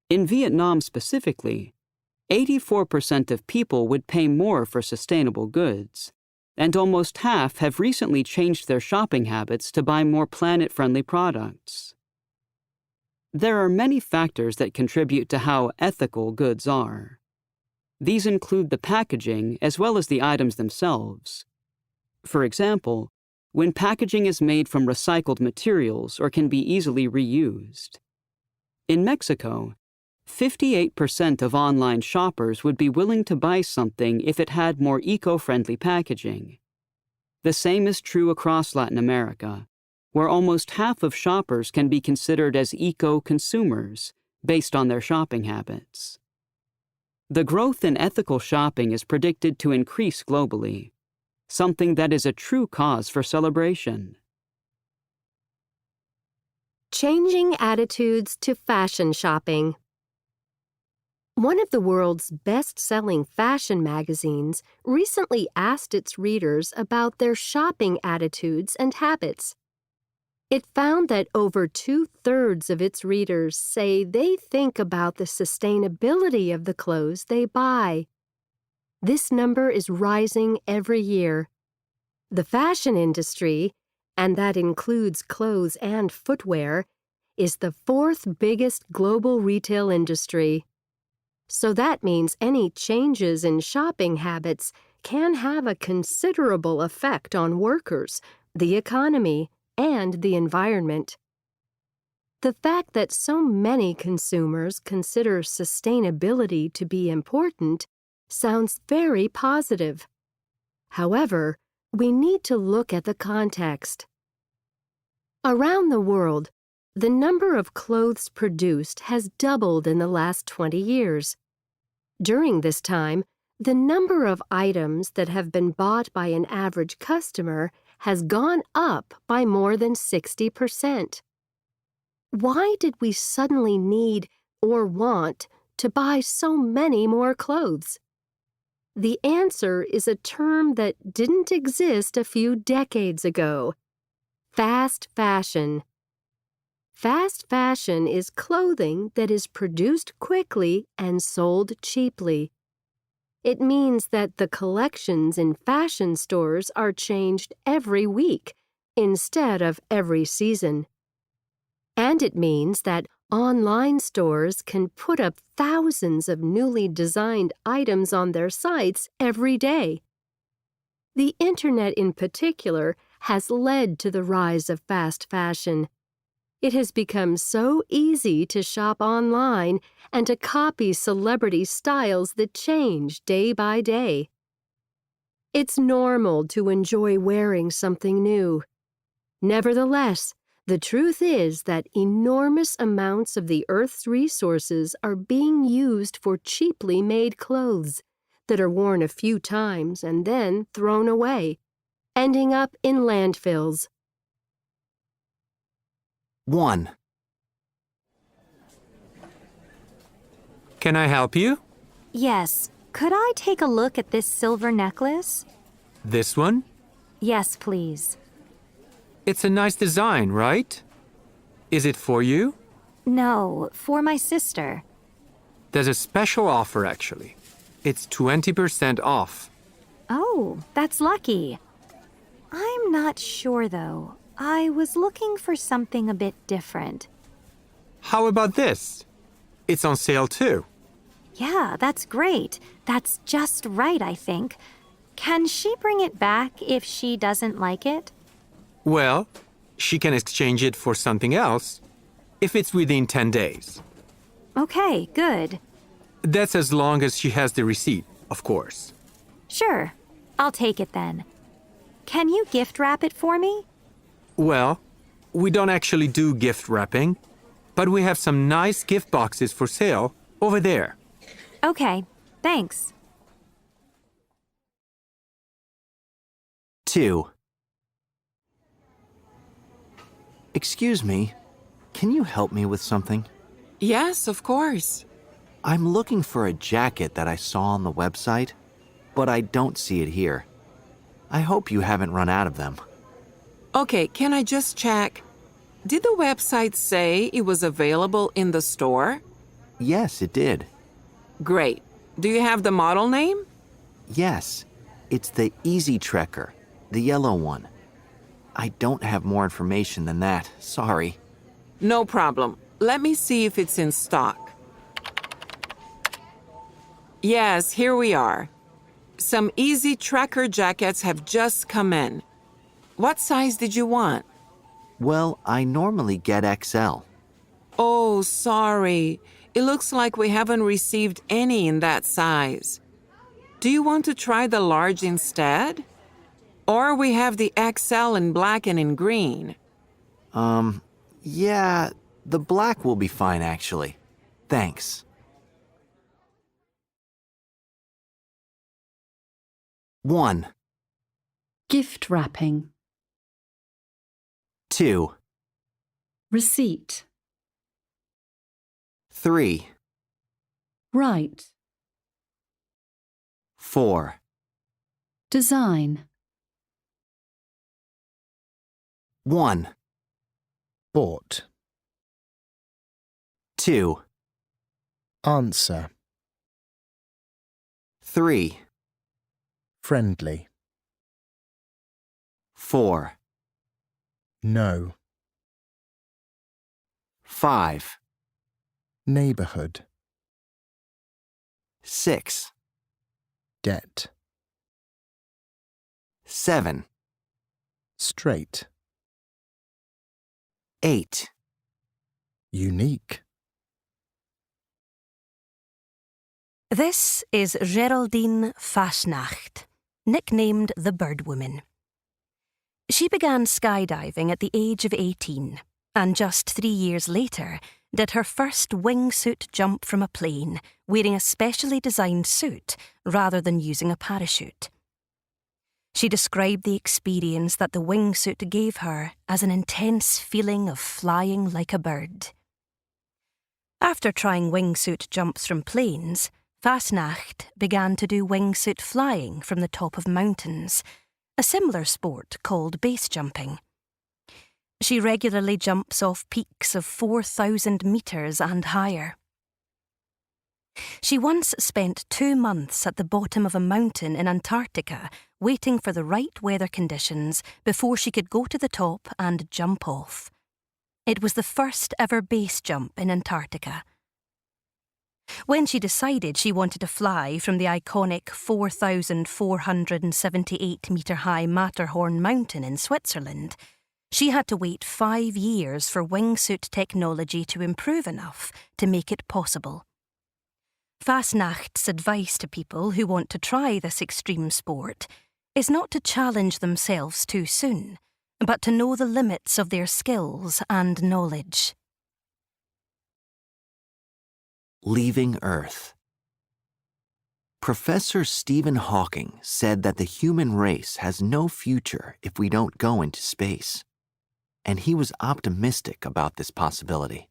In Vietnam specifically, 84% of people would pay more for sustainable goods, and almost half have recently changed their shopping habits to buy more planet-friendly products. There are many factors that contribute to how ethical goods are. These include the packaging as well as the items themselves. For example, when packaging is made from recycled materials or can be easily reused. In Mexico, 58% of online shoppers would be willing to buy something if it had more eco-friendly packaging. The same is true across Latin America, where almost half of shoppers can be considered as eco-consumers based on their shopping habits. The growth in ethical shopping is predicted to increase globally, something that is a true cause for celebration. Changing attitudes to fashion shopping. One of the world's best-selling fashion magazines recently asked its readers about their shopping attitudes and habits. It found that over 2/3 of its readers say they think about the sustainability of the clothes they buy. This number is rising every year. The fashion industry, and that includes clothes and footwear, is the 4th biggest global retail industry. So that means any changes in shopping habits can have a considerable effect on workers, the economy, and the environment. The fact that so many consumers consider sustainability to be important sounds very positive. However, we need to look at the context. Around the world, the number of clothes produced has doubled in the last 20 years. During this time, the number of items that have been bought by an average customer has gone up by more than 60%. Why did we suddenly need or want to buy so many more clothes? The answer is a term that didn't exist a few decades ago: fast fashion. Fast fashion is clothing that is produced quickly and sold cheaply. It means that the collections in fashion stores are changed every week instead of every season. And it means that online stores can put up thousands of newly designed items on their sites every day. The internet in particular has led to the rise of fast fashion. It has become so easy to shop online and to copy celebrity styles that change day by day. It's normal to enjoy wearing something new. Nevertheless, the truth is that enormous amounts of the Earth's resources are being used for cheaply made clothes that are worn a few times and then thrown away, ending up in landfills. 1. Can I help you? Yes. Could I take a look at this silver necklace? This one? Yes, please. It's a nice design, right? Is it for you? No, for my sister. There's a special offer, actually. It's 20% off. Oh, that's lucky. I'm not sure, though. I was looking for something a bit different. How about this? It's on sale, too. Yeah, that's great. That's just right, I think. Can she bring it back if she doesn't like it? Well, she can exchange it for something else if it's within 10 days. Okay, good. That's as long as she has the receipt, of course. Sure. I'll take it then. Can you gift wrap it for me? Well, we don't actually do gift wrapping, but we have some nice gift boxes for sale over there. Okay, thanks. 2. Excuse me, can you help me with something? Yes, of course. I'm looking for a jacket that I saw on the website, but I don't see it here. I hope you haven't run out of them. Okay, can I just check? Did the website say it was available in the store? Yes, it did. Great. Do you have the model name? Yes, It's the Easy Trekker, the yellow one. I don't have more information than that, sorry. No problem. Let me see if it's in stock. Yes, here we are. Some Easy Trekker jackets have just come in. What size did you want? Well, I normally get XL. Oh, sorry. It looks like we haven't received any in that size. Do you want to try the large instead? Or we have the XL in black and in green. Yeah, the black will be fine, actually. Thanks. 1, Gift wrapping. 2, Receipt. 3, Write. 4, Design. 1, Bought. 2, Answer. 3, Friendly. 4, No. 5, Neighborhood. 6, Debt. 7, Straight. 8. Unique. This is Geraldine Fasnacht, nicknamed the Birdwoman. She began skydiving at the age of 18, and just 3 years later did her first wingsuit jump from a plane, wearing a specially designed suit rather than using a parachute. She described the experience that the wingsuit gave her as an intense feeling of flying like a bird. After trying wingsuit jumps from planes, Fasnacht began to do wingsuit flying from the top of mountains, a similar sport called base jumping. She regularly jumps off peaks of 4,000 metres and higher. She once spent 2 months at the bottom of a mountain in Antarctica waiting for the right weather conditions before she could go to the top and jump off. It was the first ever base jump in Antarctica. When she decided she wanted to fly from the iconic 4,478-metre-high Matterhorn mountain in Switzerland, she had to wait 5 years for wingsuit technology to improve enough to make it possible. Fasnacht's advice to people who want to try this extreme sport is not to challenge themselves too soon, but to know the limits of their skills and knowledge. Leaving Earth. Professor Stephen Hawking said that the human race has no future if we don't go into space, and he was optimistic about this possibility.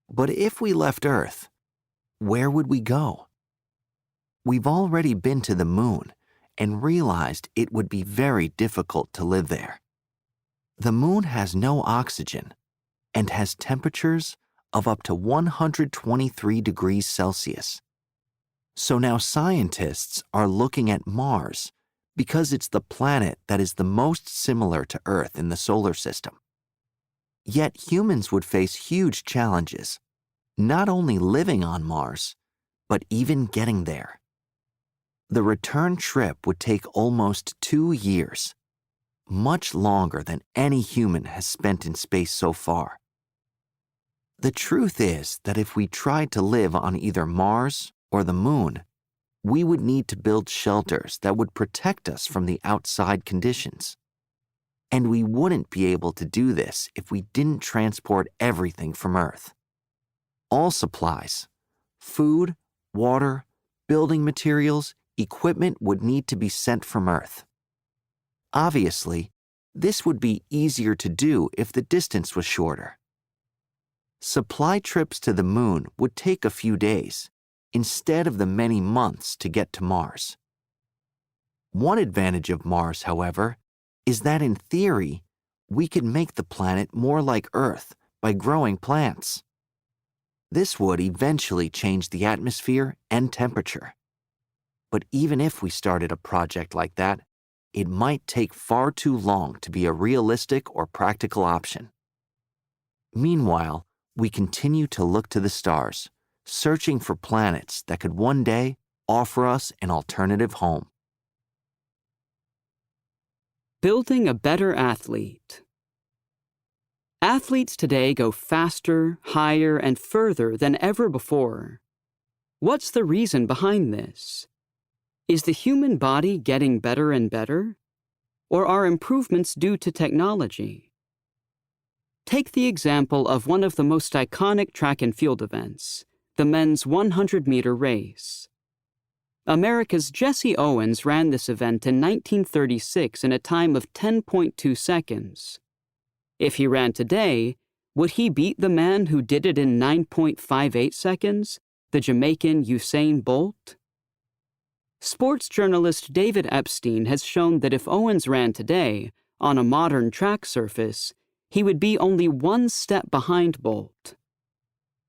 But if we left Earth, where would we go? We've already been to the moon and realized it would be very difficult to live there. The moon has no oxygen and has temperatures of up to 123 degrees Celsius. So now scientists are looking at Mars because it's the planet that is the most similar to Earth in the solar system. Yet humans would face huge challenges, not only living on Mars, but even getting there. The return trip would take almost 2 years, much longer than any human has spent in space so far. The truth is that if we tried to live on either Mars or the moon, we would need to build shelters that would protect us from the outside conditions. And we wouldn't be able to do this if we didn't transport everything from Earth. All supplies, food, water, building materials, equipment would need to be sent from Earth. Obviously, this would be easier to do if the distance was shorter. Supply trips to the moon would take a few days, instead of the many months to get to Mars. One advantage of Mars, however, is that in theory, we could make the planet more like Earth by growing plants. This would eventually change the atmosphere and temperature. But even if we started a project like that, it might take far too long to be a realistic or practical option. Meanwhile, we continue to look to the stars, searching for planets that could one day offer us an alternative home. Building a better athlete. Athletes today go faster, higher, and further than ever before. What's the reason behind this? Is the human body getting better and better? Or are improvements due to technology? Take the example of one of the most iconic track and field events, the men's 100-meter race. America's Jesse Owens ran this event in 1936 in a time of 10.2 seconds. If he ran today, would he beat the man who did it in 9.58 seconds, the Jamaican Usain Bolt? Sports journalist David Epstein has shown that if Owens ran today, on a modern track surface, he would be only one step behind Bolt.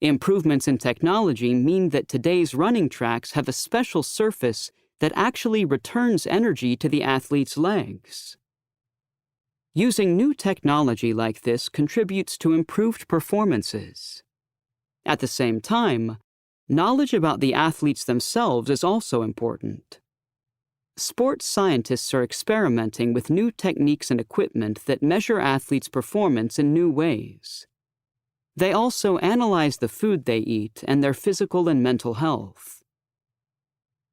Improvements in technology mean that today's running tracks have a special surface that actually returns energy to the athlete's legs. Using new technology like this contributes to improved performances. At the same time, knowledge about the athletes themselves is also important. Sports scientists are experimenting with new techniques and equipment that measure athletes' performance in new ways. They also analyze the food they eat and their physical and mental health.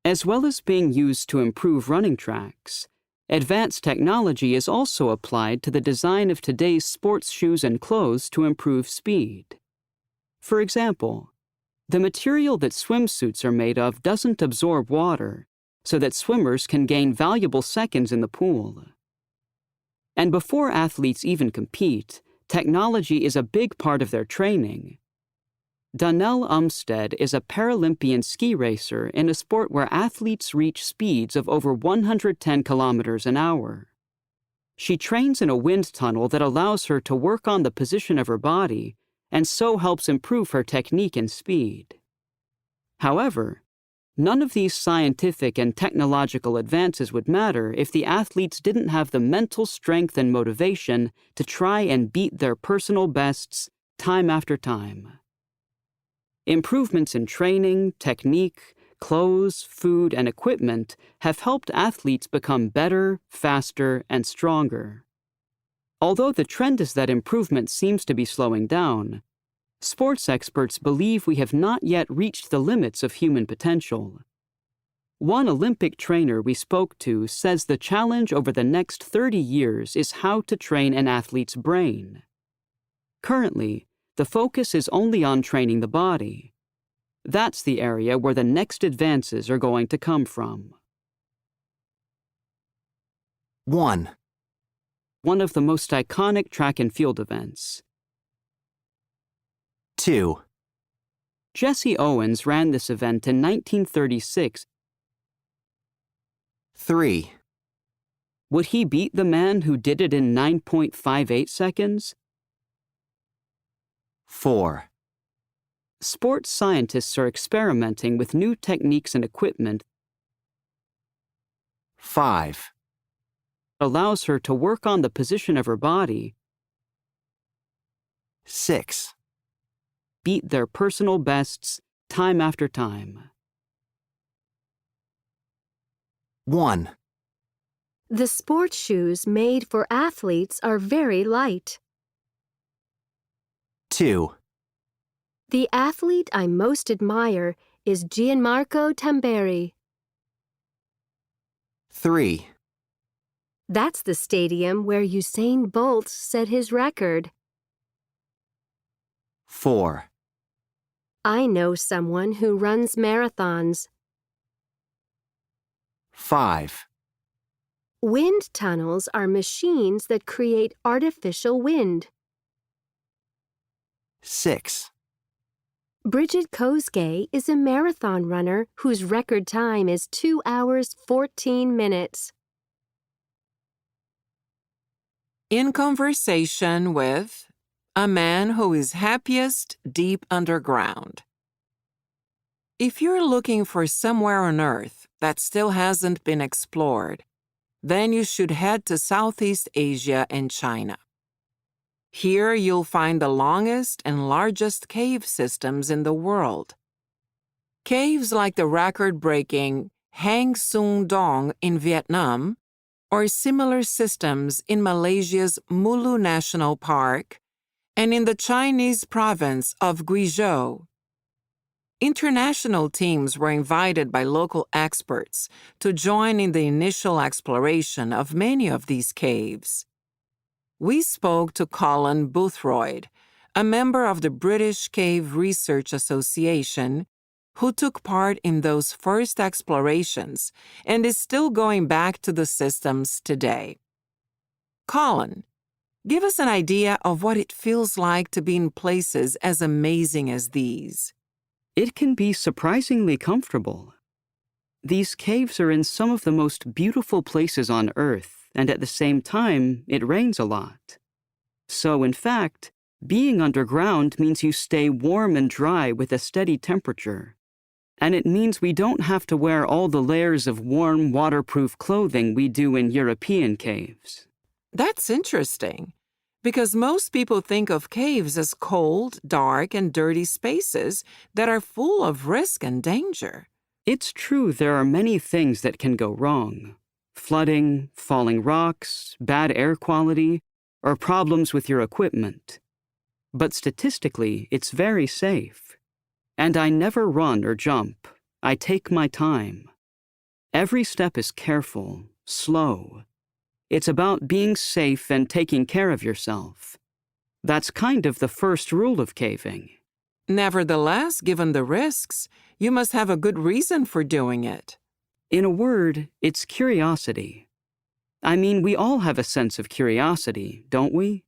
As well as being used to improve running tracks, advanced technology is also applied to the design of today's sports shoes and clothes to improve speed. For example, the material that swimsuits are made of doesn't absorb water, so that swimmers can gain valuable seconds in the pool. And before athletes even compete, technology is a big part of their training. Donnell Umstead is a Paralympian ski racer in a sport where athletes reach speeds of over 110 kilometers an hour. She trains in a wind tunnel that allows her to work on the position of her body and so helps improve her technique and speed. However, none of these scientific and technological advances would matter if the athletes didn't have the mental strength and motivation to try and beat their personal bests time after time. Improvements in training, technique, clothes, food, and equipment have helped athletes become better, faster, and stronger. Although the trend is that improvement seems to be slowing down, sports experts believe we have not yet reached the limits of human potential. One Olympic trainer we spoke to says the challenge over the next 30 years is how to train an athlete's brain. Currently, the focus is only on training the body. That's the area where the next advances are going to come from. 1. One of the most iconic track and field events. 2. Jesse Owens ran this event in 1936. 3. Would he beat the man who did it in 9.58 seconds? 4. Sports scientists are experimenting with new techniques and equipment. 5. Allows her to work on the position of her body. 6. Beat their personal bests time after time. 1. The sports shoes made for athletes are very light. 2. The athlete I most admire is Gianmarco Tamberi. 3. That's the stadium where Usain Bolt set his record. 4. I know someone who runs marathons. 5. Wind tunnels are machines that create artificial wind. 6. Bridget Kosgei is a marathon runner whose record time is 2 hours 14 minutes. In conversation with a man who is happiest deep underground. If you're looking for somewhere on Earth that still hasn't been explored, then you should head to Southeast Asia and China. Here you'll find the longest and largest cave systems in the world. Caves like the record-breaking Hang Son Doong in Vietnam, or similar systems in Malaysia's Mulu National Park and in the Chinese province of Guizhou. International teams were invited by local experts to join in the initial exploration of many of these caves. We spoke to Colin Boothroyd, a member of the British Cave Research Association, who took part in those first explorations and is still going back to the systems today. Colin, give us an idea of what it feels like to be in places as amazing as these. It can be surprisingly comfortable. These caves are in some of the most beautiful places on Earth, and at the same time, it rains a lot. So, in fact, being underground means you stay warm and dry with a steady temperature. And it means we don't have to wear all the layers of warm, waterproof clothing we do in European caves. That's interesting, because most people think of caves as cold, dark, and dirty spaces that are full of risk and danger. It's true there are many things that can go wrong. Flooding, falling rocks, bad air quality, or problems with your equipment. But statistically, it's very safe. And I never run or jump. I take my time. Every step is careful, slow. It's about being safe and taking care of yourself. That's kind of the first rule of caving. Nevertheless, given the risks, you must have a good reason for doing it. In a word, it's curiosity. I mean, we all have a sense of curiosity, don't we?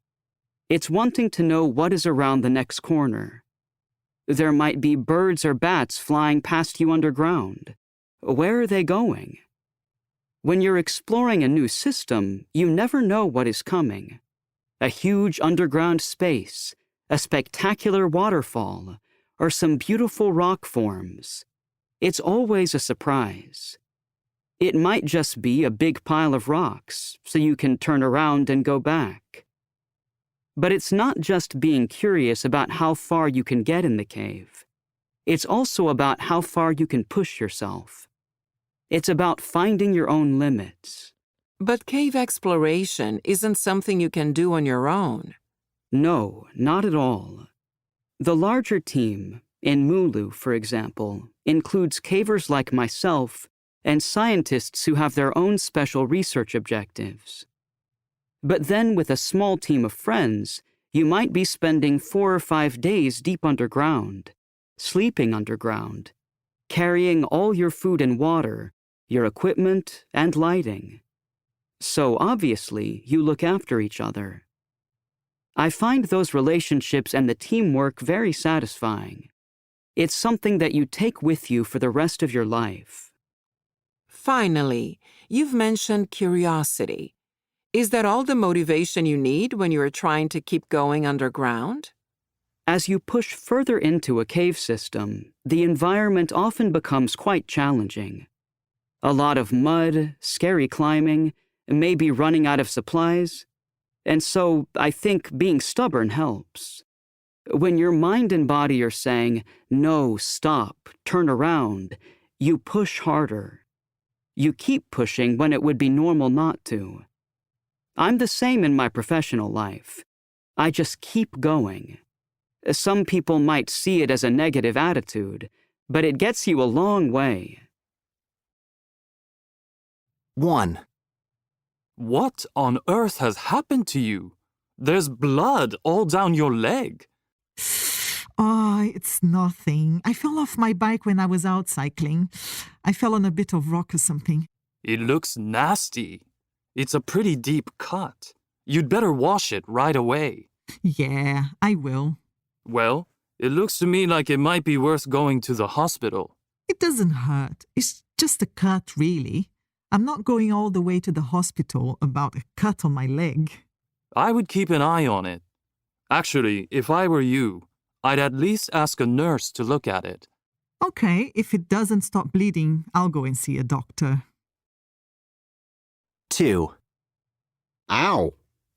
It's wanting to know what is around the next corner. There might be birds or bats flying past you underground. Where are they going? When you're exploring a new system, you never know what is coming. A huge underground space, a spectacular waterfall, or some beautiful rock forms. It's always a surprise. It might just be a big pile of rocks, so you can turn around and go back. But it's not just being curious about how far you can get in the cave. It's also about how far you can push yourself. It's about finding your own limits. But cave exploration isn't something you can do on your own. No, not at all. The larger team, in Mulu, for example, includes cavers like myself and scientists who have their own special research objectives. But then with a small team of friends, you might be spending 4 or 5 days deep underground, sleeping underground, carrying all your food and water, your equipment and lighting. So obviously, you look after each other. I find those relationships and the teamwork very satisfying. It's something that you take with you for the rest of your life. Finally, you've mentioned curiosity. Is that all the motivation you need when you are trying to keep going underground? As you push further into a cave system, the environment often becomes quite challenging. A lot of mud, scary climbing, maybe running out of supplies. And so I think being stubborn helps. When your mind and body are saying, no, stop, turn around, you push harder. You keep pushing when it would be normal not to. I'm the same in my professional life. I just keep going. Some people might see it as a negative attitude, but it gets you a long way. 1. What on earth has happened to you? There's blood all down your leg. Oh, it's nothing. I fell off my bike when I was out cycling. I fell on a bit of rock or something. It looks nasty. It's a pretty deep cut. You'd better wash it right away. Yeah, I will. Well, it looks to me like it might be worth going to the hospital. It doesn't hurt. It's just a cut, really. I'm not going all the way to the hospital about a cut on my leg. I would keep an eye on it. Actually, if I were you, I'd at least ask a nurse to look at it. Okay, if it doesn't stop bleeding, I'll go and see a doctor. 2. Ow!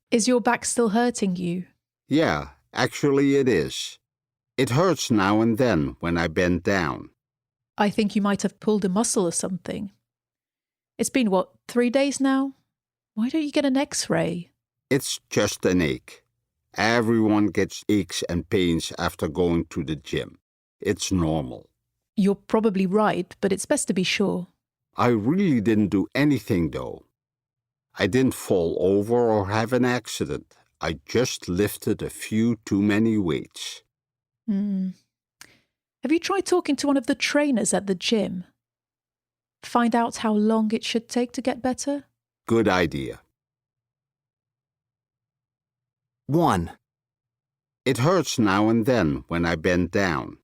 Is your back still hurting you? Yeah, actually it is. It hurts now and then when I bend down. I think you might have pulled a muscle or something. It's been, 3 days now? Why don't you get an X-ray? It's just an ache. Everyone gets aches and pains after going to the gym. It's normal. You're probably right, but it's best to be sure. I really didn't do anything though. I didn't fall over or have an accident. I just lifted a few too many weights. Have you tried talking to one of the trainers at the gym? Find out how long it should take to get better? Good idea. 1. It hurts now and then when I bend down.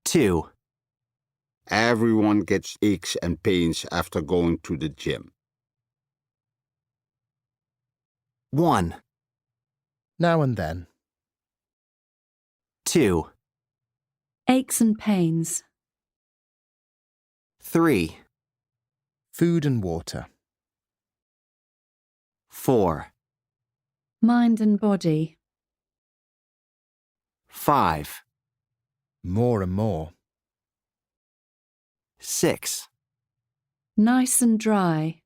2. Everyone gets aches and pains after going to the gym. 1. Now and then. 2. Aches and pains. 3. Food and water. 4. Mind and body. 5. More and more. 6. Nice and dry.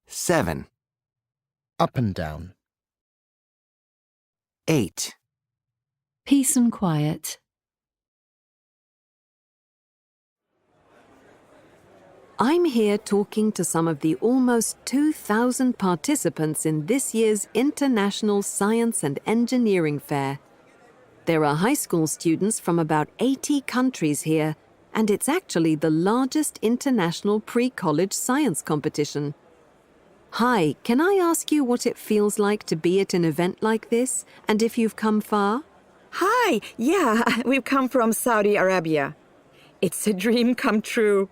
7. Up and down. 8. Peace and quiet. I'm here talking to some of the almost 2,000 participants in this year's International Science and Engineering Fair. There are high school students from about 80 countries here, and it's actually the largest international pre-college science competition. Hi, can I ask you what it feels like to be at an event like this, and if you've come far? Hi, yeah, we've come from Saudi Arabia. It's a dream come true.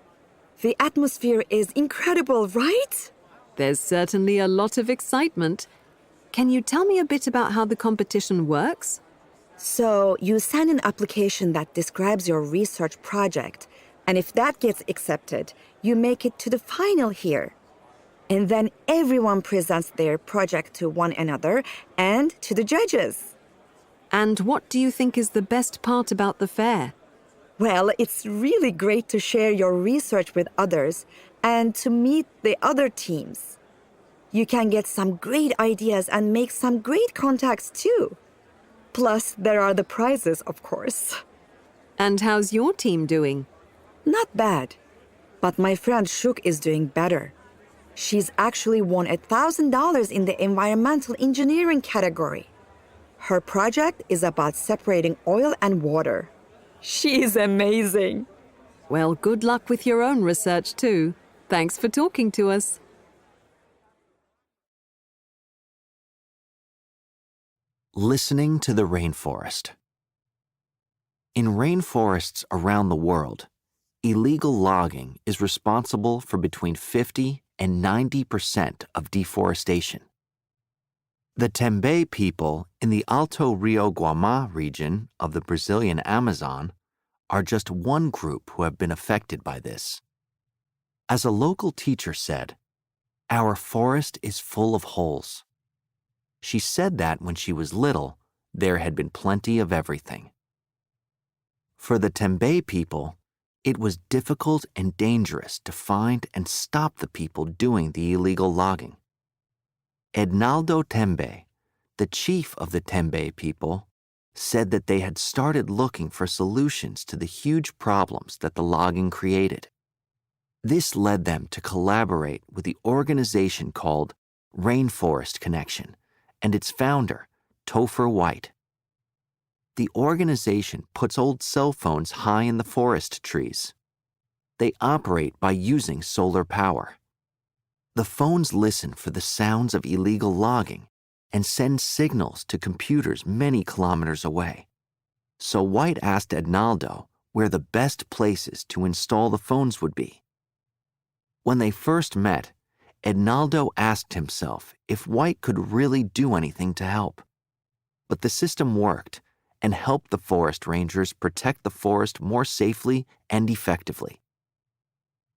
The atmosphere is incredible, right? There's certainly a lot of excitement. Can you tell me a bit about how the competition works? So, you send an application that describes your research project, and if that gets accepted, you make it to the final here. And then everyone presents their project to one another and to the judges. And what do you think is the best part about the fair? Well, it's really great to share your research with others and to meet the other teams. You can get some great ideas and make some great contacts too. Plus, there are the prizes, of course. And how's your team doing? Not bad. But my friend Shuk is doing better. She's actually won $1,000 in the environmental engineering category. Her project is about separating oil and water. She's amazing. Well, good luck with your own research too. Thanks for talking to us. Listening to the rainforest. In rainforests around the world, illegal logging is responsible for between 50 and 90% of deforestation. The Tembe people in the Alto Rio Guamá region of the Brazilian Amazon are just one group who have been affected by this. As a local teacher said, "Our forest is full of holes." She said that when she was little, there had been plenty of everything. For the Tembe people, it was difficult and dangerous to find and stop the people doing the illegal logging. Ednaldo Tembe, the chief of the Tembe people, said that they had started looking for solutions to the huge problems that the logging created. This led them to collaborate with the organization called Rainforest Connection and its founder, Topher White. The organization puts old cell phones high in the forest trees. They operate by using solar power. The phones listen for the sounds of illegal logging and send signals to computers many kilometers away. So White asked Ednaldo where the best places to install the phones would be. When they first met, Ednaldo asked himself if White could really do anything to help. But the system worked, and help the forest rangers protect the forest more safely and effectively.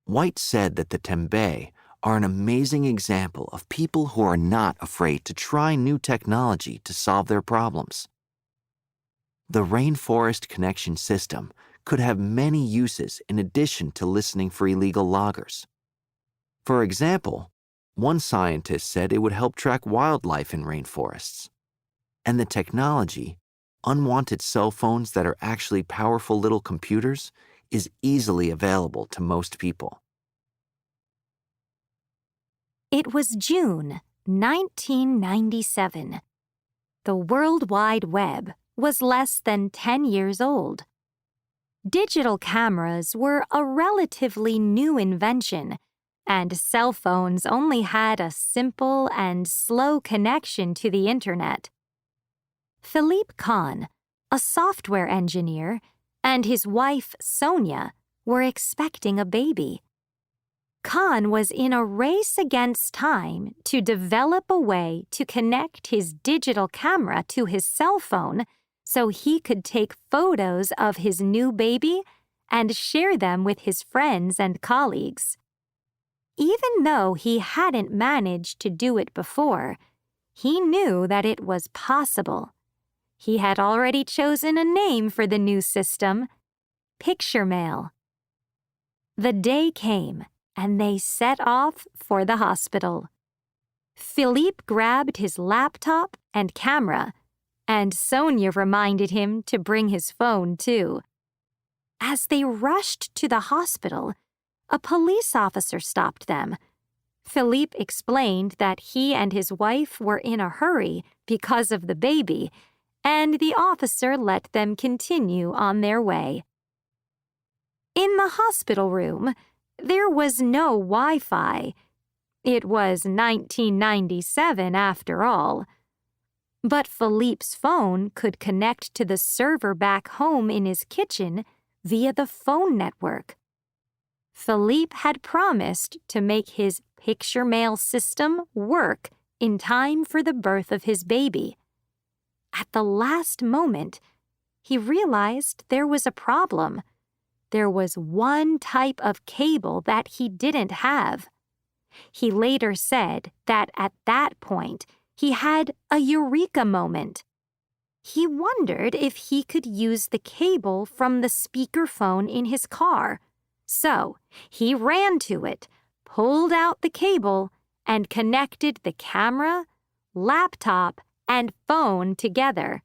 White said that the Tembe are an amazing example of people who are not afraid to try new technology to solve their problems. The Rainforest Connection System could have many uses in addition to listening for illegal loggers. For example, one scientist said it would help track wildlife in rainforests. And the technology, unwanted cell phones that are actually powerful little computers, is easily available to most people. It was June 1997. The World Wide Web was less than 10 years old. Digital cameras were a relatively new invention, and cell phones only had a simple and slow connection to the internet. Philippe Kahn, a software engineer, and his wife Sonia were expecting a baby. Kahn was in a race against time to develop a way to connect his digital camera to his cell phone so he could take photos of his new baby and share them with his friends and colleagues. Even though he hadn't managed to do it before, he knew that it was possible. He had already chosen a name for the new system, PictureMail. The day came, and they set off for the hospital. Philippe grabbed his laptop and camera, and Sonia reminded him to bring his phone too. As they rushed to the hospital, a police officer stopped them. Philippe explained that he and his wife were in a hurry because of the baby, and the officer let them continue on their way. In the hospital room, there was no Wi-Fi. It was 1997 after all. But Philippe's phone could connect to the server back home in his kitchen via the phone network. Philippe had promised to make his PictureMail system work in time for the birth of his baby. At the last moment, he realized there was a problem. There was one type of cable that he didn't have. He later said that at that point, he had a eureka moment. He wondered if he could use the cable from the speakerphone in his car. So he ran to it, pulled out the cable, and connected the camera, laptop, and phone together.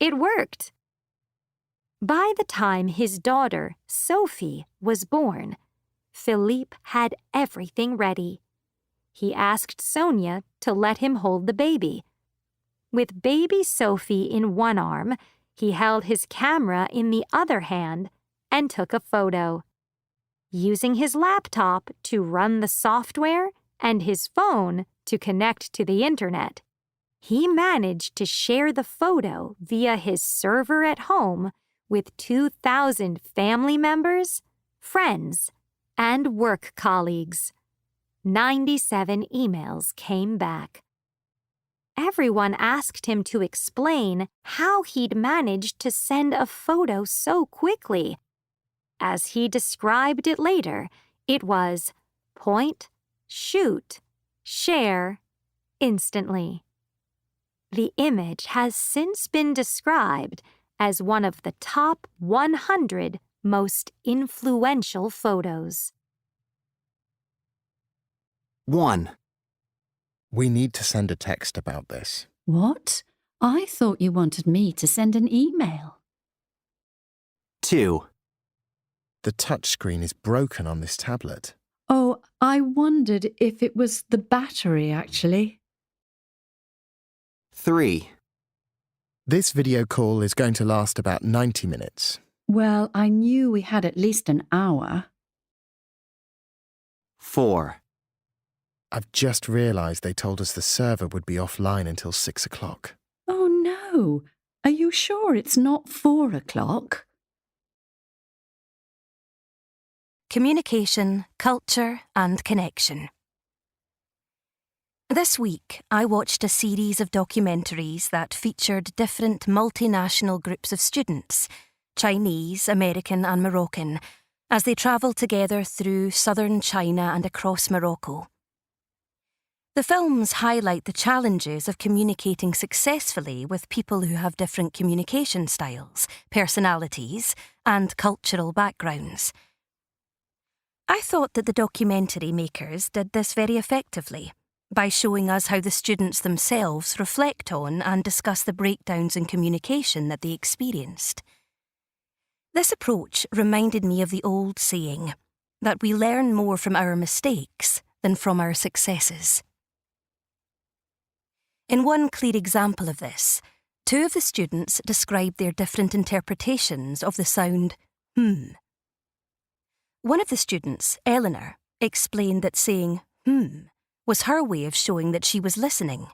It worked. By the time his daughter, Sophie, was born, Philippe had everything ready. He asked Sonia to let him hold the baby. With baby Sophie in one arm, he held his camera in the other hand and took a photo. Using his laptop to run the software and his phone to connect to the internet, he managed to share the photo via his server at home with 2,000 family members, friends, and work colleagues. 97 emails came back. Everyone asked him to explain how he'd managed to send a photo so quickly. As he described it later, it was point, shoot, share, instantly. The image has since been described as one of the top 100 most influential photos. 1. We need to send a text about this. What? I thought you wanted me to send an email. 2. The touchscreen is broken on this tablet. Oh, I wondered if it was the battery, actually. 3. This video call is going to last about 90 minutes. Well, I knew we had at least an hour. 4. I've just realised they told us the server would be offline until 6 o'clock. Oh, no. Are you sure it's not 4 o'clock? Communication, culture and connection. This week, I watched a series of documentaries that featured different multinational groups of students, Chinese, American and Moroccan, as they travelled together through southern China and across Morocco. The films highlight the challenges of communicating successfully with people who have different communication styles, personalities, and cultural backgrounds. I thought that the documentary makers did this very effectively by showing us how the students themselves reflect on and discuss the breakdowns in communication that they experienced. This approach reminded me of the old saying that we learn more from our mistakes than from our successes. In one clear example of this, 2 of the students described their different interpretations of the sound One of the students, Eleanor, explained that saying was her way of showing that she was listening.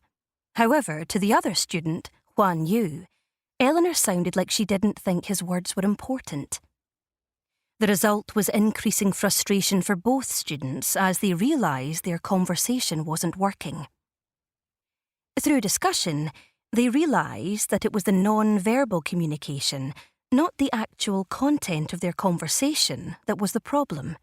However, to the other student, Huan Yu, Eleanor sounded like she didn't think his words were important. The result was increasing frustration for both students as they realised their conversation wasn't working. Through discussion, they realised that it was the non-verbal communication, not the actual content of their conversation, that was the problem.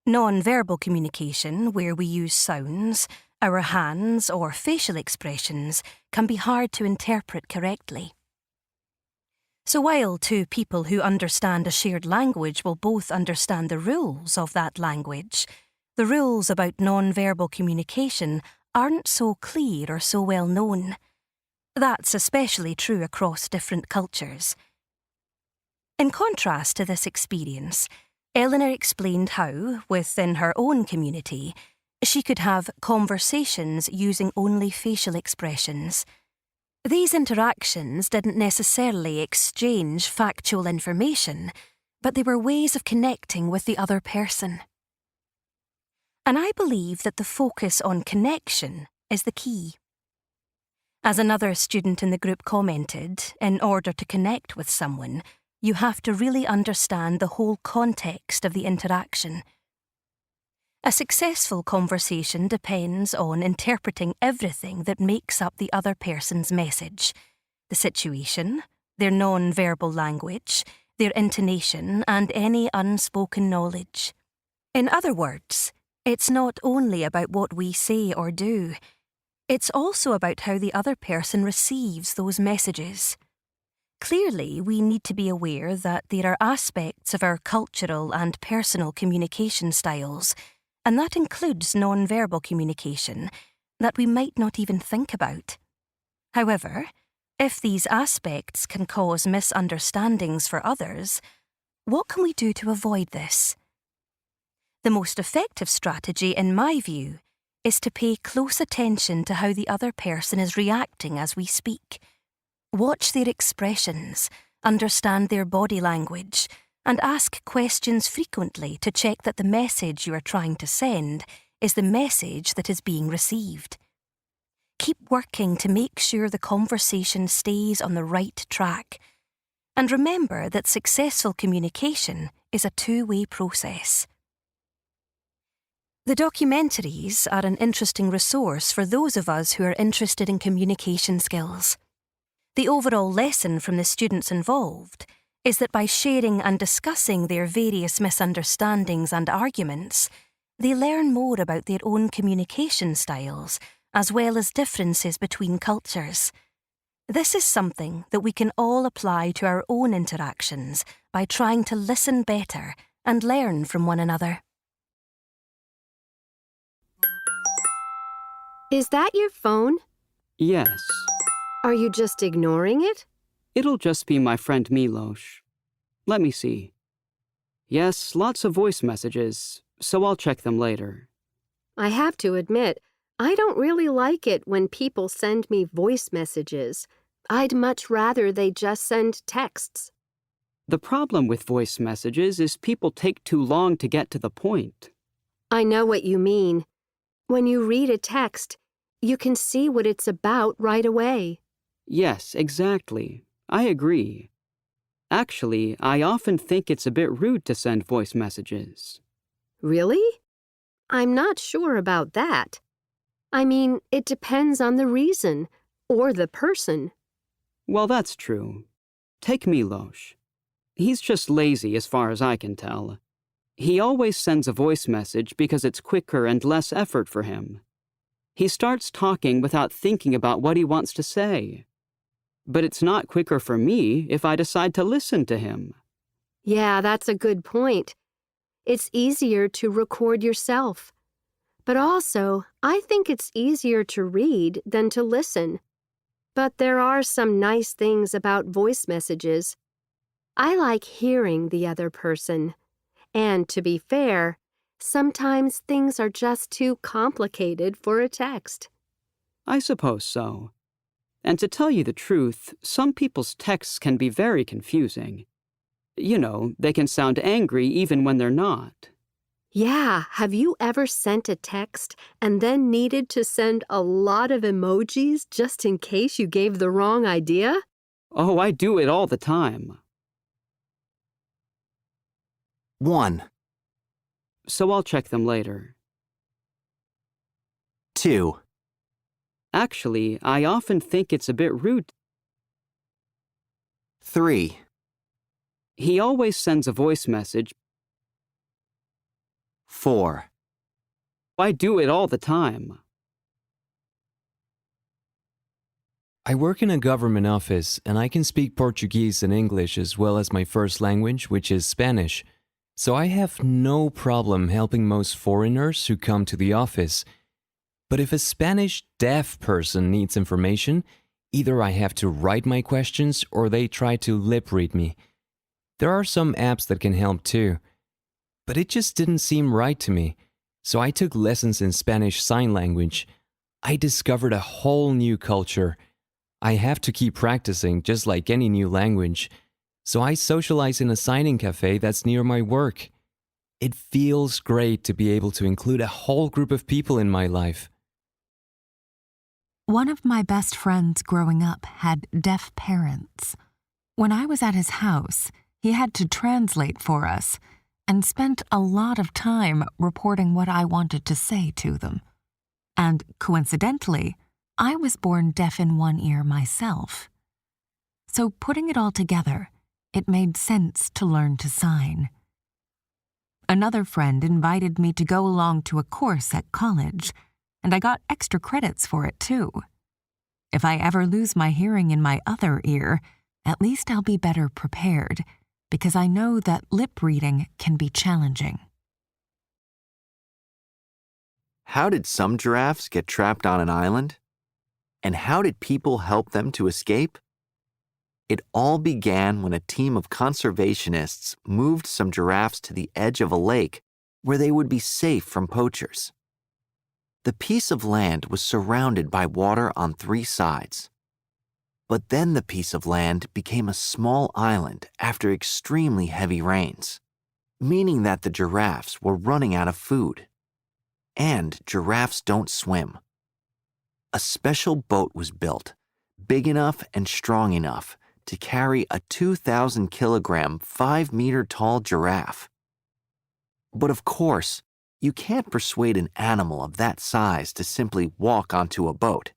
Non-verbal communication, where we use sounds, our hands, or facial expressions, can be hard to interpret correctly. So while 2 people who understand a shared language will both understand the rules of that language, the rules about non-verbal communication aren't so clear or so well known. That's especially true across different cultures. In contrast to this experience, Eleanor explained how, within her own community, she could have conversations using only facial expressions. These interactions didn't necessarily exchange factual information, but they were ways of connecting with the other person. And I believe that the focus on connection is the key. As another student in the group commented, in order to connect with someone, you have to really understand the whole context of the interaction. A successful conversation depends on interpreting everything that makes up the other person's message: the situation, their non-verbal language, their intonation, and any unspoken knowledge. In other words, it's not only about what we say or do, it's also about how the other person receives those messages. Clearly, we need to be aware that there are aspects of our cultural and personal communication styles, and that includes non-verbal communication, that we might not even think about. However, if these aspects can cause misunderstandings for others, what can we do to avoid this? The most effective strategy, in my view, is to pay close attention to how the other person is reacting as we speak. Watch their expressions, understand their body language, and ask questions frequently to check that the message you are trying to send is the message that is being received. Keep working to make sure the conversation stays on the right track. And remember that successful communication is a two-way process. The documentaries are an interesting resource for those of us who are interested in communication skills. The overall lesson from the students involved is that by sharing and discussing their various misunderstandings and arguments, they learn more about their own communication styles as well as differences between cultures. This is something that we can all apply to our own interactions by trying to listen better and learn from one another. Is that your phone? Yes. Are you just ignoring it? It'll just be my friend Milos. Let me see. Yes, lots of voice messages, so I'll check them later. I have to admit, I don't really like it when people send me voice messages. I'd much rather they just send texts. The problem with voice messages is people take too long to get to the point. I know what you mean. When you read a text, you can see what it's about right away. Yes, exactly. I agree. Actually, I often think it's a bit rude to send voice messages. Really? I'm not sure about that. I mean, it depends on the reason or the person. Well, that's true. Take Milosh. He's just lazy as far as I can tell. He always sends a voice message because it's quicker and less effort for him. He starts talking without thinking about what he wants to say. But it's not quicker for me if I decide to listen to him. Yeah, that's a good point. It's easier to record yourself. But also, I think it's easier to read than to listen. But there are some nice things about voice messages. I like hearing the other person. And to be fair, sometimes things are just too complicated for a text. I suppose so. And to tell you the truth, some people's texts can be very confusing. You know, they can sound angry even when they're not. Yeah, have you ever sent a text and then needed to send a lot of emojis just in case you gave the wrong idea? Oh, I do it all the time. 1, So I'll check them later. 2, Actually, I often think it's a bit rude. 3, He always sends a voice message. 4, I do it all the time. I work in a government office and I can speak Portuguese and English as well as my first language, which is Spanish. So I have no problem helping most foreigners who come to the office. But if a Spanish deaf person needs information, either I have to write my questions or they try to lip read me. There are some apps that can help too. But it just didn't seem right to me. So I took lessons in Spanish Sign Language. I discovered a whole new culture. I have to keep practicing just like any new language. So I socialize in a signing cafe that's near my work. It feels great to be able to include a whole group of people in my life. One of my best friends growing up had deaf parents. When I was at his house, he had to translate for us and spent a lot of time reporting what I wanted to say to them. And coincidentally, I was born deaf in one ear myself. So putting it all together, it made sense to learn to sign. Another friend invited me to go along to a course at college, and I got extra credits for it too. If I ever lose my hearing in my other ear, at least I'll be better prepared, because I know that lip reading can be challenging. How did some giraffes get trapped on an island? And how did people help them to escape? It all began when a team of conservationists moved some giraffes to the edge of a lake where they would be safe from poachers. The piece of land was surrounded by water on 3 sides. But then the piece of land became a small island after extremely heavy rains, meaning that the giraffes were running out of food. And giraffes don't swim. A special boat was built, big enough and strong enough to carry a 2,000-kilogram, 5-meter-tall giraffe. But of course, you can't persuade an animal of that size to simply walk onto a boat.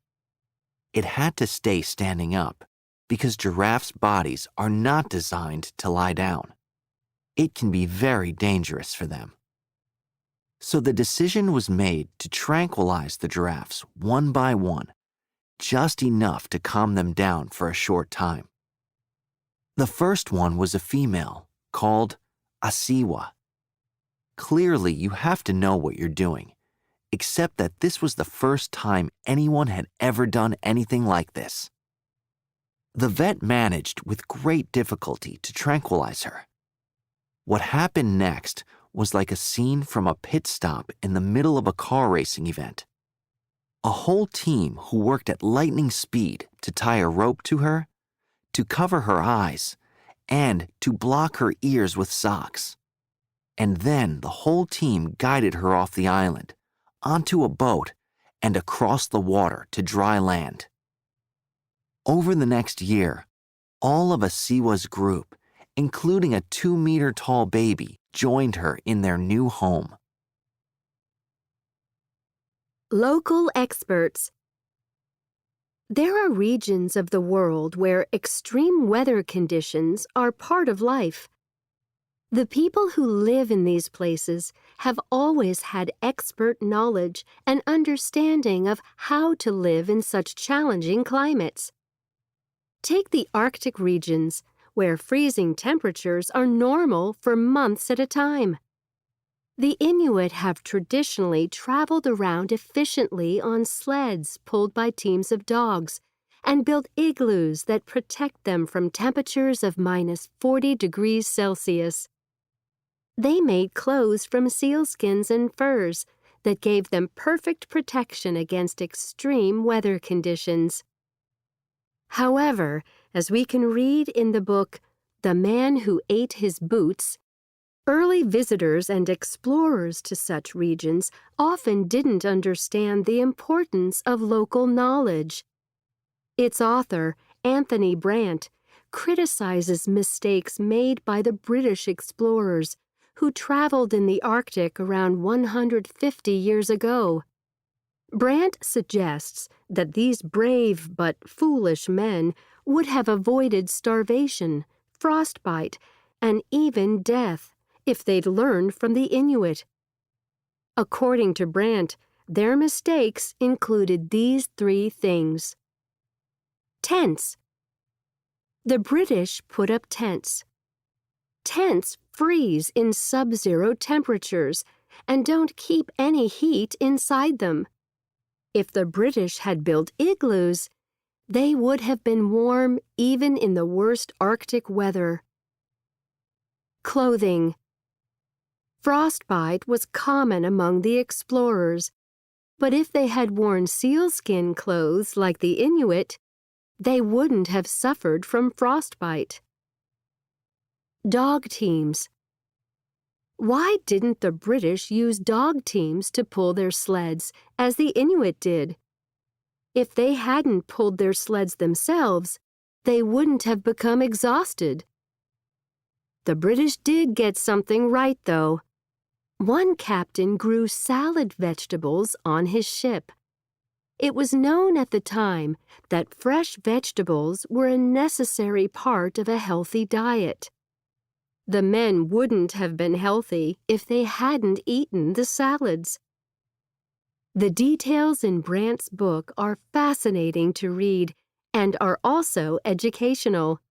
It had to stay standing up because giraffes' bodies are not designed to lie down. It can be very dangerous for them. So the decision was made to tranquilize the giraffes one by one, just enough to calm them down for a short time. The first one was a female called Asiwa. Clearly, you have to know what you're doing, except that this was the first time anyone had ever done anything like this. The vet managed with great difficulty to tranquilize her. What happened next was like a scene from a pit stop in the middle of a car racing event. A whole team who worked at lightning speed to tie a rope to her, to cover her eyes, and to block her ears with socks. And then the whole team guided her off the island, onto a boat, and across the water to dry land. Over the next year, all of Asiwa's group, including a 2-meter-tall baby, joined her in their new home. Local experts. There are regions of the world where extreme weather conditions are part of life. The people who live in these places have always had expert knowledge and understanding of how to live in such challenging climates. Take the Arctic regions, where freezing temperatures are normal for months at a time. The Inuit have traditionally traveled around efficiently on sleds pulled by teams of dogs and built igloos that protect them from temperatures of -40 degrees Celsius. They made clothes from sealskins and furs that gave them perfect protection against extreme weather conditions. However, as we can read in the book The Man Who Ate His Boots, early visitors and explorers to such regions often didn't understand the importance of local knowledge. Its author, Anthony Brandt, criticizes mistakes made by the British explorers who traveled in the Arctic around 150 years ago. Brandt suggests that these brave but foolish men would have avoided starvation, frostbite, and even death if they'd learned from the Inuit. According to Brandt, their mistakes included these 3 things. Tents. The British put up tents. Tents freeze in sub-zero temperatures and don't keep any heat inside them. If the British had built igloos, they would have been warm even in the worst Arctic weather. Clothing. Frostbite was common among the explorers, but if they had worn sealskin clothes like the Inuit, they wouldn't have suffered from frostbite. Dog teams. Why didn't the British use dog teams to pull their sleds, as the Inuit did? If they hadn't pulled their sleds themselves, they wouldn't have become exhausted. The British did get something right, though. One captain grew salad vegetables on his ship. It was known at the time that fresh vegetables were a necessary part of a healthy diet. The men wouldn't have been healthy if they hadn't eaten the salads. The details in Brandt's book are fascinating to read and are also educational.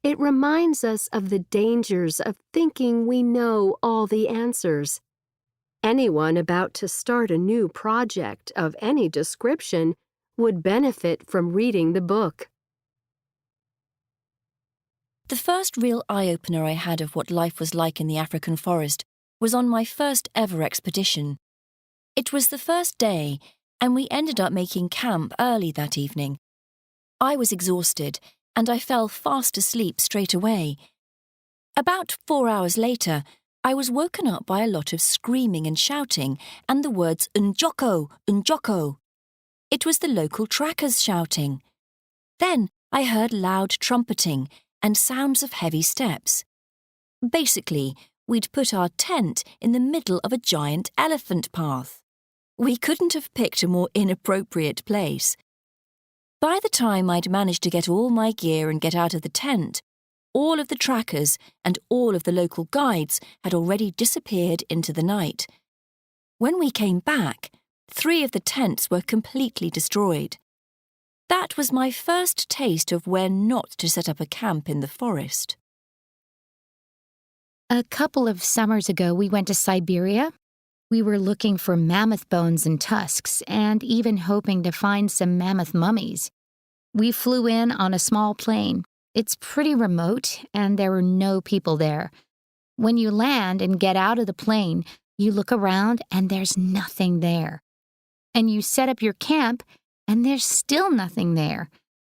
It reminds us of the dangers of thinking we know all the answers. Anyone about to start a new project of any description would benefit from reading the book. The first real eye-opener I had of what life was like in the African forest was on my first ever expedition. It was the first day, and we ended up making camp early that evening. I was exhausted, and I fell fast asleep straight away. About 4 hours later, I was woken up by a lot of screaming and shouting, and the words "Njoko, Njoko." It was the local trackers shouting. Then I heard loud trumpeting and sounds of heavy steps. Basically, we'd put our tent in the middle of a giant elephant path. We couldn't have picked a more inappropriate place. By the time I'd managed to get all my gear and get out of the tent, all of the trackers and all of the local guides had already disappeared into the night. When we came back, 3 of the tents were completely destroyed. That was my first taste of where not to set up a camp in the forest. A couple of summers ago, we went to Siberia. We were looking for mammoth bones and tusks, and even hoping to find some mammoth mummies. We flew in on a small plane. It's pretty remote, and there were no people there. When you land and get out of the plane, you look around and there's nothing there. And you set up your camp, and there's still nothing there.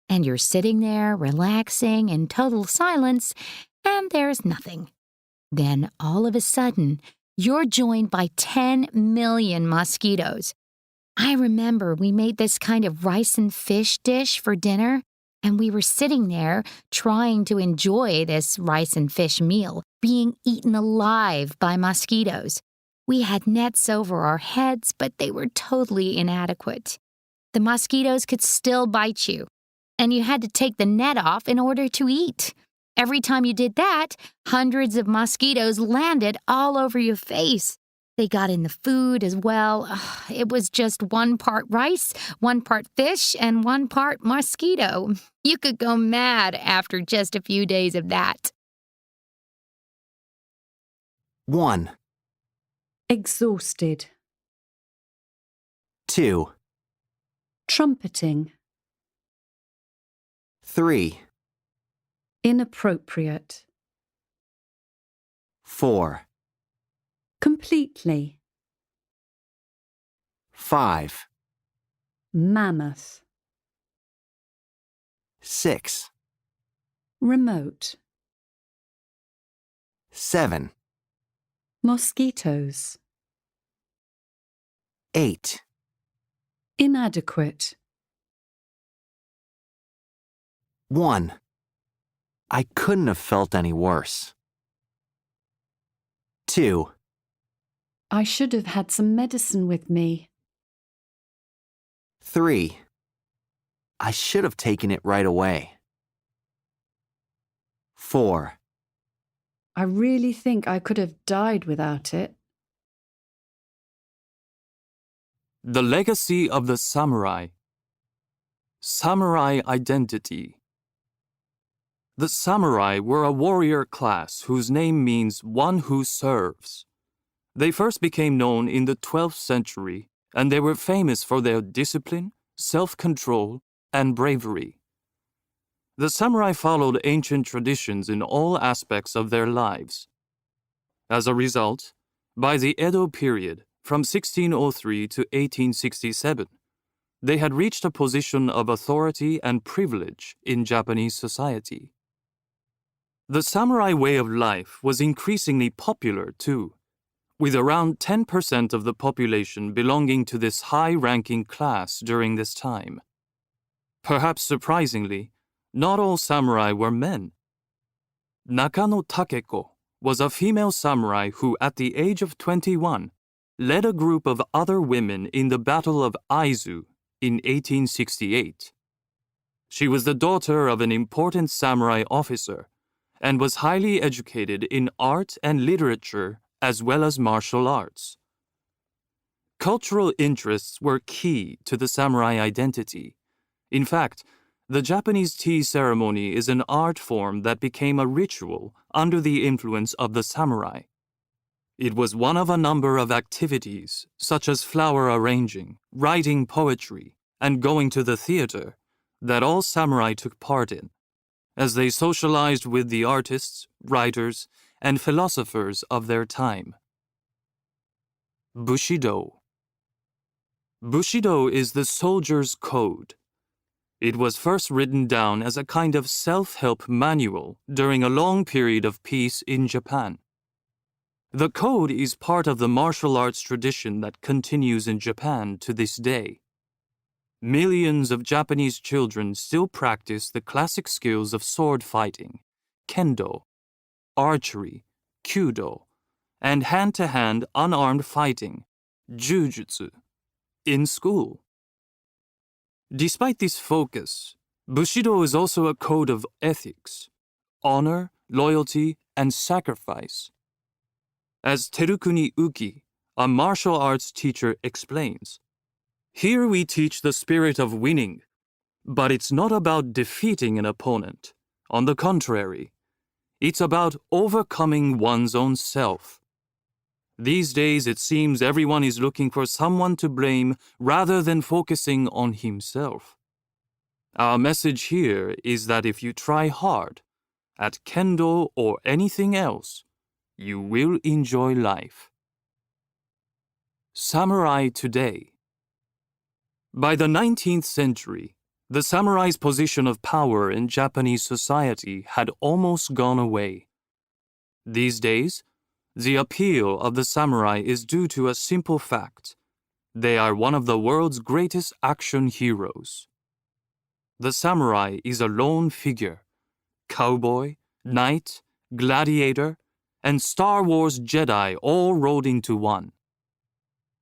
And you're sitting there, relaxing in total silence, and there's nothing. Then, all of a sudden, you're joined by 10 million mosquitoes. I remember we made this kind of rice and fish dish for dinner, and we were sitting there trying to enjoy this rice and fish meal, being eaten alive by mosquitoes. We had nets over our heads, but they were totally inadequate. The mosquitoes could still bite you, and you had to take the net off in order to eat. Every time you did that, hundreds of mosquitoes landed all over your face. They got in the food as well. It was just 1 part rice, 1 part fish, and 1 part mosquito. You could go mad after just a few days of that. 1, Exhausted. 2, Trumpeting. 3, Inappropriate. 4, Completely. 5, Mammoth. 6, Remote. 7, Mosquitoes. 8, Inadequate. 1. I couldn't have felt any worse. 2, I should have had some medicine with me. 3, I should have taken it right away. 4, I really think I could have died without it. The legacy of the samurai. Samurai identity. The samurai were a warrior class whose name means one who serves. They first became known in the 12th century, and they were famous for their discipline, self-control, and bravery. The samurai followed ancient traditions in all aspects of their lives. As a result, by the Edo period, from 1603 to 1867, they had reached a position of authority and privilege in Japanese society. The samurai way of life was increasingly popular too, with around 10% of the population belonging to this high-ranking class during this time. Perhaps surprisingly, not all samurai were men. Nakano Takeko was a female samurai who, at the age of 21, led a group of other women in the Battle of Aizu in 1868. She was the daughter of an important samurai officer and was highly educated in art and literature as well as martial arts. Cultural interests were key to the samurai identity. In fact, the Japanese tea ceremony is an art form that became a ritual under the influence of the samurai. It was one of a number of activities, such as flower arranging, writing poetry, and going to the theater, that all samurai took part in, as they socialized with the artists, writers, and philosophers of their time. Bushido. Bushido is the soldier's code. It was first written down as a kind of self-help manual during a long period of peace in Japan. The code is part of the martial arts tradition that continues in Japan to this day. Millions of Japanese children still practice the classic skills of sword fighting, kendo, archery, kyudo, and hand-to-hand unarmed fighting, jujutsu, in school. Despite this focus, Bushido is also a code of ethics, honor, loyalty, and sacrifice. As Terukuni Uki, a martial arts teacher, explains, "Here we teach the spirit of winning, but it's not about defeating an opponent. On the contrary, it's about overcoming one's own self. These days, it seems everyone is looking for someone to blame rather than focusing on himself. Our message here is that if you try hard, at kendo or anything else, you will enjoy life." Samurai today. By the 19th century, the samurai's position of power in Japanese society had almost gone away. These days, the appeal of the samurai is due to a simple fact: they are one of the world's greatest action heroes. The samurai is a lone figure, cowboy, knight, gladiator, and Star Wars Jedi all rolled into one.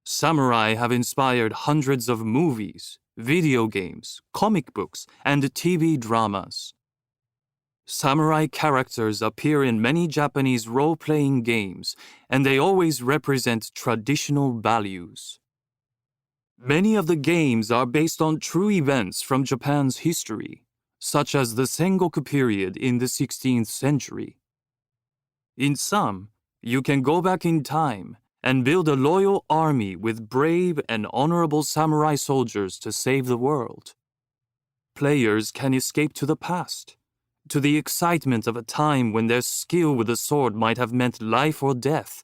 Samurai have inspired hundreds of movies, video games, comic books, and TV dramas. Samurai characters appear in many Japanese role-playing games, and they always represent traditional values. Many of the games are based on true events from Japan's history, such as the Sengoku period in the 16th century. In some, you can go back in time and build a loyal army with brave and honorable samurai soldiers to save the world. Players can escape to the past, to the excitement of a time when their skill with the sword might have meant life or death.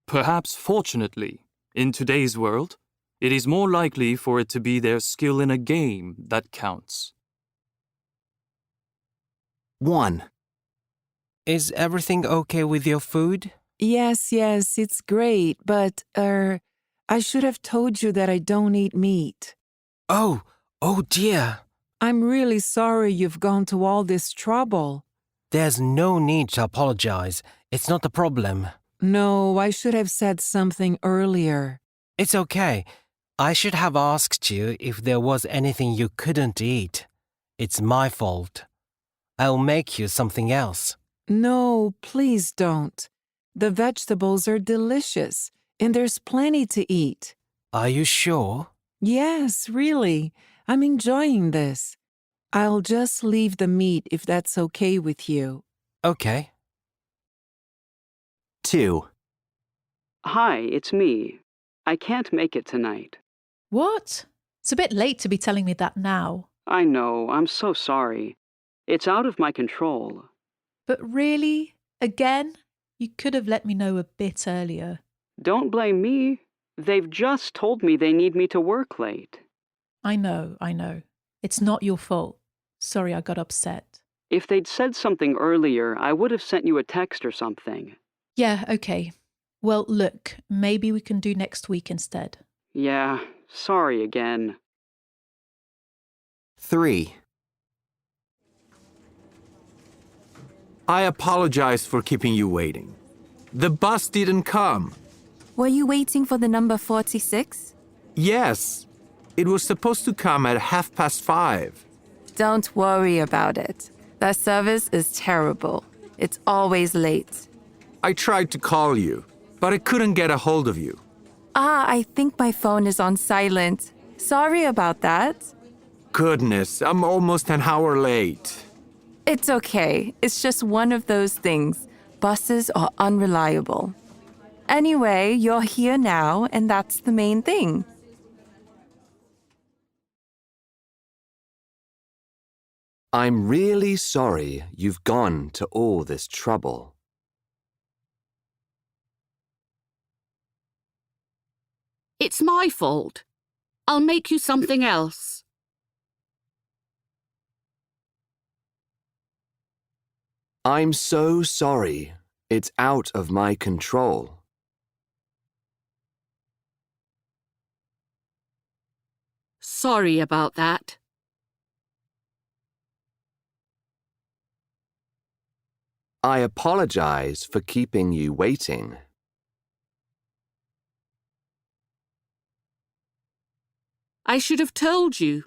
Perhaps fortunately, in today's world, it is more likely for it to be their skill in a game that counts. 1. Is everything okay with your food? Yes, it's great, but, I should have told you that I don't eat meat. Oh dear. I'm really sorry you've gone to all this trouble. There's no need to apologize. It's not a problem. No, I should have said something earlier. It's okay. I should have asked you if there was anything you couldn't eat. It's my fault. I'll make you something else. No, please don't. The vegetables are delicious, and there's plenty to eat. Are you sure? Yes, really. I'm enjoying this. I'll just leave the meat if that's okay with you. Okay. 2. Hi, it's me. I can't make it tonight. What? It's a bit late to be telling me that now. I know, I'm so sorry. It's out of my control. But really? Again? You could have let me know a bit earlier. Don't blame me. They've just told me they need me to work late. I know. It's not your fault. Sorry I got upset. If they'd said something earlier, I would have sent you a text or something. Yeah, okay. Well, look, maybe we can do next week instead. Yeah, sorry again. 3. I apologize for keeping you waiting. The bus didn't come. Were you waiting for the number 46? Yes, it was supposed to come at 5:30. Don't worry about it. That service is terrible. It's always late. I tried to call you, but I couldn't get a hold of you. I think my phone is on silent. Sorry about that. Goodness, I'm almost an hour late. It's okay. It's just one of those things. Buses are unreliable. Anyway, you're here now, and that's the main thing. I'm really sorry you've gone to all this trouble. It's my fault. I'll make you something else. I'm so sorry. It's out of my control. Sorry about that. I apologize for keeping you waiting. I should have told you.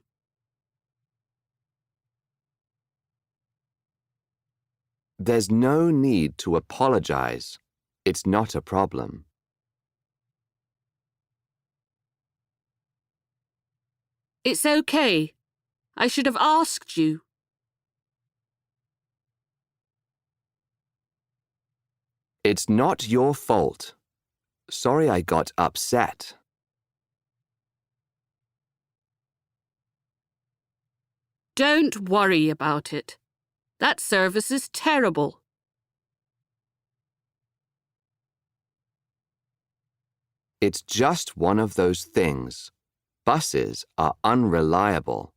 There's no need to apologize. It's not a problem. It's okay. I should have asked you. It's not your fault. Sorry I got upset. Don't worry about it. That service is terrible. It's just one of those things. Buses are unreliable.